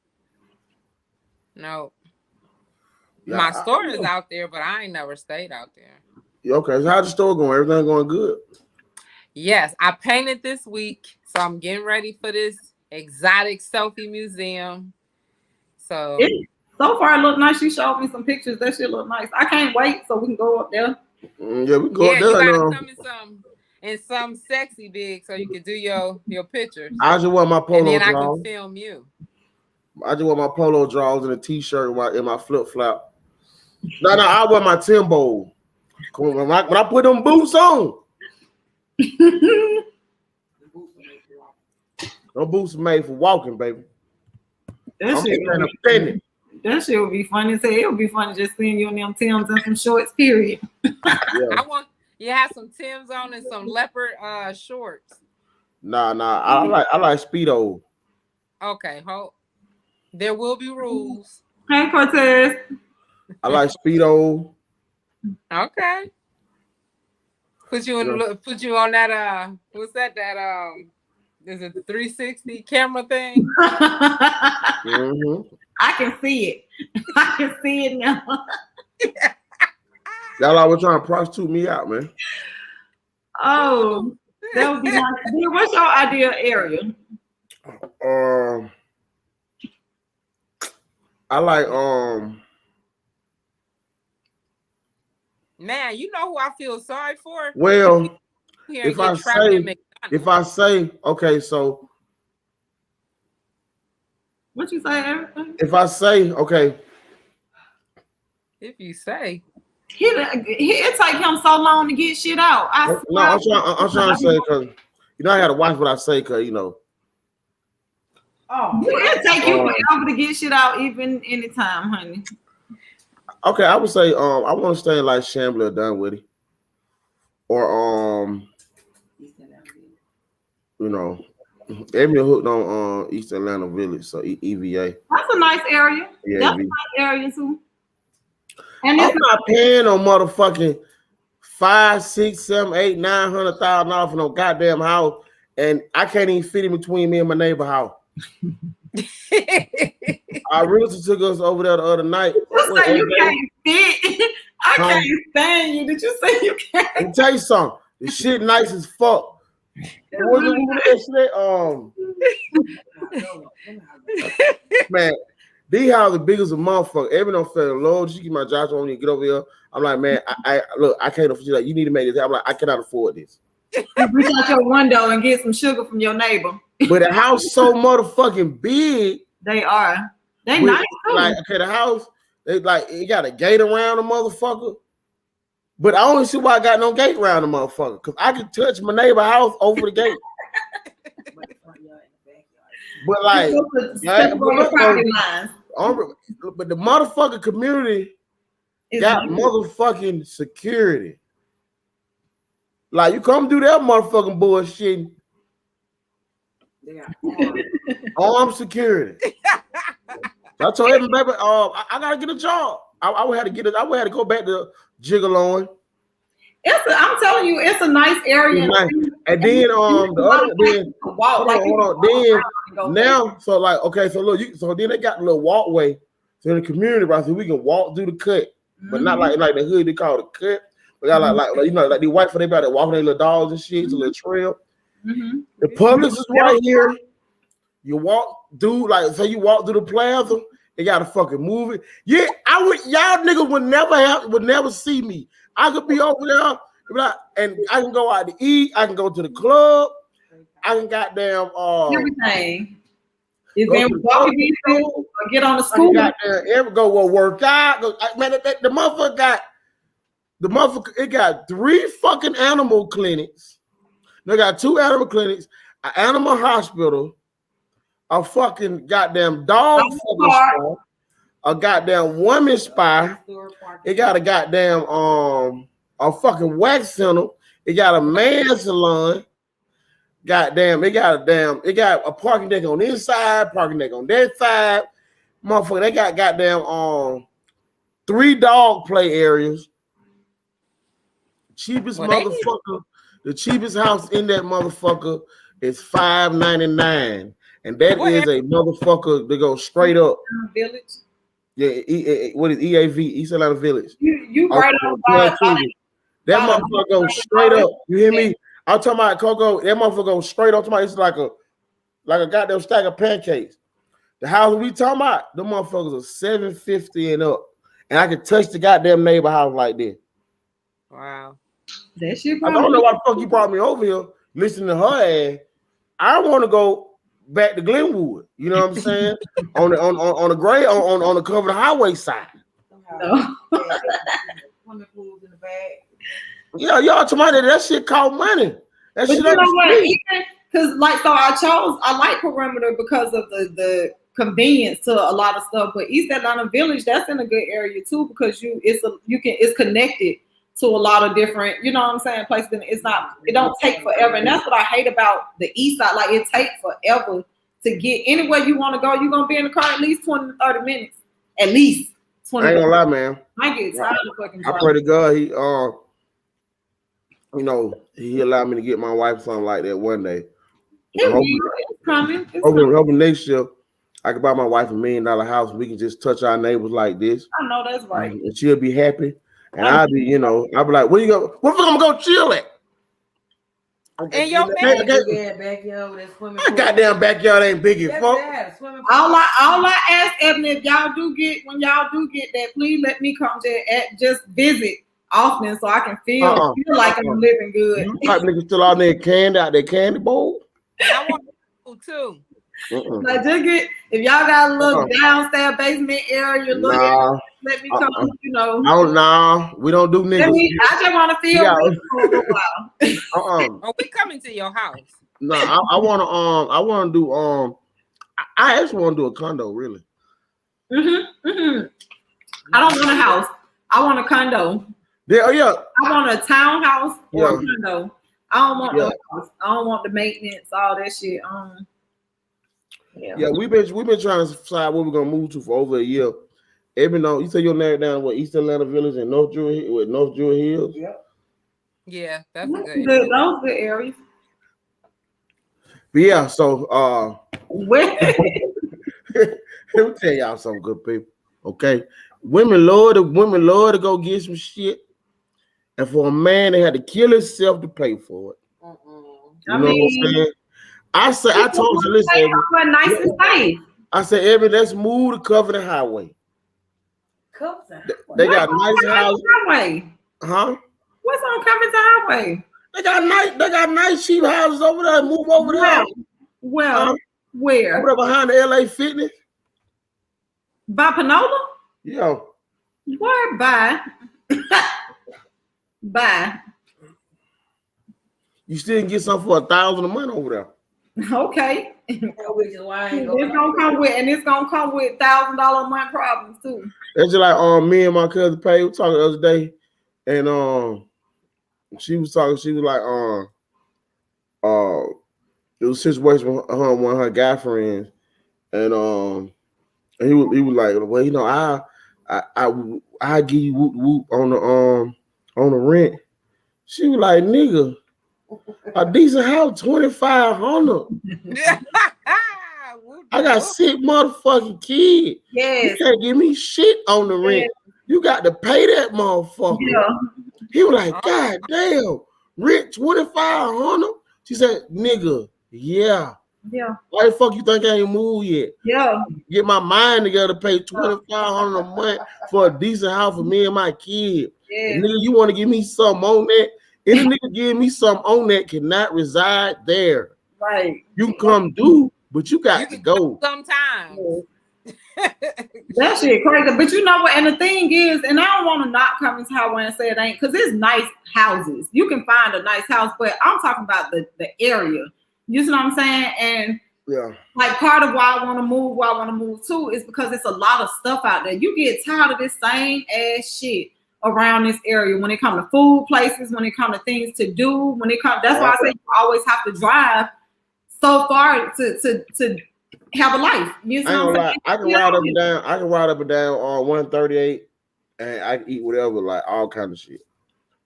Yeah, my store is out there, but I ain't never stayed out there. Okay, so how's the store going? Everything going good? Yes, I painted this week, so I'm getting ready for this exotic selfie museum. So far it looked nice. She showed me some pictures. That shit look nice. I can't wait so we can go up there. Yeah, we go up there. You gotta come in some sexy big so you can do your pictures. I just want my polo and then draws. I can film you. I just want my polo draws and a t-shirt and my flip flop. No, I wear my Timbo. When I put them boots on. Them boots are made for walking, baby. That shit would be funny to say. It would be funny just seeing you in them Timbs and some shorts, period. Yeah. I want you have some Timbs on and some leopard shorts. Nah. I like Speedo. Okay, there will be rules. Hey, Cortez. I like Speedo. Okay. Put you on that what's that is it the 360 camera thing? Mm-hmm. I can see it. I can see it now. Y'all always trying to prostitute me out, man. Oh, that would be nice. What's your ideal area? I like Man, you know who I feel sorry for? Well, if I say, okay, so what you say, everything? If I say, okay. If you say. It take him so long to get shit out. I'm trying to say, because I gotta watch what I say, because it take you forever to get shit out, even anytime, honey. Okay, I would say I want to stay in like Chamblee or Dunwoody, or Every hooked on East Atlanta Village, so EVA. That's a nice area. Yeah, that's a nice area too. And I'm not paying no motherfucking $500,000, $600,000, $700,000, $900,000 for no goddamn house, and I can't even fit in between me and my neighbor house. Our realtor took us over there the other night. You say you can't fit. I can't stand you. Did you say you can't? Let me tell you something. The shit nice as fuck. What man, these houses are big as a motherfucker. Every no fell Lord, she keep my job on me to get over here. I'm like, man, I look, I can't afford you. Like, you need to make this. I'm like, I cannot afford this. You reach out your window and get some sugar from your neighbor. But the house so motherfucking big. They are. They with, nice too. like, okay, the house, they like it got a gate around the motherfucker. But I don't see why I got no gate around the motherfucker. Cause I can touch my neighbor's house over the gate. But like, but the motherfucking community got motherfucking security. Like you come do that motherfucking bullshit. Armed security. I told him, baby, I gotta get a job. I would have to get it. I would have to go back to Gigaloing. I'm telling you, it's a nice area. Nice. And then now, so like, okay, so look, so then they got a little walkway to the community, right? So we can walk through the cut, but not like the hood they call it cut. We got like you know, like the white for they about to walking their little dogs and shit, it's a little trail. The Publix is right here. You walk through, like, say you walk through the plaza, they got a fucking movie. Yeah, y'all niggas would never see me. I could be over there, and I can go out to eat. I can go to the club. I can goddamn everything. Is then walking or get on the school. Ever go work out? Man, the motherfucker got it got 3 fucking animal clinics. They got 2 animal clinics, an animal hospital, a fucking goddamn dog fucking spa, a goddamn women's spa. It got a goddamn a fucking wax center. It got a man's salon. Goddamn, it got a parking deck on this side, parking deck on that side. Motherfucker, they got goddamn 3 dog play areas. Cheapest motherfucker. The cheapest house in that motherfucker is $599, and that is a motherfucker that goes straight up. Village. Yeah, what is EAV? East Atlanta Village. You right on by that motherfucker goes straight up. You hear me? I'm talking about Coco. That motherfucker goes straight up. It's like a goddamn stack of pancakes. The house we talking about, the motherfuckers are $750 and up, and I can touch the goddamn neighbor house like this. Wow. I don't know why the fuck you brought me over here listening to her ass. I want to go back to Glenwood. You know what I'm saying? on the covered highway side. Swimming pools in the back. Yeah, y'all told that shit cost money. That shit because like so I like Perimeter because of the convenience to a lot of stuff. But East Atlanta Village, that's in a good area too because it's connected to a lot of different, you know what I'm saying, places. It don't take forever. And that's what I hate about the east side. Like it takes forever to get anywhere you want to go. You're gonna be in the car at least 20 to 30 minutes. At least 20. I ain't gonna lie, man. I get tired of fucking driving. I pray to God he allowed me to get my wife something like that one day. It's coming. Hoping next year I can buy my wife $1 million house. We can just touch our neighbors like this. I know that's right. And she'll be happy. And I'll be like, where you go? Where I'm gonna chill at? And your goddamn backyard ain't big as fuck. All I ask Ebony, if when y'all do get that, please let me come just visit often so I can feel like I'm living good. You type niggas still out there out their candy bowl. I want to too. Like just get if y'all got a little downstairs basement area, let me come. We don't do niggas. I just want to feel for a while. Oh, we coming to your house. No, I want to do I actually want to do a condo, really. I don't want a house. I want a condo. Yeah. I want a townhouse or a condo. I don't want no house. I don't want the maintenance, all that shit. Yeah, we've been trying to decide where we're gonna move to for over a year. Even though you say you're narrowed down with East Atlanta Village and North Jewel Hills. Yeah, that's good. Those good areas. But yeah, so let me tell y'all some good people. Okay, women love to go get some shit, and for a man, they had to kill himself to pay for it. You know what I'm saying? I told you, listen, Abby, nice and safe. I said, Abby, let's move to Covenant Highway. They got nice houses. Highway? Huh? What's on Covenant Highway? They got nice cheap houses over there. Move over there. Well, where? Over there behind the LA Fitness. By Panola? Yeah. Where by? By. You still can get something for $1,000 a month over there. Okay. Which is why I ain't It's gonna come with $1,000 a month problems too. That's just like me and my cousin Paige were talking the other day, and she was talking. She was like, it was a situation with her and one of her guy friends, and he was like, well, you know, I give you whoop whoop on the rent. She was like, nigga, a decent house, $2,500. I got 6 motherfucking kids. Yes. You can't give me shit on the rent. Yes. You got to pay that motherfucker. Yeah. He was like, God damn, rent $2,500. She said, nigga, yeah. Yeah. Why the fuck you think I ain't moved yet? Yeah. Get my mind together to pay $2,500 a month for a decent house for me and my kid. Yeah. And nigga, you want to give me something on that? Any nigga give me something on that cannot reside there. Right. You can come do, but you got to go. Sometimes. That shit crazy. But you know what? And the thing is, and I don't want to knock Covenant Highway and say it ain't, because it's nice houses. You can find a nice house, but I'm talking about the area. You see what I'm saying? And yeah, like part of why I want to move too, is because it's a lot of stuff out there. You get tired of this same ass shit around this area when it comes to food places, when it comes to things to do, that's why I say you always have to drive so far to have a life. You know what I'm saying? I can ride up and down on 138 and I can eat whatever, like all kind of shit.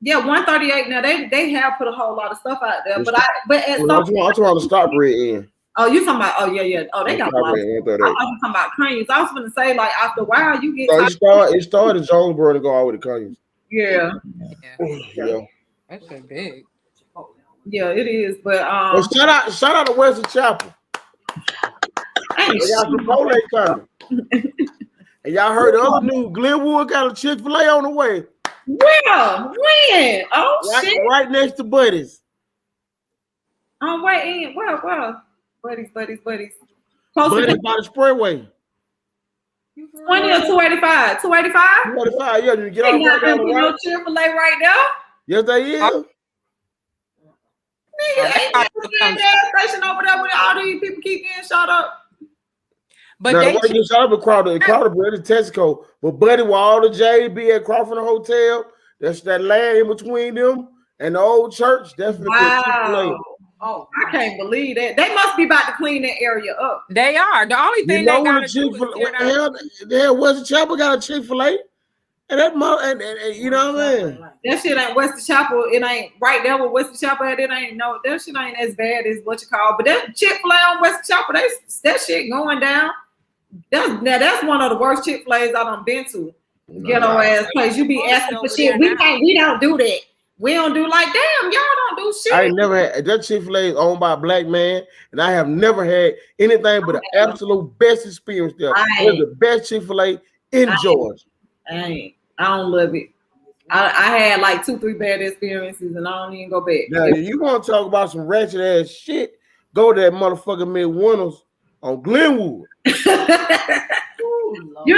Yeah, 138. Now they have put a whole lot of stuff out there, I'm trying to stop red in. Oh, you talking about? Oh yeah. Oh, they got a lot. I thought you talking about Conyers. I was going to say, like, after a while, you get. So it started Jonesboro to go out with the Conyers. Yeah. That's so big. Yeah, it is. But well, shout out to Wesley Chapel. They got Chipotle coming. And y'all heard the other news. Glenwood got a Chick-fil-A on the way. Where? When? Oh shit! Right next to Buddy's. Oh wait, where? Buddies. Buddy's by the Sprayway. 20 or 285? 285? 285, yeah. You get off right down the right. No Chick-fil-A right there. Yes, they is. Nigga, ain't there a gas station over there with all these people keep getting shot up? But now, they get shot up at Crowder Bread is Tesco. But Buddy, while all the JB at Crawford Hotel, that's that land in between them and the old church. Definitely. Wow. Oh, I can't believe that. They must be about to clean that area up. They are. The only thing they got to do is the hell Wesley Chapel got a Chick-fil-A. And that and you know what I mean? That shit ain't Wesley Chapel. It ain't right there with Wesley Chapel. It ain't that shit ain't as bad as what you call. But that Chick-fil-A on Wesley Chapel, that shit going down. That's one of the worst Chick-fil-A's I done been to. Ghetto ass place. You be asking for shit. We don't do that. We don't do like, damn, y'all don't do shit. I ain't never had that Chick-fil-A is owned by a black man, and I have never had anything but an absolute best experience there. It's the best Chick-fil-A in Georgia. I don't love it. I had like 2-3 bad experiences, and I don't even go back. Now, if you want to talk about some ratchet ass shit, go to that motherfucking Midwinters on Glenwood. You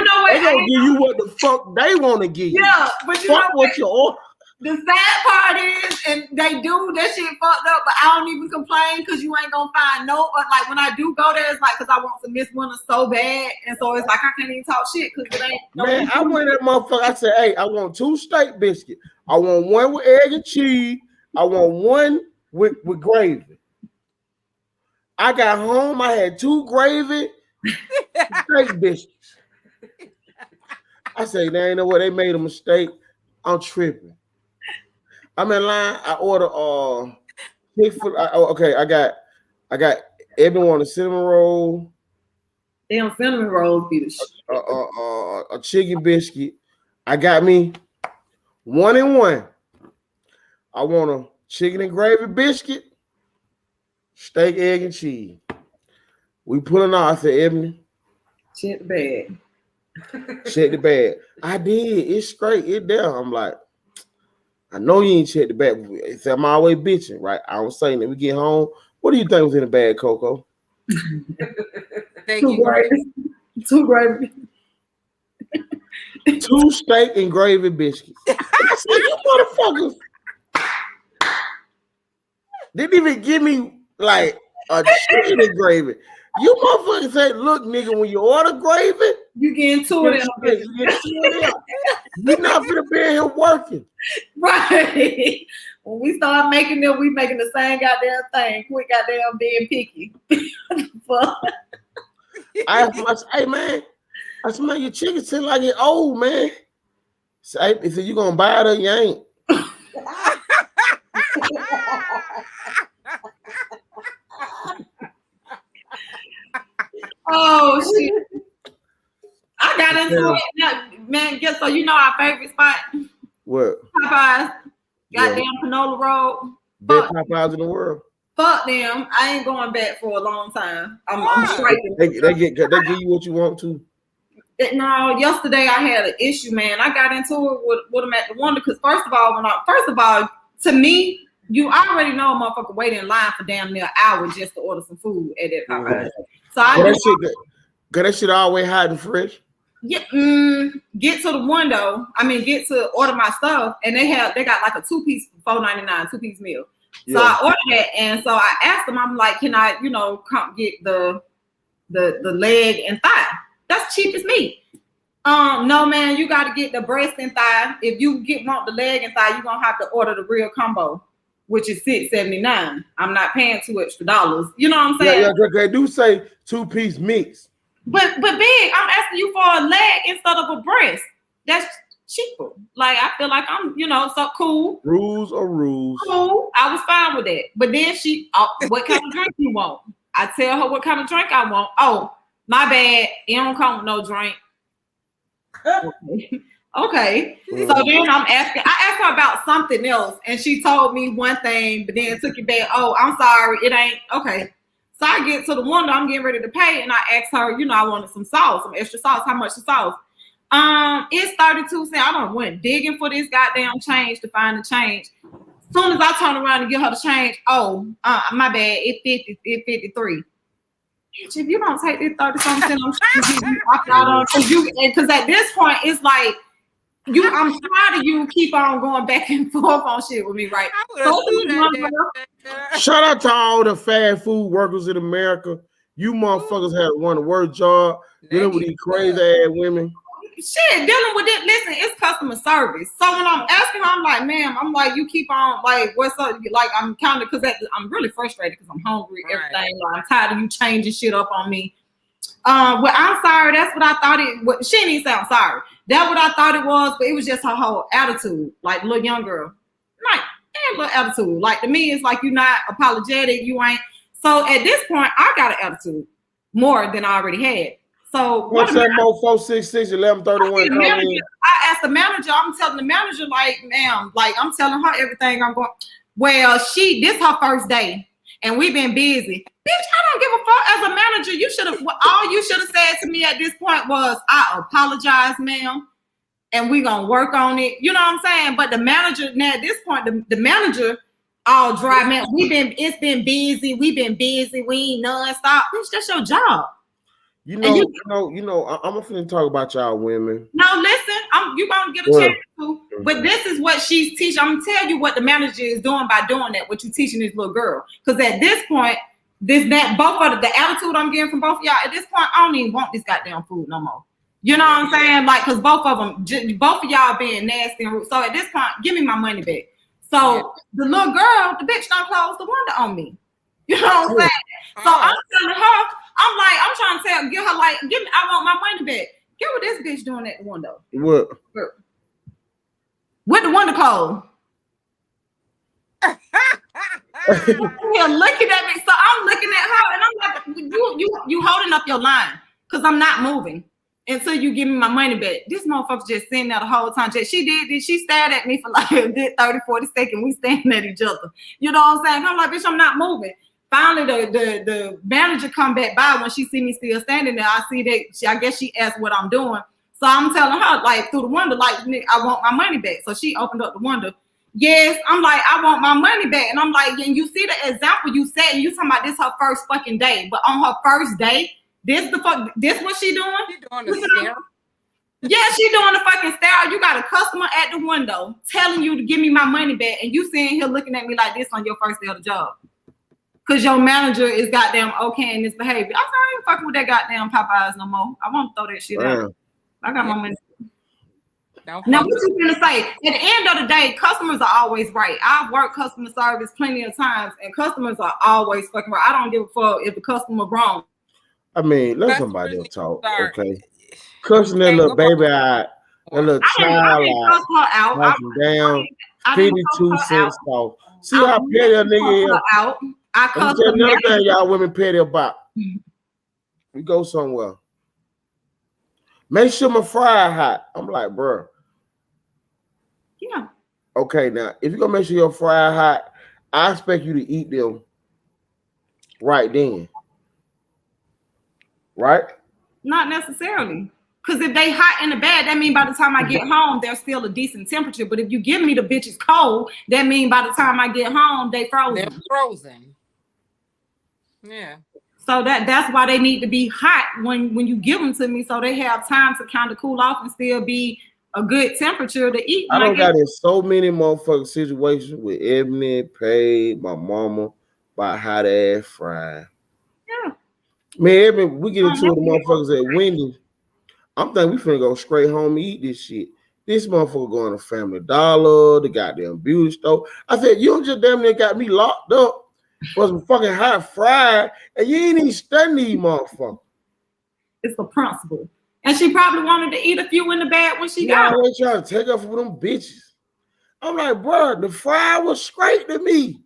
know what? They gonna give you what the fuck they want to give you. Yeah, but you fuck know what you order. The sad part is, and they do that shit fucked up, but I don't even complain because you ain't gonna find no. But like when I do go there, it's like because I want some Miss Winter so bad, and so it's like I can't even talk shit because it ain't. Man, I went that motherfucker. I said, hey, I want 2 steak biscuits. I want 1 with egg and cheese. I want 1 with gravy. I got home. I had 2 gravy steak biscuits. I say, they ain't know what they made a mistake. I'm tripping. I'm in line. I order Chick-fil-A. Okay, I got everyone a cinnamon roll. Damn, cinnamon rolls be the shit. A chicken biscuit. I got me 1 and 1. I want a chicken and gravy biscuit Steak, egg, and cheese. We pulling off. I said, Ebony. Check the bag. Check the bag. I did. It's straight. It there. I'm like, I know you ain't checked the bag. I'm always bitching, right? I was saying that we get home. What do you think was in the bag, Coco? Two gravy. Two gravy. 2 steak and gravy biscuits. I said, you motherfuckers didn't even give me like a chicken and gravy. You motherfuckers say, look, nigga, when you order gravy, you get into it. You're not gonna be in here working. Right. When we start making them, we making the same goddamn thing. Quit goddamn being picky. Hey man, I smell your chicken taste like it old, man. Say, he said, you gonna buy it or you ain't? Oh shit! I got into it, man. Guess so you know our favorite spot? What? Popeyes. Goddamn Panola Road. Best Popeyes in the world. Fuck them. I ain't going back for a long time. I'm straight. They give you what you want to. No, yesterday I had an issue, man. I got into it with them at the Wonder because first of all, to me, you already know a motherfucker waiting in line for damn near an hour just to order some food at that Popeyes. So that shit always hot and fresh. Yeah, get to the window. Get to order my stuff, and they got like a 2-piece for $4.99 2-piece meal. So I ordered that, and so I asked them, I'm like, can I, come get the leg and thigh? That's cheap as meat. No, man, you got to get the breast and thigh. If you want the leg and thigh, you're gonna have to order the real combo, which is $6.79. I'm not paying $2 extra. You know what I'm saying? Yeah, they do say 2-piece mix. But big, I'm asking you for a leg instead of a breast. That's cheaper. Like I feel like I'm, so cool. Rules are rules. Cool. I was fine with that. But then what kind of drink you want? I tell her what kind of drink I want. Oh, my bad. It don't come with no drink. Okay. So then I asked her about something else, and she told me one thing, but then took it back. Oh, I'm sorry. It ain't okay. So I get to the window, I'm getting ready to pay, and I asked her, I wanted some sauce, some extra sauce. How much the sauce? It's 32 cents. I done went digging for this goddamn change to find the change. As soon as I turn around and give her the change, my bad, it's 53. Bitch, if you don't take this 30-something cents, I'm trying to you because at this point it's like I'm tired of you keep on going back and forth on shit with me, right? Shout out to all the fast food workers in America. You motherfuckers had one of the worst job dealing with these crazy ass women. Shit, dealing with it. Listen, it's customer service. So when I'm asking her, I'm like, ma'am, you keep on like, what's up? Like, I'm kind of because I'm really frustrated because I'm hungry, everything. Like, I'm tired of you changing shit up on me. Well, I'm sorry. That's what I thought it. She didn't even say I'm sorry. That's what I thought it was, but it was just her whole attitude, like little young girl, like little attitude. Like to me, it's like you're not apologetic. You ain't. So at this point, I got an attitude more than I already had. So what's that? 466-1131. I asked the manager. I'm telling the manager, like, ma'am, like I'm telling her everything. I'm going. Well, this her first day, and we've been busy. Bitch, I don't give a fuck. As a manager, you should have. All you should have said to me at this point was, "I apologize, ma'am, and we gonna work on it." You know what I'm saying? But the manager now at this point, the manager all dry, man. It's been busy. We've been busy. We ain't nonstop. Bitch, that's your job. I'm finna talk about y'all women. No, listen, you gonna get a chance to. But this is what she's teaching. I'm gonna tell you what the manager is doing by doing that. What you teaching this little girl? Because at this point. Both of the attitude I'm getting from both of y'all at this point, I don't even want this goddamn food no more. You know what I'm saying? Like, because both of y'all being nasty and rude. So at this point, give me my money back. So the little girl, the bitch done closed the window on me. You know what I'm saying? So I'm telling her, I'm trying to give her like, I want my money back. Get what this bitch doing at the window. What? With the window closed. You're looking at me, so I'm looking at her, and I'm like, you holding up your line because I'm not moving until you give me my money back. This motherfucker just sitting there the whole time. She stared at me for like a good 30-40 seconds. We standing at each other. You know what I'm saying? I'm like, bitch, I'm not moving. finally the manager come back by when she see me still standing there. I see that I guess she asked what I'm doing. So I'm telling her, like, through the window, like, I want my money back. So she opened up the window. Yes, I'm like, I want my money back. And I'm like, and you see the example you said, and you talking about this her first fucking day. But on her first day, this what she doing? She doing the stare. Yeah, she doing the fucking stare. You got a customer at the window telling you to give me my money back, and you sitting here looking at me like this on your first day of the job. Cause your manager is goddamn okay in this behavior. I ain't fucking with that goddamn Popeyes no more. I won't throw that shit out. I got my money. Now, what you gonna say? At the end of the day, customers are always right. I've worked customer service plenty of times, and customers are always fucking right. I don't give a fuck if the customer wrong. I mean, let somebody else talk, okay? Cussing that little baby out, that little child out, down 52 cents off. See how petty a nigga is? I cuss another thing y'all women petty about. We go somewhere. Make sure my fry hot. I'm like, bro. Yeah. Okay, now if you're gonna make sure your fry hot, I expect you to eat them right then. Right? Not necessarily. Because if they hot in the bag, that means by the time I get home, they're still a decent temperature. But if you give me the bitches cold, that means by the time I get home, they frozen. They're frozen. Yeah. So that's why they need to be hot when you give them to me, so they have time to kind of cool off and still be a good temperature to eat. I don't got in so many motherfucking situations with Ebony, Paige, my mama, about hot ass fry. Yeah. Man, Ebony, we get into the motherfuckers at Wendy's. I'm thinking we finna go straight home and eat this shit. This motherfucker going to Family Dollar, the goddamn beauty store. I said, you just damn near got me locked up for some fucking hot fried, and you ain't even studying these motherfuckers. It's the principle. And she probably wanted to eat a few in the bag when she got it. Trying to take her for them bitches. I'm like, bro, the fry was straight to me.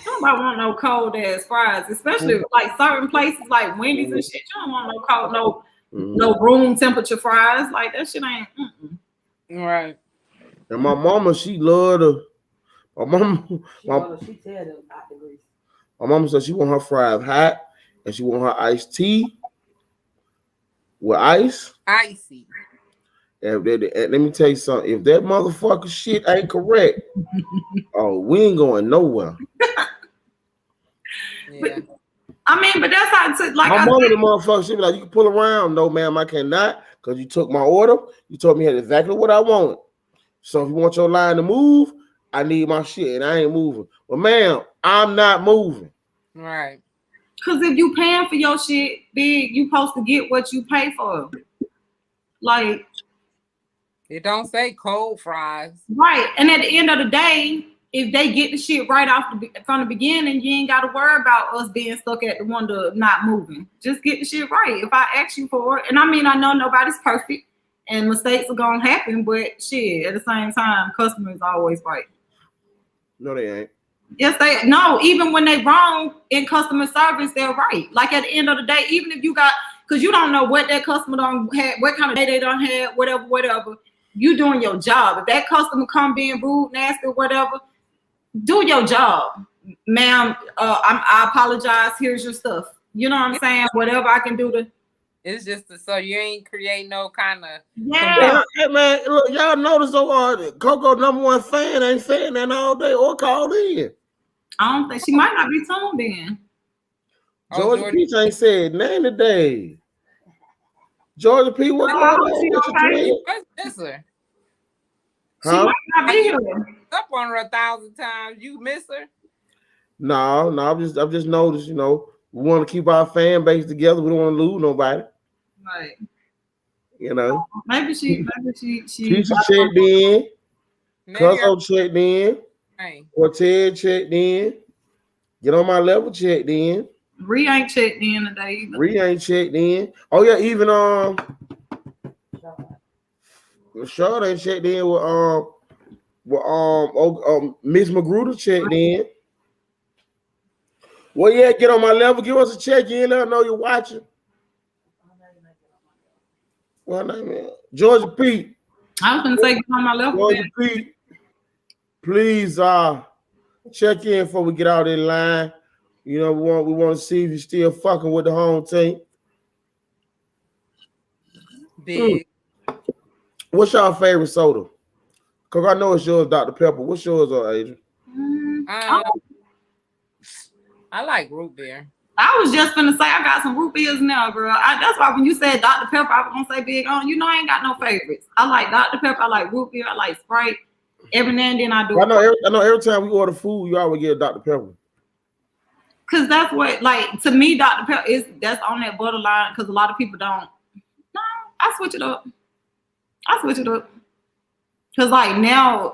Nobody want no cold ass fries, especially like certain places like Wendy's and shit. You don't want no cold, no room temperature fries. Like that shit ain't. Right. And my mama, she loved her. My mama, my mama said she want her fries hot, and she want her iced tea with ice. Icy. And let me tell you something. If that motherfucker shit ain't correct, oh, we ain't going nowhere. Yeah. But that's how it's like. My mama, the motherfucker, she be like, you can pull around. No, ma'am, I cannot, because you took my order. You told me exactly what I wanted. So if you want your line to move, I need my shit, and I ain't moving. But ma'am, I'm not moving. Right. Because if you paying for your shit big, you supposed to get what you pay for. Like, it don't say cold fries. Right. And at the end of the day, if they get the shit right off from the beginning, you ain't got to worry about us being stuck at the window not moving. Just get the shit right. If I ask you for it, and I mean, I know nobody's perfect and mistakes are going to happen, but shit, at the same time, customers always right. No, they ain't. Yes, no, even when they wrong in customer service, they're right. Like at the end of the day, even if you got, because you don't know what that customer don't have, what kind of day they don't have, whatever, you doing your job. If that customer come being rude, nasty, whatever, do your job. Ma'am, I apologize. Here's your stuff. You know what I'm saying? Whatever I can do to. It's just so you ain't create no kind of. Yeah. Hey, man, look, y'all notice Coco #1 fan ain't saying that all day or called in. I don't think she might not be tuned in. Georgia Peach ain't said nothing today. Georgia P, what's going on? What's this her? She might not be here. Up on her 1,000 times. You miss her? No, I've just noticed, you know, we want to keep our fan base together. We don't want to lose nobody. Right. You know. Maybe she Keisha checked in. Cuzzo checked in. Right. Cortez checked in. Get on my level checked in. Ree ain't checked in today either. Ree ain't checked in. Oh yeah, even Rashad ain't checked in with Miss Magruder checked in. Well, yeah, get on my level. Give us a check in. Let us know you're watching. Well, name is Georgia Pete. I was gonna say get on my level. Georgia Pete, please check in before we get out in line. You know, we want to see if you're still fucking with the home team. Big. What's your favorite soda? Cause I know it's yours, Dr. Pepper. What's yours, Adrian? I like root beer. I was just gonna say I got some root beers now, girl. That's why when you said Dr. Pepper, I was gonna say Big On. You know I ain't got no favorites. I like Dr. Pepper. I like root beer. I like Sprite. Every now and then I do. I know every time we order food, you always get Dr. Pepper. Cause that's what, like, to me, Dr. Pepper that's on that borderline. Cause a lot of people don't. No, I switch it up. Cause like now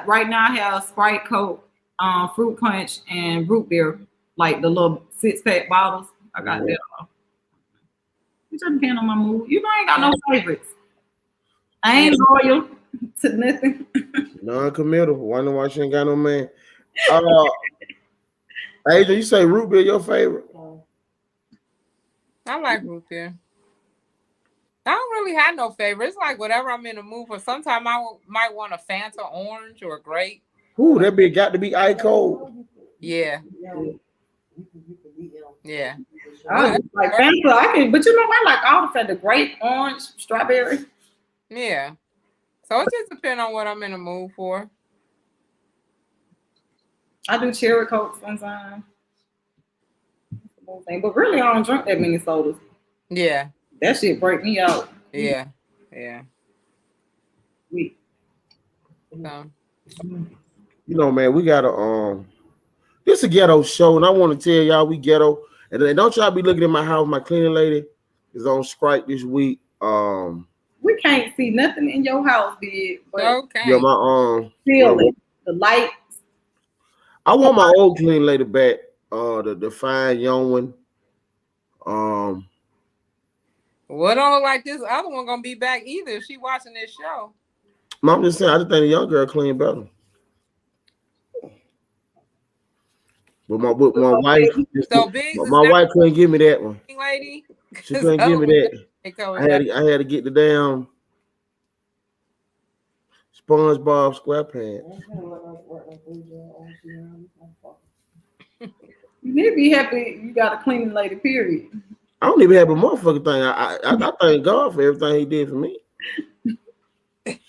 right now I have Sprite, Coke, fruit punch, and root beer, like the little 6-pack bottles. I got that. It doesn't depend on my mood. You know I ain't got no favorites. I ain't loyal to nothing. Non-committal. Wonder why she ain't got no man. Adrian, you say root beer your favorite? I like root beer. I don't really have no favorite. It's like whatever I'm in the mood for. Sometimes I might want a Fanta orange or a grape. Ooh, that bitch got to be ice cold. Yeah. Yeah. I like Fanta. But you know I like all the Fanta: grape, orange, strawberry. Yeah. So it just depends on what I'm in the mood for. I do cherry Coke sometimes. But really, I don't drink that many sodas. Yeah. That shit break me out. Yeah. Yeah. So. You know, man, we got this a ghetto show, and I want to tell y'all we ghetto. And then don't y'all be looking at my house. My cleaning lady is on strike this week. We can't see nothing in your house, Big. Okay. Yeah, my ceiling, the lights. I want my old cleaning lady back. The fine young one. Well, don't look like this other one gonna be back either if she watching this show. I'm just saying, I just think the young girl clean better. But my wife, so big. My wife couldn't give me that one. Lady, she couldn't give me that. I had to get the damn SpongeBob SquarePants. You need to be happy you got a cleaning lady, period. I don't even have a motherfucking thing. I thank God for everything he did for me.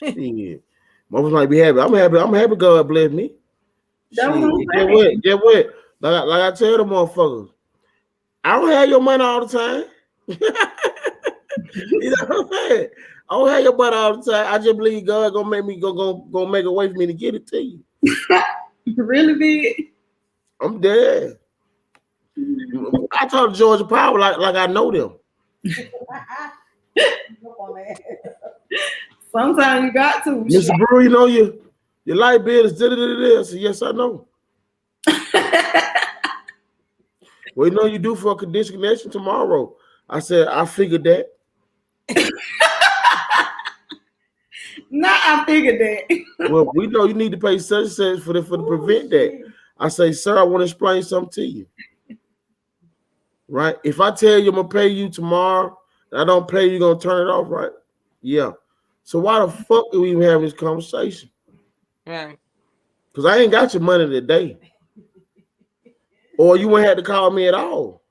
Yeah. Motherfuckers might be happy. I'm happy God bless me. Get what? Like I tell the motherfuckers, I don't have your money all the time. You know what I'm saying? I don't have your money all the time. I just believe God gonna make me gonna make a way for me to get it to you. Really big? I'm dead. I talk to Georgia Power like I know them. Sometimes you got to. Mr. Brewer, you know your light bill is I said, yes, I know. Well, you know you do for a condition connection tomorrow. I said, I figured that. I figured that. Well, we know you need to pay such and such for to prevent that. I say, sir, I want to explain something to you. Right? If I tell you I'm gonna pay you tomorrow, and I don't pay you, you're gonna turn it off, right? Yeah. So why the fuck are we even having this conversation? Right. Because I ain't got your money today. Or you wouldn't have to call me at all.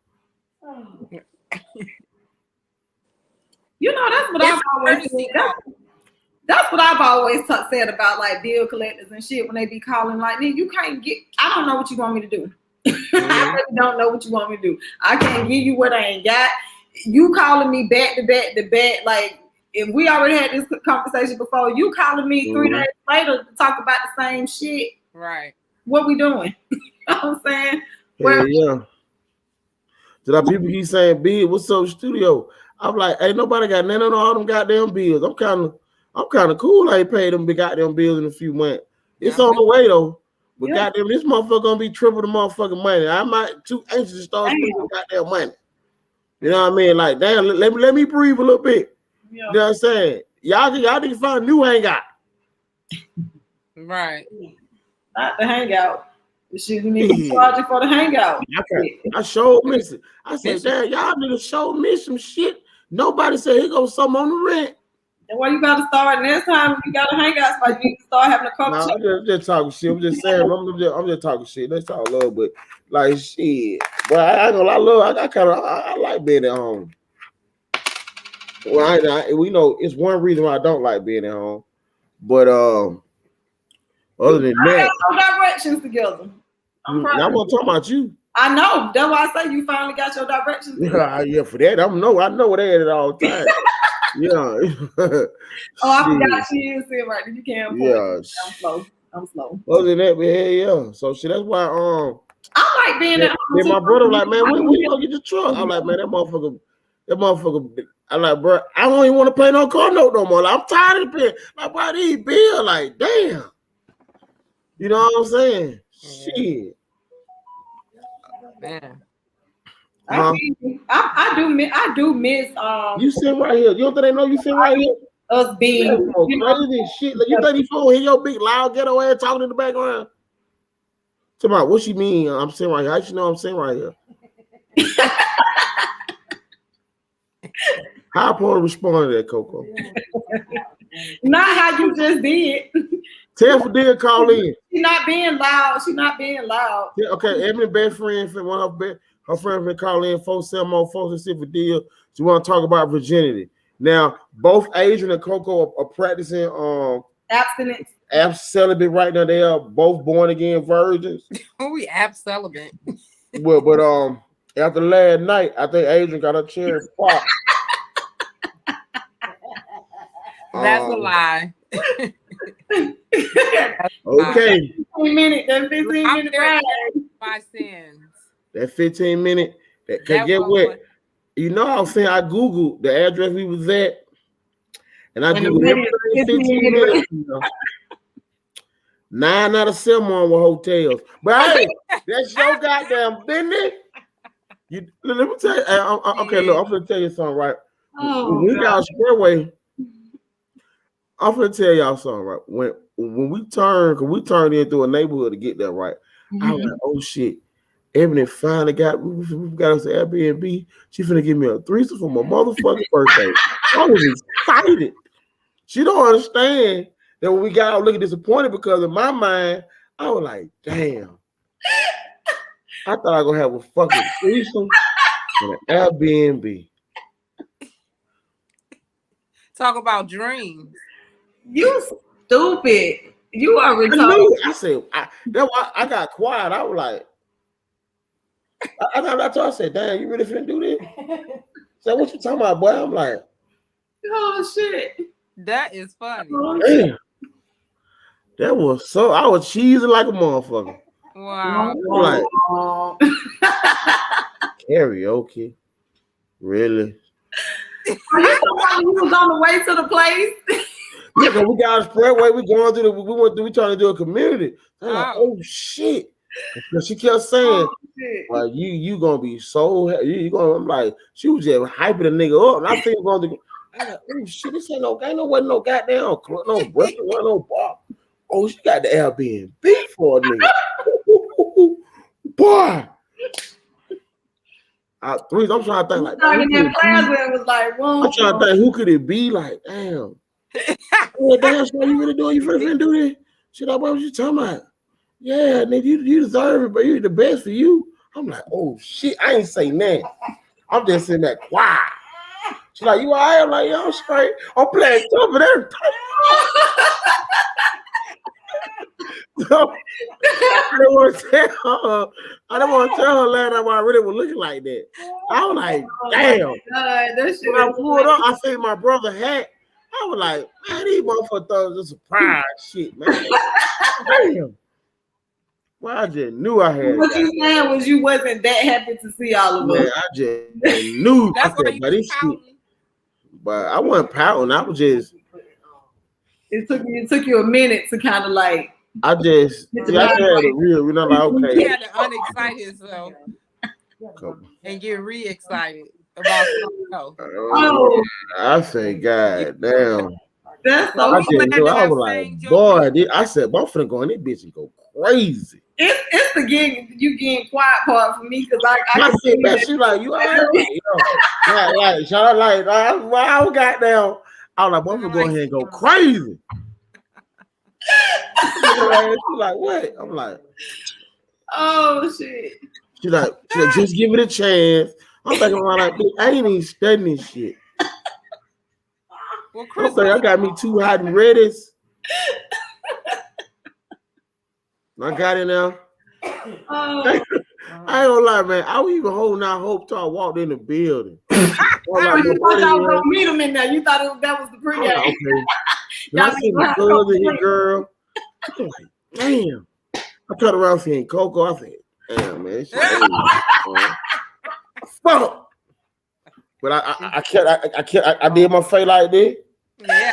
You know, that's what I've always said. That's what I've always said about like bill collectors and shit when they be calling like, you can't get, I don't know what you want me to do. I really don't know what you want me to do. I can't give you what I ain't got. You calling me back to back. Like, if we already had this conversation before, you calling me 3 days later to talk about the same shit. Right. What we doing? You know what I'm saying? Yeah. Did our people keep saying, Big, what's up, studio? I'm like, ain't nobody got none of all them goddamn bills. I'm kind of cool. I ain't paid them big goddamn bills in a few months. It's on the way though. But goddamn, this motherfucker gonna be triple the motherfucking money. I might too anxious to start spending goddamn money. You know what I mean? Like, damn, let me breathe a little bit. Yeah. You know what I'm saying? Y'all need to find a new hangout. Right. Not the hangout. You need to charge it for the hangout. I showed miss it. I said, damn, y'all niggas showed me some shit. Nobody said he goes something on the rent. That's why you gotta start next time. You got a hangout spot. You need to start having a couple. Nah, I'm just talking shit. I'm just saying. I'm just talking shit. Let's talk love, but like shit. But I ain't gonna lie, love. I like being at home. Well, we know it's one reason why I don't like being at home. But other than I that, have no directions together. I'm gonna talk about you. I know. That's why I say you finally got your directions together. Yeah, for that, I know where they at all the time. Yeah. Oh, I forgot she is here right now. You can't. Yeah. I'm slow. Other than that, man, yeah. So shit, that's why I like being at home. Then my brother like, man, when you gonna get the truck? I'm like, man, that motherfucker. I'm like, bro, I don't even want to pay no car note no more. Like, I'm tired of paying. Like, why these bills? Like, damn. You know what I'm saying? Shit. Man. I do miss you sit right here. You don't think they know you sit right here? Us being crazy shit. Like, you think these folks hear your big loud ghetto ass talking in the background? Tell me what she mean? I'm sitting right here. How you know I'm sitting right here? How I supposed to respond to that, Coco? Not how you just did. Tell Fadil call in. She's not being loud. Yeah, okay, Ebony best friend, one of her friends been calling in 470-466 Fadil. She want to talk about virginity. Now, both Adrian and Coco are practicing abstinence. Celibate right now. They are both born again virgins. We celibate. Well, but after last night, I think Adrian got her cherry pop. That's a lie. Okay. 15 minutes. That 15 minute ride. My sins. That 15 minute. That get what? You know, I was saying I Googled the address we was at, and I Googled everything 15 minutes. You know. 9 out of 7 were hotels. But hey, that's your goddamn business. Let me tell you. Okay, look, I'm gonna tell you something, right? We got Squareway. I'm gonna tell y'all something, right? When we turned into a neighborhood to get there, right? I was like, oh shit. Ebony finally got us an Airbnb. She finna give me a threesome for my motherfucking birthday. I was excited. She don't understand that when we got out looking disappointed because in my mind, I was like, damn. I thought I was gonna have a fucking threesome and an Airbnb. Talk about dreams. You stupid. You are retarded. I said, that's why I got quiet. I was like, I said, damn, you really finna do this? So what you talking about, boy? I'm like, oh shit. That is funny. Damn. That was so, I was cheesing like a motherfucker. Wow. Like, karaoke? Really? You was on the way to the place? Yeah, because we got a spreadway, we trying to do a community. I'm like, oh shit. Because she kept saying, like, you gonna be so I'm like, she was just hyping the nigga up. And I think I'm like, oh shit, this ain't no goddamn club, no restaurant, no bar. Oh, she got the Airbnb for a nigga. Boy. I'm trying to think like I'm trying to think who could it be? Like, damn. Well, damn, what you really doing? You finna do this? Shit, what was you talking about? Yeah, nigga, you deserve it, but you're the best for you. I'm like, oh shit, I ain't saying that. I'm just sitting there quiet. She's like, you all right? I'm like, yeah, I'm straight. I'm playing tough and everything. So, I don't want to tell her last time I really was looking like that. I was like, damn. When I pulled up, I seen my brother hat. I was like, man, these motherfuckers thought it was a surprise shit, man. Damn. Well, I just knew I had. What you saying was you wasn't that happy to see all of us. I just knew. That's why you shit. But I wasn't pouting. I was just. It took you a minute to kind of like. I had a real, like, okay. You had to unexcite yourself and get re-excited about something else. Oh, I say, God damn. That's so I was like, boy, I said, I'm finna go in this bitch and go crazy. It's the getting quiet part for me because I sit back. She like, you all right? Like, I was goddamn. I was like, boy, I'm gonna go ahead and go crazy. She's like, what? I'm like, oh shit. She's like, just give it a chance. I'm thinking around like, I ain't even studying this shit. Well, Chris, I got me 2 hot and readies. I got it now. Oh. I ain't gonna lie, man. I was even holding out hope till I walked in the building. You thought y'all was gonna meet him in there. You thought that was the pregame. Okay. And I seen the girls in here, girl. I'm like, damn. I turned around seeing Coco. I said, damn, man. This shit fuck. But I did my face like this. Yeah.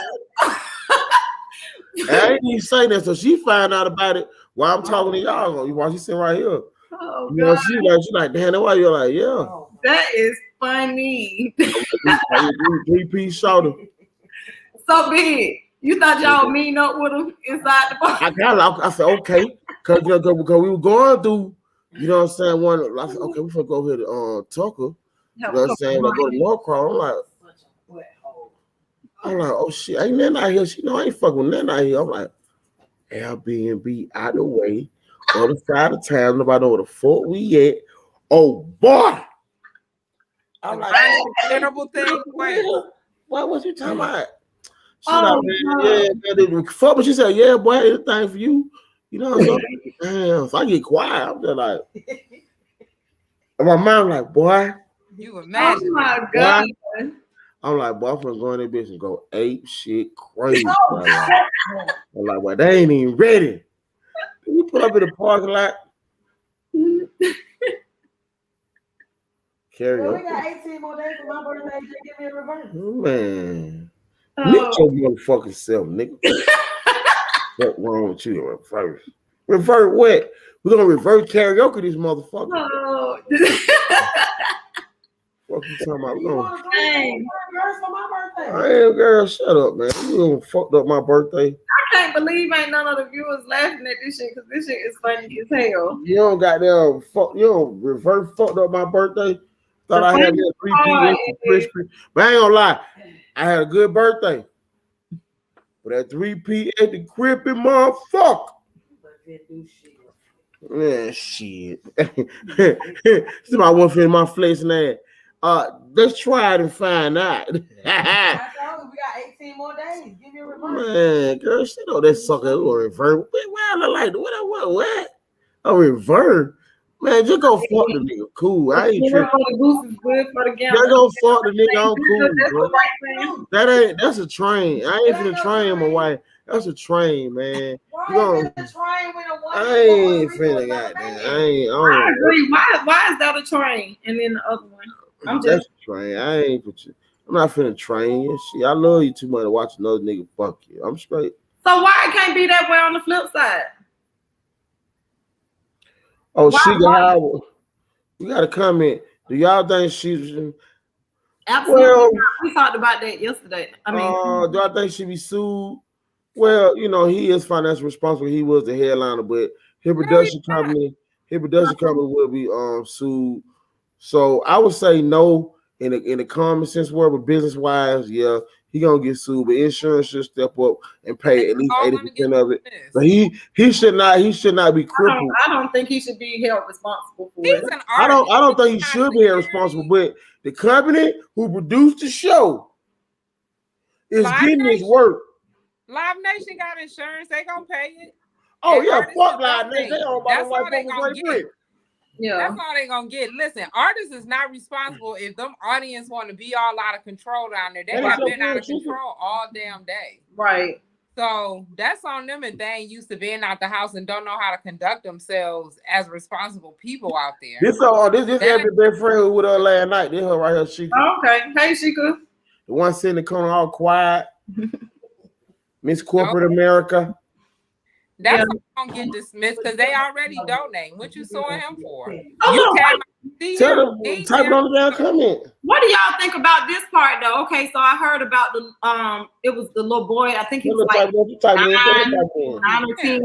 And I didn't even say that, so she found out about it while I'm talking to y'all. While she's sitting right here. Oh, you know, she like, damn, that's why you're like, yeah. That is funny. 3-piece shoulder. So big. You thought y'all meeting up with him inside the bar? I said, okay. Because we were going through, you know what I'm saying? I said, okay, we're going to go over here to Tucker. You know what I'm saying? Like, go to Norcross. I'm like, oh shit, ain't nothing out here. She know I ain't fucking with nothing out here. I'm like, Airbnb out the way, on the side of town. Nobody know where the fuck we at. Oh boy. I'm like, terrible thing. Wait. What was you talking about? She like, man, fuck, but she said, yeah, boy, anything for you. You know what I'm saying? Damn, so I get quiet. I'm just like, and my mom like, boy. You imagine. Oh my God. I'm like, boy, I'm gonna go in that bitch and go ape shit crazy. I'm like, well, they ain't even ready. Can you put up in the parking lot? Carry Well, on. we got 18 more days for my birthday. Just give me a reverse. Man. Nick your motherfucking self, nigga. What's wrong with you? Reverse. Revert what? We're gonna reverse karaoke this motherfucker. Oh. What you talking about? You want to reverse for my birthday? Hey, girl, shut up, man. You done fucked up my birthday. I can't believe ain't none of the viewers laughing at this shit because this shit is funny as hell. You don't goddamn fuck. You don't reverse fucked up my birthday. Thought I had that 3P crispy. But I ain't gonna lie, I had a good birthday. But that 3P at the crispy motherfucker. Man, shit. Somebody want to fit my flesh now. Let's try it and find out. I told you, we got 18 more days. Give me a reverse. Man, girl, she know that sucker will revert. What I look like? What? A revert? Man, just go fuck the nigga. Cool. I ain't tripping. Just go fuck the nigga. I'm cool, bro. That's a train. I ain't finna train my wife. That's a train, man. Why is it a train when a woman? I ain't finna goddamn. I agree. Why is that a train? And then the other one. That's a train. I'm not finna train you. Shit, I love you too much to watch another nigga fuck you. I'm straight. So why it can't be that way on the flip side? Oh, Howard. We got a comment. Do y'all think she's absolutely? Well, we talked about that yesterday. I mean, do I think she be sued? Well, you know, he is financially responsible. He was the headliner, but his production company will be sued. So I would say no in a common sense word, but business wise, yeah, he gonna get sued. But insurance should step up and pay at least 80% of it. But he should not be crippled. I don't think he should be held responsible for it. I don't think he should be held responsible. But the company who produced the show is getting his work. Live Nation got insurance. They gonna pay it. Oh yeah, fuck Live Nation. They don't buy the Yeah, that's all they gonna get. Listen, artists is not responsible if them audience want to be all out of control down there. They have been out of control all damn day. Right. So that's on them if they ain't used to being out the house and don't know how to conduct themselves as responsible people out there. This every best friend who with her last night. This her right here, Sheikah. Oh, okay. Hey, Sheikah. The one sitting in the corner all quiet. Miss Corporate America. That's gonna get dismissed because they already donate. What you suing him for? Tell them, type it on the down comment. What do y'all think about this part though? Okay, so I heard about the it was the little boy. I think he was like 9 or 10,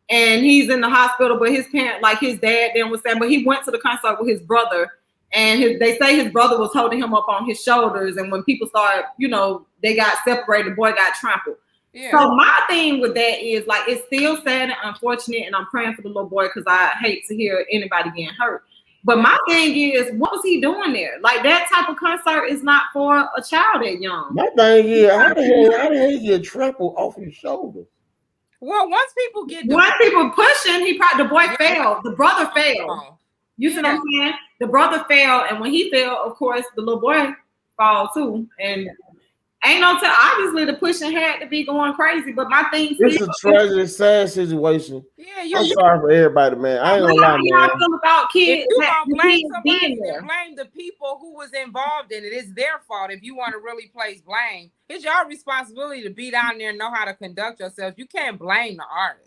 and he's in the hospital. But his parent, like his dad, then was saying, but he went to the concert with his brother, and they say his brother was holding him up on his shoulders, and when people started, they got separated, the boy got trampled. Yeah. So my thing with that is like it's still sad and unfortunate, and I'm praying for the little boy because I hate to hear anybody getting hurt. But my thing is, what was he doing there? Like that type of concert is not for a child that young. My thing is, how the hell you get trampled off your shoulder? Well, once people pushing, the boy fell. The brother fell. You see what I'm saying? The brother fell, and when he fell, of course, the little boy fall too. And ain't no obviously the pushing had to be going crazy. But my thing is, it's a tragic, sad situation. Yeah, I'm sorry for everybody, man. I ain't gonna lie, man. Y'all feel about kids? If you gonna blame somebody, then blame the people who was involved in it. It's their fault. If you want to really place blame, it's your responsibility to be down there and know how to conduct yourself. You can't blame the artist.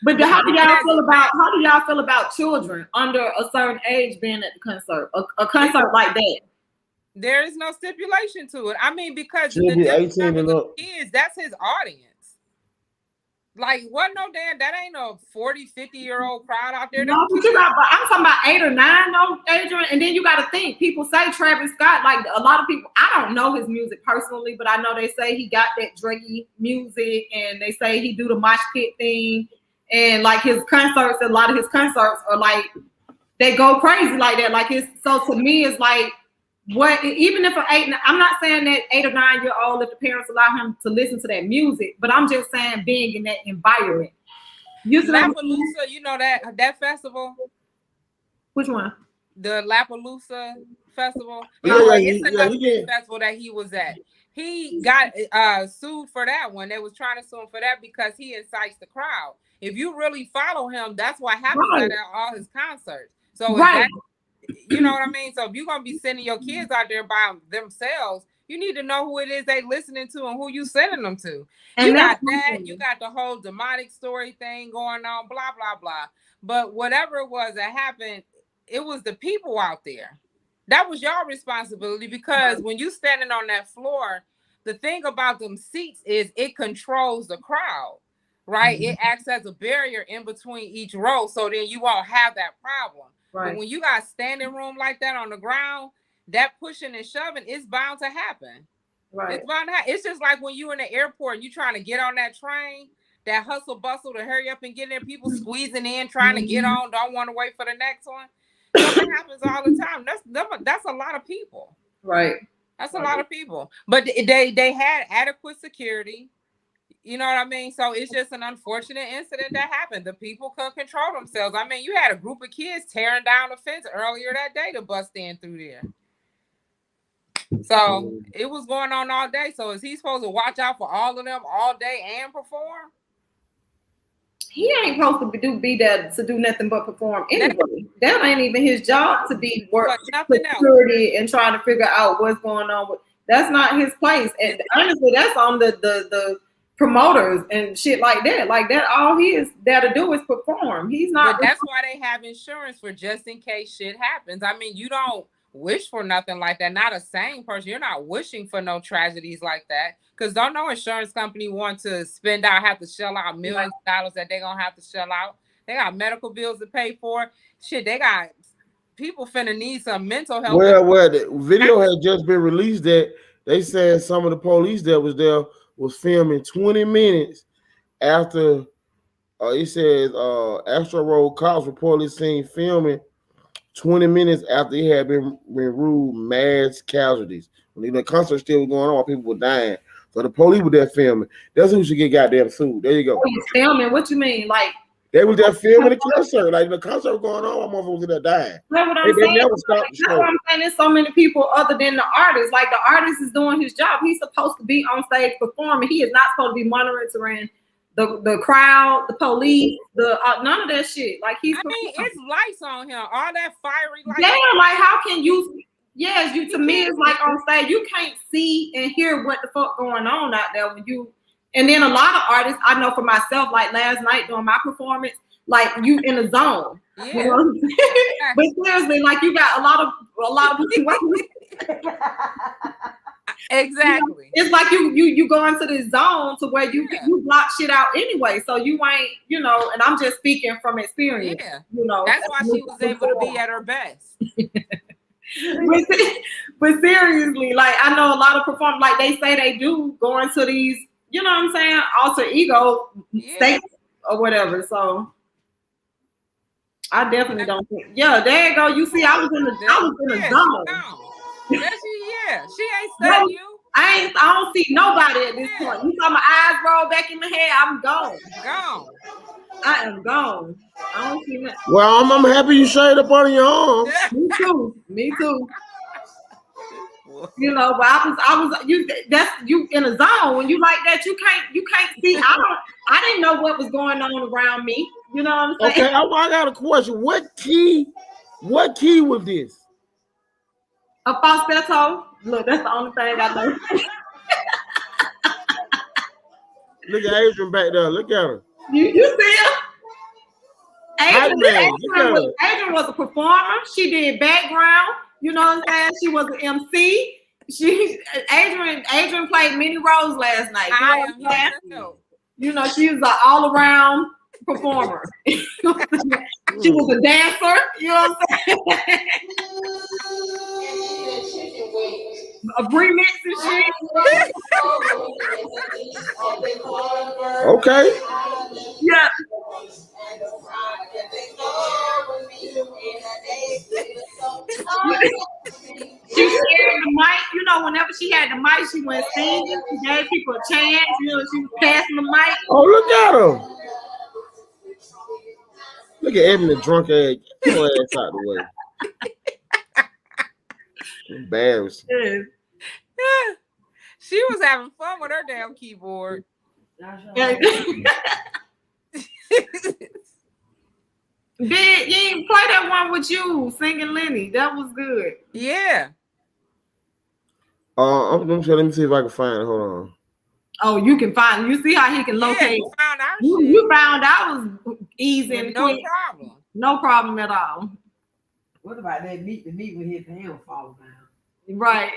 But how do y'all feel about children under a certain age being at the concert? A concert like that? There is no stipulation to it. I mean, because the kids, that's his audience. Like, what? No, damn, that ain't no 40, 50-year-old crowd out there. No, but I'm talking about 8 or 9, no, Adrian. And then you got to think, people say Travis Scott, like a lot of people, I don't know his music personally, but I know they say he got that Drakey music, and they say he do the mosh pit thing. And like his concerts, a lot of his concerts are like, they go crazy like that. Like so to me, it's like, what, even if I'm not saying that 8 or 9 year old, if the parents allow him to listen to that music, but I'm just saying being in that environment. Lapalooza, you know that festival? Which one? The Lapalooza festival. It's another festival that he was at. He got sued for that one. They was trying to sue him for that because he incites the crowd. If you really follow him, that's what happens at all his concerts. So you know what I mean? So if you're going to be sending your kids out there by themselves, you need to know who it is they listening to and who you sending them to. And you got that. You got the whole demonic story thing going on, blah, blah, blah. But whatever it was that happened, it was the people out there. That was your responsibility because when you standing on that floor, the thing about them seats is it controls the crowd, right? Mm-hmm. It acts as a barrier in between each row. So then you won't have that problem. Right. But when you got standing room like that on the ground, that pushing and shoving is bound to happen. Right. It's bound to happen. It's just like when you in the airport and you trying to get on that train, that hustle bustle to hurry up and get there, people squeezing in, trying to get on, don't want to wait for the next one. Something happens all the time. That's a lot of people. Right. That's a lot of people. But they had adequate security. You know what I mean? So it's just an unfortunate incident that happened. The people couldn't control themselves. I mean, you had a group of kids tearing down the fence earlier that day to bust in through there. So it was going on all day. So is he supposed to watch out for all of them all day and perform? He ain't supposed to be there to do nothing but perform anyway. That ain't even his job to be work security and trying to figure out what's going on. That's not his place. And honestly, that's on the promoters and shit like that. Like that, all he is there to do is perform. He's not. But that's why they have insurance for just in case shit happens. I mean, you don't wish for nothing like that. Not a sane person. You're not wishing for no tragedies like that. Because don't no insurance company want to have to shell out millions of dollars that they're gonna have to shell out. They got medical bills to pay for. Shit, they got people finna need some mental health. Well, the video had just been released that they said some of the police that was there was filming 20 minutes after it says Astro Road cops reportedly seen filming 20 minutes after he had been ruled mass casualties. When the concert still was going on, people were dying. So the police were there filming. That's who should get goddamn sued. There you go. Filming? What you mean? Like they was there filming the concert. Like the concert was going on, my motherfuckers was there dying. That's what I'm saying. Never stopped the show. That's what I'm saying. There's so many people other than the artist. Like the artist is doing his job. He's supposed to be on stage performing. He is not supposed to be monitoring the crowd, the police, none of that shit. Like it's lights on him. All that fiery lights. Yeah, like how can you? Yes, to me it's like on stage you can't see and hear what the fuck going on out there when you. And then a lot of artists, I know for myself, like last night during my performance, like you in a zone. Yeah. You know? But seriously, like you got a lot of people. Exactly. You know, it's like you go into this zone to where you block shit out anyway. So you ain't, and I'm just speaking from experience. Yeah. You know. That's why she was able to be at her best. but seriously, like I know a lot of performers, like they say they do go into these, you know what I'm saying, alter ego states or whatever. So I definitely don't think. Yeah, there you go. You see, I was in the zone. She ain't studying you. I don't see nobody at this point. You saw my eyes roll back in my head. I'm gone. I am gone. I don't see nothing. Well, I'm happy you shade up on your arm. Me too. You know, but I was that's you in a zone when you like that. You can't see. I didn't know what was going on around me. You know what I'm saying? Okay, I got a question. What key was this? A falsetto. Look, that's the only thing I know. Look at Adrian back there. Look at her. You see her? Adrian was a performer. She did background. You know what I'm saying? She was an MC. Adrian played many roles last night. You know, she was an all-around performer. She was a dancer. You know what I'm saying? A remix and shit. Okay. Yeah. She shared the mic, you know, whenever she had the mic, she went singing, she gave people a chance, you know, she was passing the mic. Oh, look at her. Look at Evan, the drunk ass. Get your ass out the way. Embarrassing. Yeah. She was having fun with her damn keyboard. You didn't play that one with you singing Lenny. That was good. Yeah. Let me see if I can find it. Hold on. Oh, you can find. You see how he can locate. You found out. You found out was easy and no quick. problem. No problem at all. What about that meat? The meat would hit the hand fall down. Right.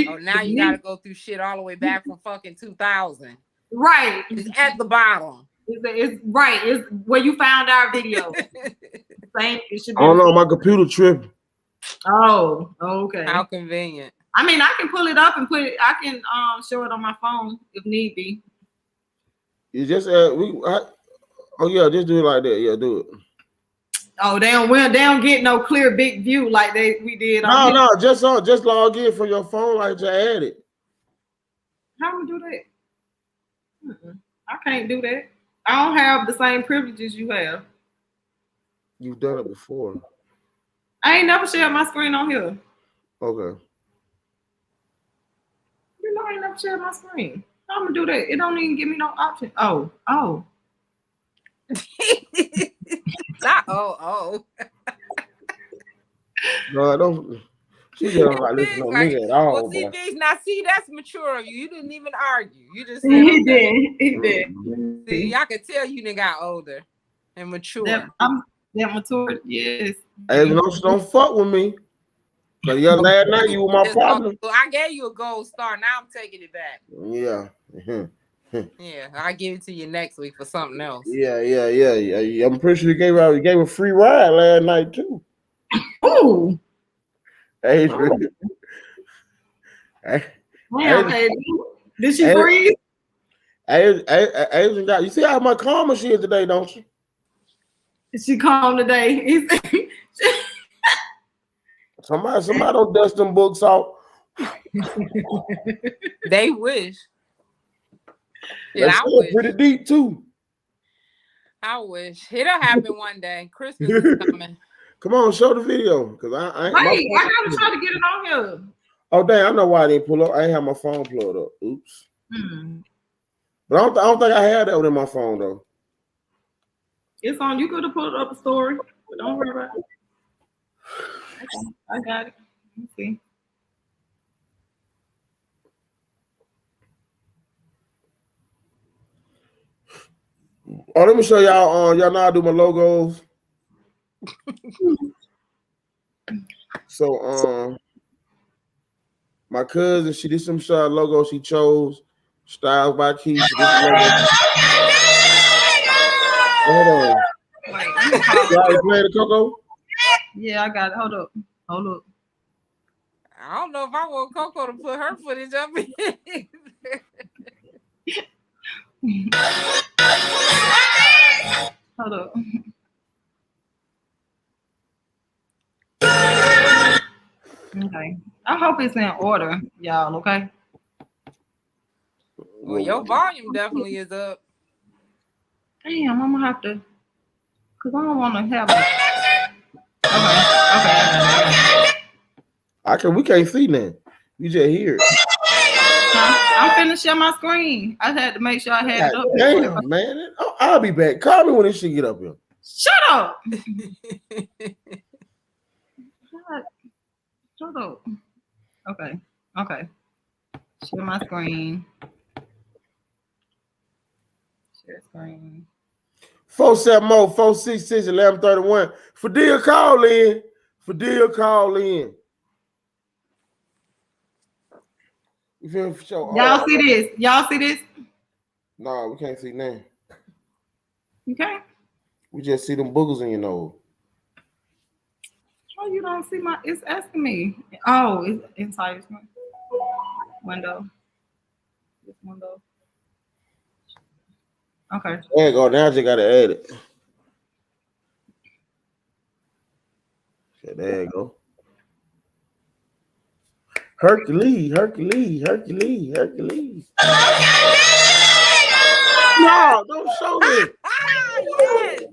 Oh, now you gotta go through shit all the way back from fucking 2000. Right. It's at the bottom. It's right. It's where you found our video. Same. It should be. Oh no, my computer tripping. Oh, okay. How convenient. I mean, I can pull it up and put it. I can show it on my phone if need be. You just just do it like that. Yeah, do it. Oh, they don't get no clear big view like we did. No, just log in from your phone like you added. How we do that? I can't do that. I don't have the same privileges you have. You've done it before. I ain't never shared my screen on here. Okay. You know I ain't never shared my screen. How I'm gonna do that? It don't even give me no option. Oh. Not No, I don't. She don't like listen to me at all. Well, see, that's mature of you. You didn't even argue. You just said, he did. See, I could tell you done got older and mature. I'm that mature, yes. Hey, don't fuck with me. Cause last night you were my partner. I gave you a gold star. Now I'm taking it back. Yeah. Yeah, I'll give it to you next week for something else. Yeah. I'm pretty sure you gave a free ride last night too. Ooh. Adrian. Did she freeze? Adrian got. You see how much calmer she is today, don't you? She calm today. Somebody don't dust them books off. They wish. That's pretty deep too. I wish it'll happen one day. Christmas is coming. Come on, show the video, cause I gotta try to get it on here. Oh dang, I know why I didn't pull up. I ain't have my phone plugged up. Oops. But I don't think I had that one in my phone though. It's on. You could have pulled up a story, but don't worry about it. I got it. Let's see. Oh, let me show y'all. Y'all know I do my logos. So my cousin, she did some logo she chose. Styles by Keith. Hold on. Wait, you already playing the Coco? Yeah, I got it. Hold up. Hold up. I don't know if I want Coco to put her footage up in. Hold up. Okay. I hope it's in order, y'all. Okay. Well, your volume definitely is up. Damn, I'm gonna have to, cause I don't want to have it. Okay. We can't see nothing. You just hear it. I'm finna share my screen. I had to make sure I had it up. Damn, man. I'll be back. Call me when this shit get up here. Shut up. Shut up. Okay. Share my screen. Share screen. 470-466-1131. Fadil, call in. You feel for sure? Y'all see this? No, we can't see nothing. Okay. We just see them boogers in your nose. Oh, you don't see my? It's asking me. Oh, it's inside this window. This window. Okay. There you go. Now you gotta add it. Okay, there you go. Hercules. No, don't show me. Yes.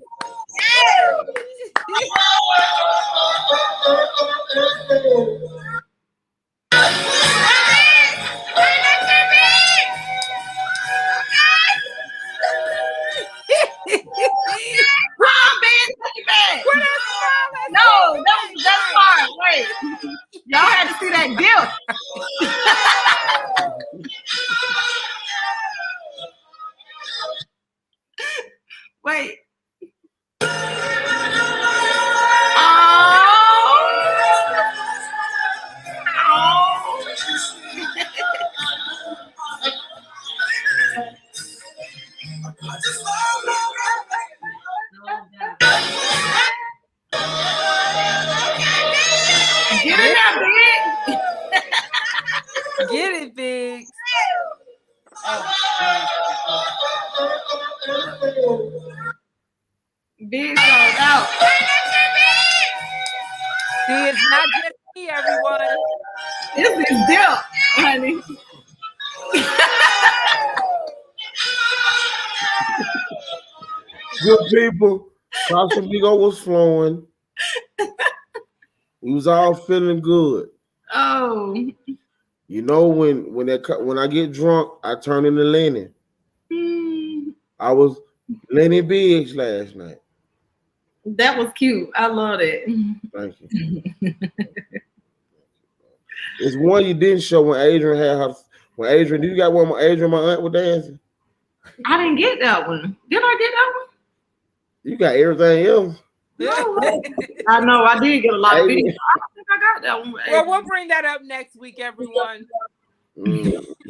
No, that's fine. Wait, y'all had to see that dip. Wait. Get it out, Big. Get it, Big. Big sold out. See, it's not just me, everyone. This is dip, honey. Good people. Pastor Big O was flowing. We was all feeling good. Oh. You know when I get drunk, I turn into Lenny. I was Lenny BIGGZ last night. That was cute. I love it. Thank you. It's one you didn't show when Adrian had her. When Adrian, do you got one when Adrian, my aunt, was dancing? I didn't get that one. Did I get that one? You got everything else. No. I know. I did get a lot of videos. I don't think I got that one. Well, we'll bring that up next week, everyone.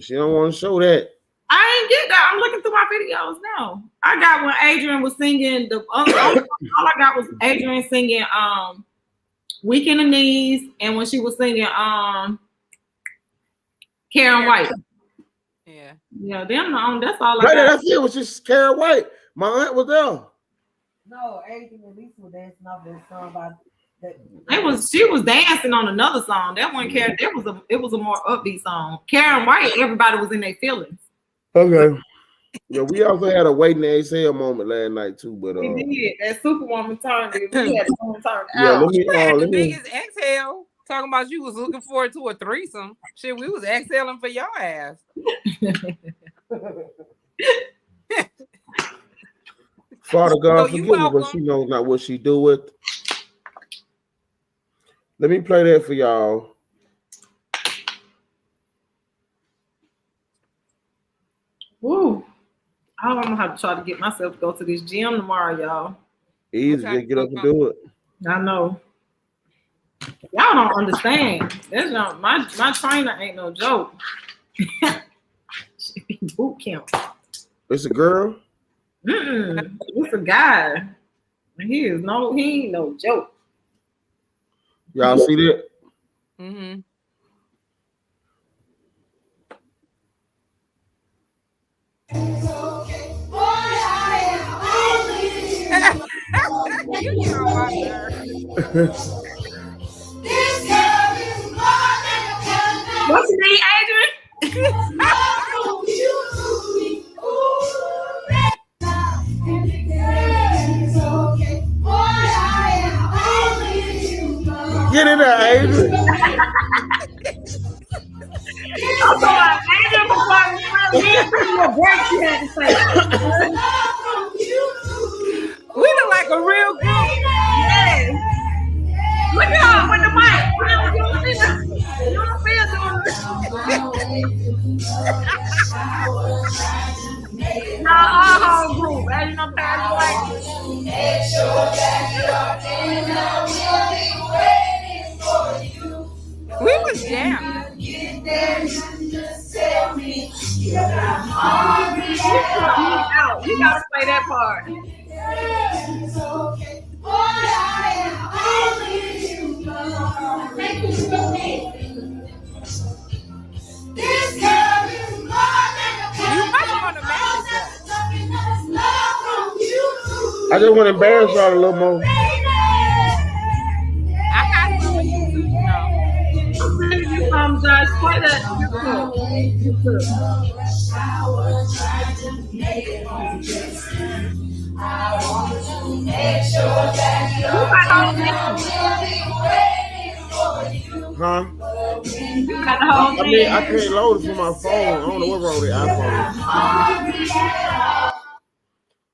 She don't want to show that. I ain't get that. I'm looking through my videos now. I got when Adrian was singing all I got was Adrian singing Weak in the Knees, and when she was singing Karen White. Yeah, that's all I got. That's it. It was just Karen White. My aunt was there. No, Adrian and Lisa were dancing off that song by that. She was dancing on another song. That one Karen, it was a more upbeat song. Karen White, everybody was in their feelings. Okay. Yeah, we also had a waiting to exhale moment last night too, but we did. That Superwoman turned it. We had to turn yeah, out. The biggest exhale. Talking about you was looking forward to a threesome. Shit, we was exhaling for your ass. Father God, forgive me, but she knows not what she do with. Let me play that for y'all. Woo. I'm gonna have to try to get myself to go to this gym tomorrow, y'all. Easy, just get up and do it. I know. Y'all don't understand. That's not my trainer ain't no joke. She be boot camp. It's a girl? It's a guy. He ain't no joke. Y'all see that? Mm-hmm. You get on my nerves. What's your name, Adrian? Get in there, Adrian. I'm sorry, Adrian performing real good. Give you a break, you had to say. We look like a real group. Yes. Look at her with the mic. You don't feel doing this. Nah, our whole group. As you know, pass like. We was jamming. You gotta play that part. You might want to manage that. I just want to embarrass y'all a little more. I got some of you too, you know. I'm sending you some, Josh. Play that. You could. Huh? You got the whole I mean, I can't load it from my phone. I don't know what wrong with the iPhone.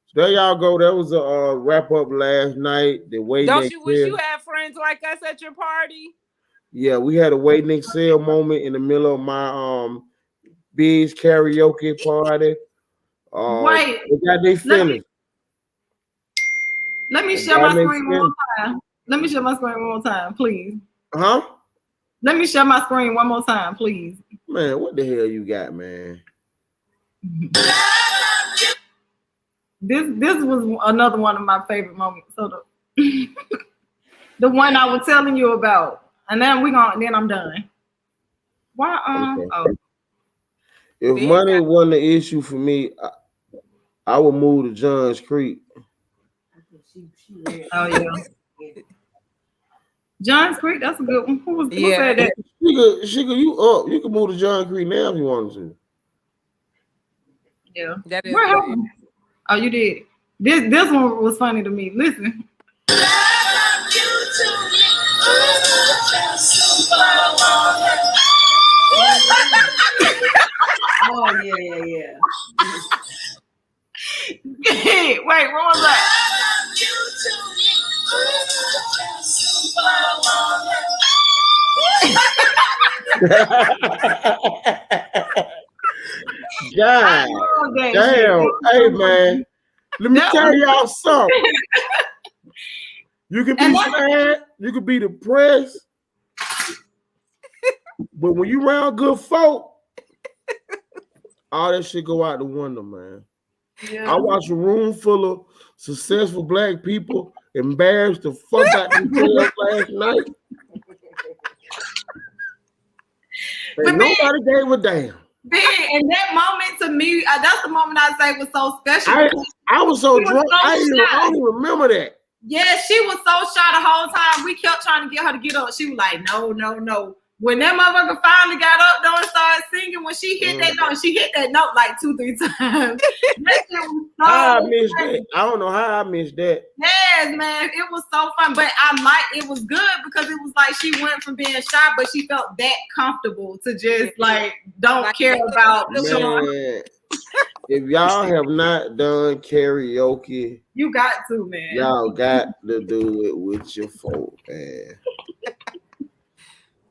So there y'all go. That was a wrap up last night. The wait Don't next you wish sale. you had friends like us at your party? Yeah, we had a wait next sale moment in the middle of my BIGGZ karaoke party. Wait. They got their feelings. Let me share my screen one more time. Let me share my screen one more time, please. Huh? Let me share my screen one more time, please. Man, what the hell you got, man? This was another one of my favorite moments. So the one I was telling you about, and then then I'm done. Why? Okay. Oh. If money wasn't an issue for me, I would move to Johns Creek. Oh yeah. Johns Creek, that's a good one. Who said that? Sugar, you up? You can move to Johns Creek now if you wanted to. Yeah. That is Where oh, you did. This one was funny to me. Listen. Oh yeah. Wait, what was that? God damn. Hey man, let me tell y'all something. You can be sad, you can be depressed, but when you around good folk, all that shit go out the window, man. Yeah. I watched a room full of successful black people embarrassed the fuck out themselves last night. But nobody gave a damn. And that moment to me, that's the moment I say was so special. I was so drunk, I don't even remember that. Yeah, she was so shy the whole time. We kept trying to get her to get up. She was like, no. When that motherfucker finally got up though and started singing, when she hit that note like 2-3 times. That shit was so I missed that. I don't know how I missed that. Yes, man. It was so fun. But it was good because it was like she went from being shy, but she felt that comfortable to just don't care about the song. If y'all have not done karaoke, you got to, man. Y'all got to do it with your folk, man.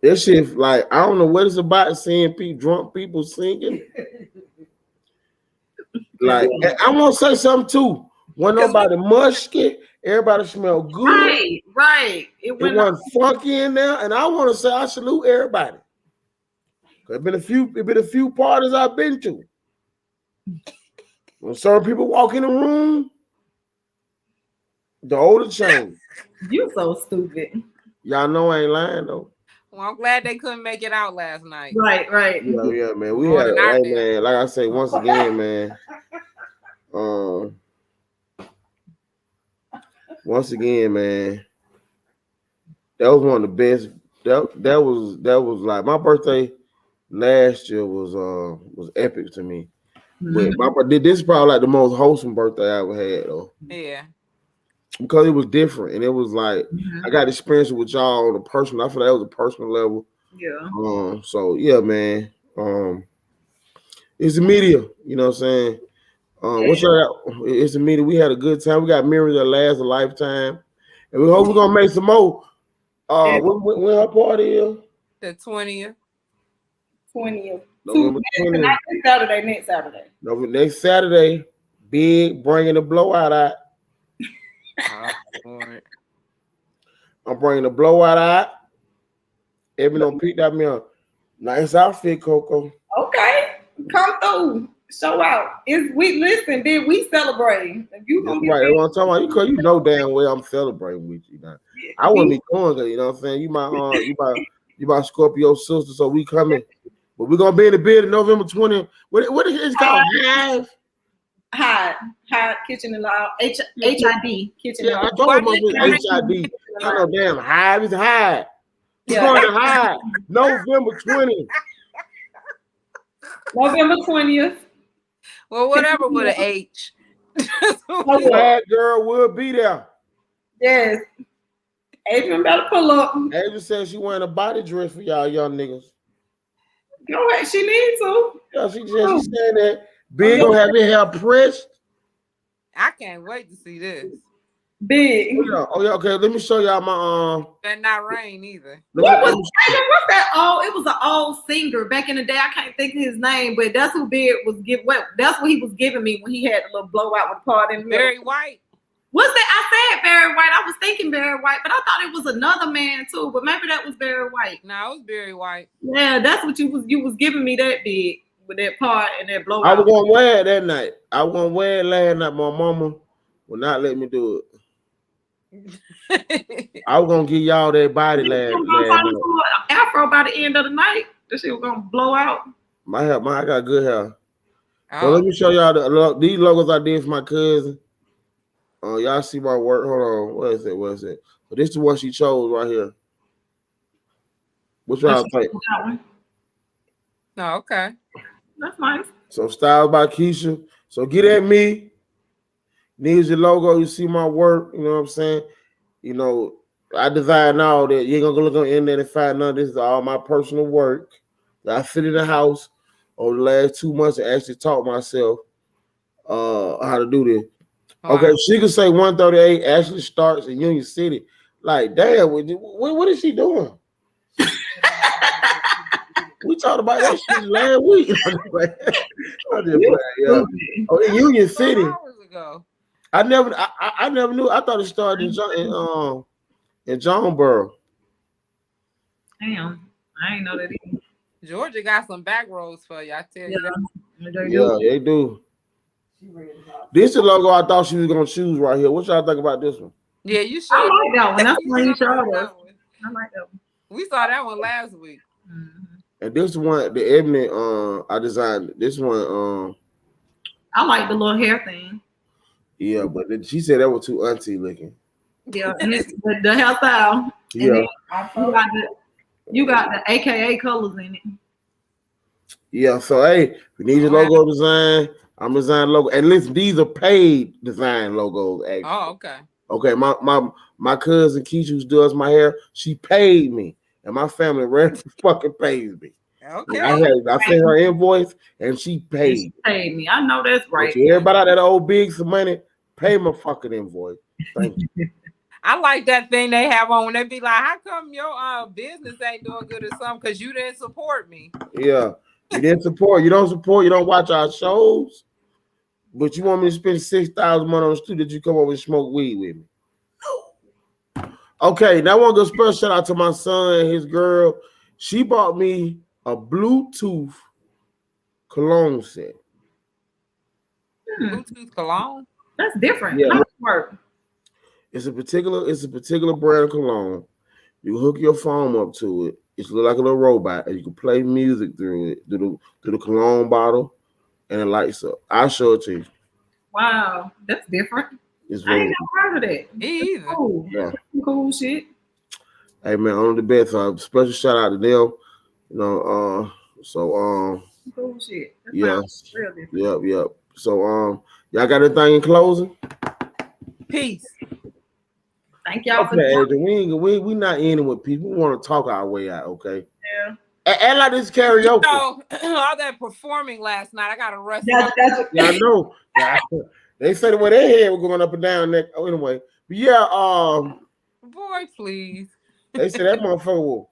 This shit, I don't know what it's about seeing drunk people singing. I want to say something too. When nobody musky, everybody smell good. Right. It wasn't funky in there, and I want to say I salute everybody. It's been a few parties I've been to. When certain people walk in the room, the older change. You so stupid. Y'all know I ain't lying though. Well, I'm glad they couldn't make it out last night. Right. Yeah, man. We More had, than I hey, did. man. Like I say, once again, man. Once again, man. That was one of the best. That was like my birthday last year was epic to me. But this is probably like the most wholesome birthday I ever had though. Yeah. Because it was different and it was like I got experience with y'all on a personal. I feel like that was a personal level. Yeah. So yeah, man. It's the media, you know what I'm saying? What's up? It's the media. We had a good time. We got memories that last a lifetime. And we hope we're gonna make some more. When her party is? The 20th. 20th. November 20th. Next Saturday. No, next Saturday, Big bringing the blowout out. Oh, Lord. I'm bringing the blowout out. Everyone don't pick that me up. Nice outfit, Coco. Okay, come through, show out. We listen, then we celebrate. If you gonna be right, that's what I'm talking about. You know damn well I'm celebrating with you now. I wouldn't be going there, you know what I'm saying? You my Scorpio sister, so we coming. But we're gonna be in the building November 20th. What is it called? Hive Kitchen and Lounge. HID Kitchen and Lounge. I told him it's HID. I know damn Hive is Hive. We're going to Hive November 20th. November 20th. Well, whatever with an H. Bad girl will be there. Yes. Adrian better pull up. Adrian said she wearing a body dress for y'all young niggas. Go ahead. She needs to. Yeah, she said that. Big gonna have your hair pressed. I can't wait to see this. Big. Oh yeah. Okay, let me show y'all my That not rain either. What's that? Oh, it was an old singer back in the day. I can't think of his name, but that's who Big was giving. That's what he was giving me when he had a little blowout with part in Barry White. What's that? I said Barry White. I was thinking Barry White, but I thought it was another man too. But maybe that was Barry White. No, it was Barry White. Yeah, that's what you was giving me that Big with that part and that blowout. I was gonna wear it that night. I was gonna wear it last night. My mama would not let me do it. I was gonna give y'all that body last night. Afro by the end of the night. This shit was gonna blow out. My hair, I got good hair. Oh. So let me show y'all these logos I did for my cousin. Y'all see my work. Hold on. What is it? So this is the one she chose right here. Which y'all think? No, okay. That's nice. So styled by Keisha. So get at me. Needs your logo. You see my work. You know what I'm saying? You know, I designed all that. You ain't gonna look on the internet and find none. This is all my personal work. I sit in the house over the last 2 months and actually taught myself how to do this. Wow. Okay, she could say 138 actually starts in Union City. Like, damn, what is she doing? We talked about that shit last week. Oh, in Union City. 4 hours ago. I never knew. I thought it started in Jonesboro. Damn, I ain't know that either. Georgia got some back roads for you. I tell you that. Yeah, they do. This is the logo I thought she was gonna choose right here. What y'all think about this one? Yeah, you should. I like that one. That's the one you showed us. I like that one. We saw that one last week. Mm-hmm. And this one, the Ebony, I designed this one. I like the little hair thing. Yeah, but she said that was too auntie looking. Yeah, and it's the hairstyle. Yeah. You got the AKA colors in it. Yeah, so hey, we need your logo design. I'm designing logo. And listen, these are paid design logos, actually. Oh, okay. Okay, my cousin Keisha who does my hair, she paid me. And my family really fucking pays me. Okay. I sent her invoice and she paid. She paid me. I know that's right. Okay, everybody out that old big some money, pay my fucking invoice. Thank you. I like that thing they have on when they be like, how come your business ain't doing good or something? Because you didn't support me. Yeah. You didn't support. You don't support. You don't watch our shows. But you want me to spend $6,000 money on the studio that you come over and smoke weed with me? No. Okay, now I want to go special shout out to my son and his girl. She bought me a Bluetooth cologne set. Bluetooth cologne? That's different. Yeah. Work. It's a particular brand of cologne. You can hook your phone up to it. It's look like a little robot, and you can play music through it, through the cologne bottle, and it lights up. I'll show it to you. Wow, that's different. It's I ain't very never heard of that. Me either. Cool. yeah. Cool shit. Hey man, on the best. Special shout out to them. You know, Cool shit. That yeah, sounds real different. yep. So y'all got anything in closing? Peace. Thank y'all for Okay, joining. we not ending with people. We want to talk our way out. Okay. Yeah. And like this karaoke. So all that performing last night, I got to rest. That's Yeah, I know. They said the way their head was going up and down. Oh, anyway, but yeah. Boy, please. They said that motherfucker will.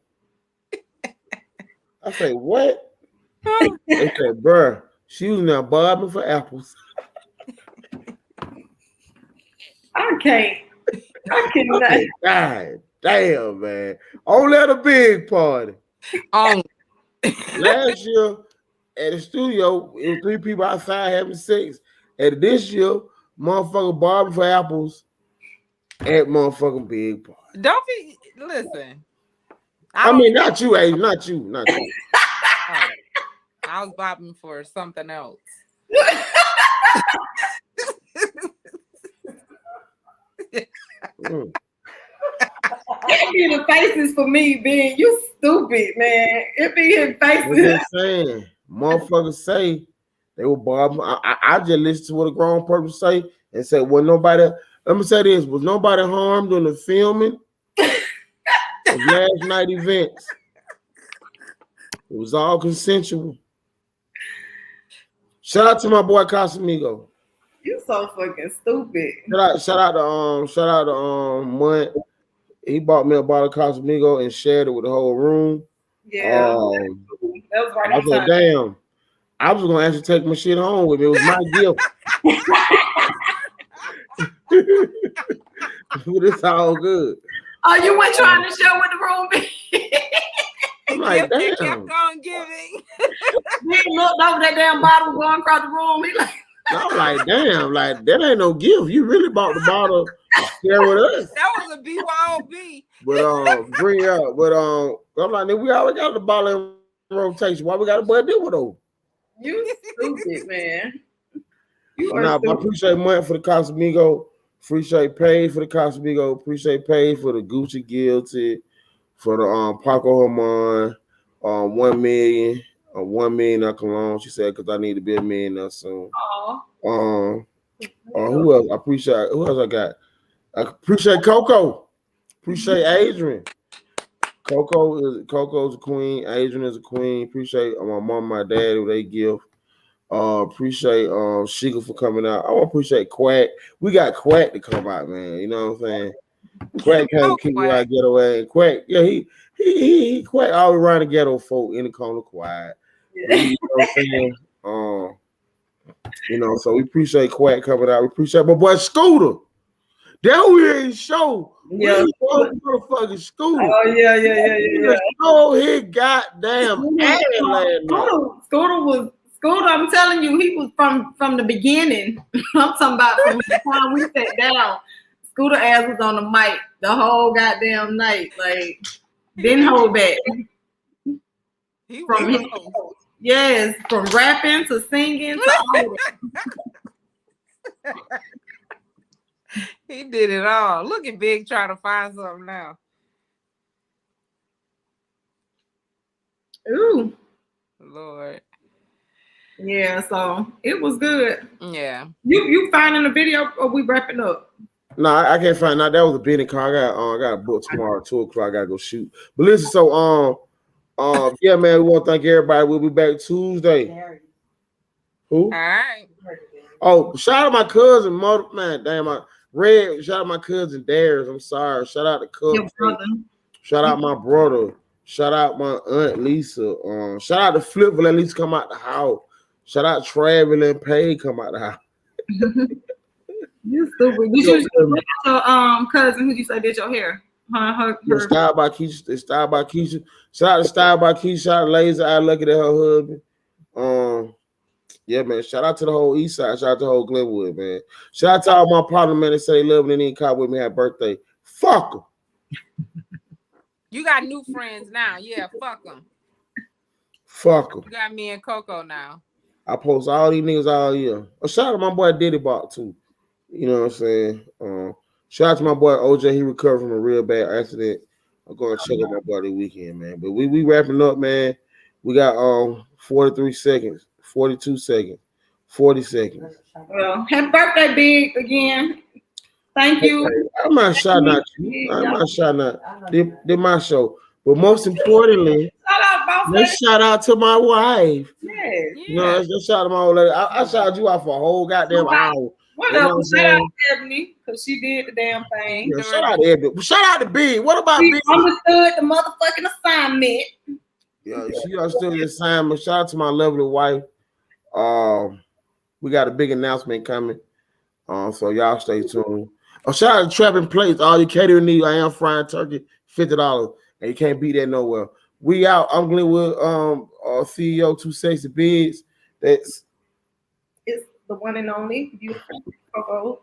I say what? They said, bruh, she was now bobbing for apples. I cannot. God damn, man. Only at a big party. Oh, Last year at the studio, it was 3 people outside having sex. And this year, motherfucker bobbing for apples at motherfucking big party. don't be. Listen. I mean, not you, Abe. Not you. Oh, I was bobbing for something else. It be the faces for me being you stupid, man. It be his I'm faces. just saying, motherfuckers say they were bobbing. I just listened to what a grown person say and said, well, nobody. Let me say this: was nobody harmed on the filming of last night events? It was all consensual. Shout out to my boy Casamigo. You so fucking stupid. Shout out to Munt. He bought me a bottle of Casamigo and shared it with the whole room. Yeah, that was right I on said, time. damn. I was gonna actually take my shit home with me. It was my gift. But it's all good. Oh, you weren't trying to show what the room be. I'm like, They damn. kept on giving. He looked over that damn bottle going across the room. He like, I'm like, damn, like that ain't no gift. You really bought the bottle to share with us. That was a BYOB. But bring it up. But I'm like, we already got the bottle in rotation. Why we got a bud deal with those? you stupid, man. You are Nah, but I stupid. appreciate Munt for the Casamigo. Appreciate Paige for the Casamigo. Appreciate Paige for the Gucci Guilty. For the Paco Herman, 1 million, 1 million cologne. She said, because I need to be a millionaire soon. Aw. Who else? I appreciate. Who else I got? I appreciate Coco. Appreciate Adrian. Coco's a queen. Adrian is a queen. Appreciate my mom, my dad, who they give. Appreciate Shiga for coming out. I want to appreciate Quack. We got Quack to come out, man. You know what I'm saying? Quack came to kick me out ghetto ass. Quack, yeah, he Quack always around the ghetto folk in the corner quiet. Yeah. You know what I'm saying? So we appreciate Quack coming out. We appreciate my boy Scooter. That we ain't show. Yeah. Motherfucking Scooter. Oh yeah. Oh, he goddamn ass last night. Scooter, I'm telling you, he was from the beginning. I'm talking about from the time we sat down. Scooter ass was on the mic the whole goddamn night. Like, didn't hold back. From rapping to singing to all of it. He did it all. Look at Big trying to find something now. Ooh. Lord. Yeah, so it was good. Yeah. You finding the video or we wrapping up? No, I can't find out. That was a bidding car. I got a book tomorrow at 2:00. I gotta go shoot. But listen, so yeah, man, we want to thank everybody. We'll be back Tuesday. Who? All right. Oh, shout out my cousin, man. Damn, Red. Shout out my cousin Darius. I'm sorry. Shout out to cousin. Shout out my brother. Shout out my aunt Lisa. Shout out to Flip for at least come out the house. Shout out Travis and Paige come out the house. You stupid. Did you your cousin who you say did your hair? Her. Style by Keisha. Style by Keisha. Shout out to Style by Keisha. Shout out to Laser Eye looking at her husband. Yeah, man. Shout out to the whole East Side. Shout out to the whole Glenwood, man. Shout out to all my partner, man, that say they love me and they didn't call with me. Happy birthday. Fuck them. You got new friends now. Yeah, fuck them. Fuck them. You got me and Coco now. I post all these niggas all year. A shout out to my boy Diddy Bot too. You know what I'm saying? Shout out to my boy OJ. He recovered from a real bad accident. I'm going to check on my boy this weekend, man. But we wrapping up, man. We got 43 seconds, 42 seconds, 40 seconds. Well, happy birthday, Big, again. Thank you. I'm not shouting at you. I'm not shouting at. Did my show. But most importantly, let's shout out to my wife. Yes. You know, let's shout out to my old lady. I shouted you out for a whole goddamn hour. What up? Shout out to Ebony, because she did the damn thing. Yeah, shout out to Ebony. Shout out to B. What about B? Understood the motherfucking assignment. Yeah, she understood the assignment. Shout out to my lovely wife. We got a big announcement coming. So y'all stay tuned. Shout out to Trapping Plates. All you catering need, I am frying turkey, $50. And you can't beat that nowhere. We out. I'm Glenwood, CEO 2 Sexy BIGGZ. It's the one and only beautiful Coco.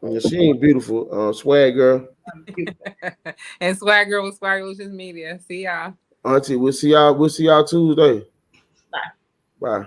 Yeah, she ain't beautiful. Swag girl. And Swag Girl with Swaggerlicious Media. See y'all. Auntie, we'll see y'all Tuesday. Bye. Bye.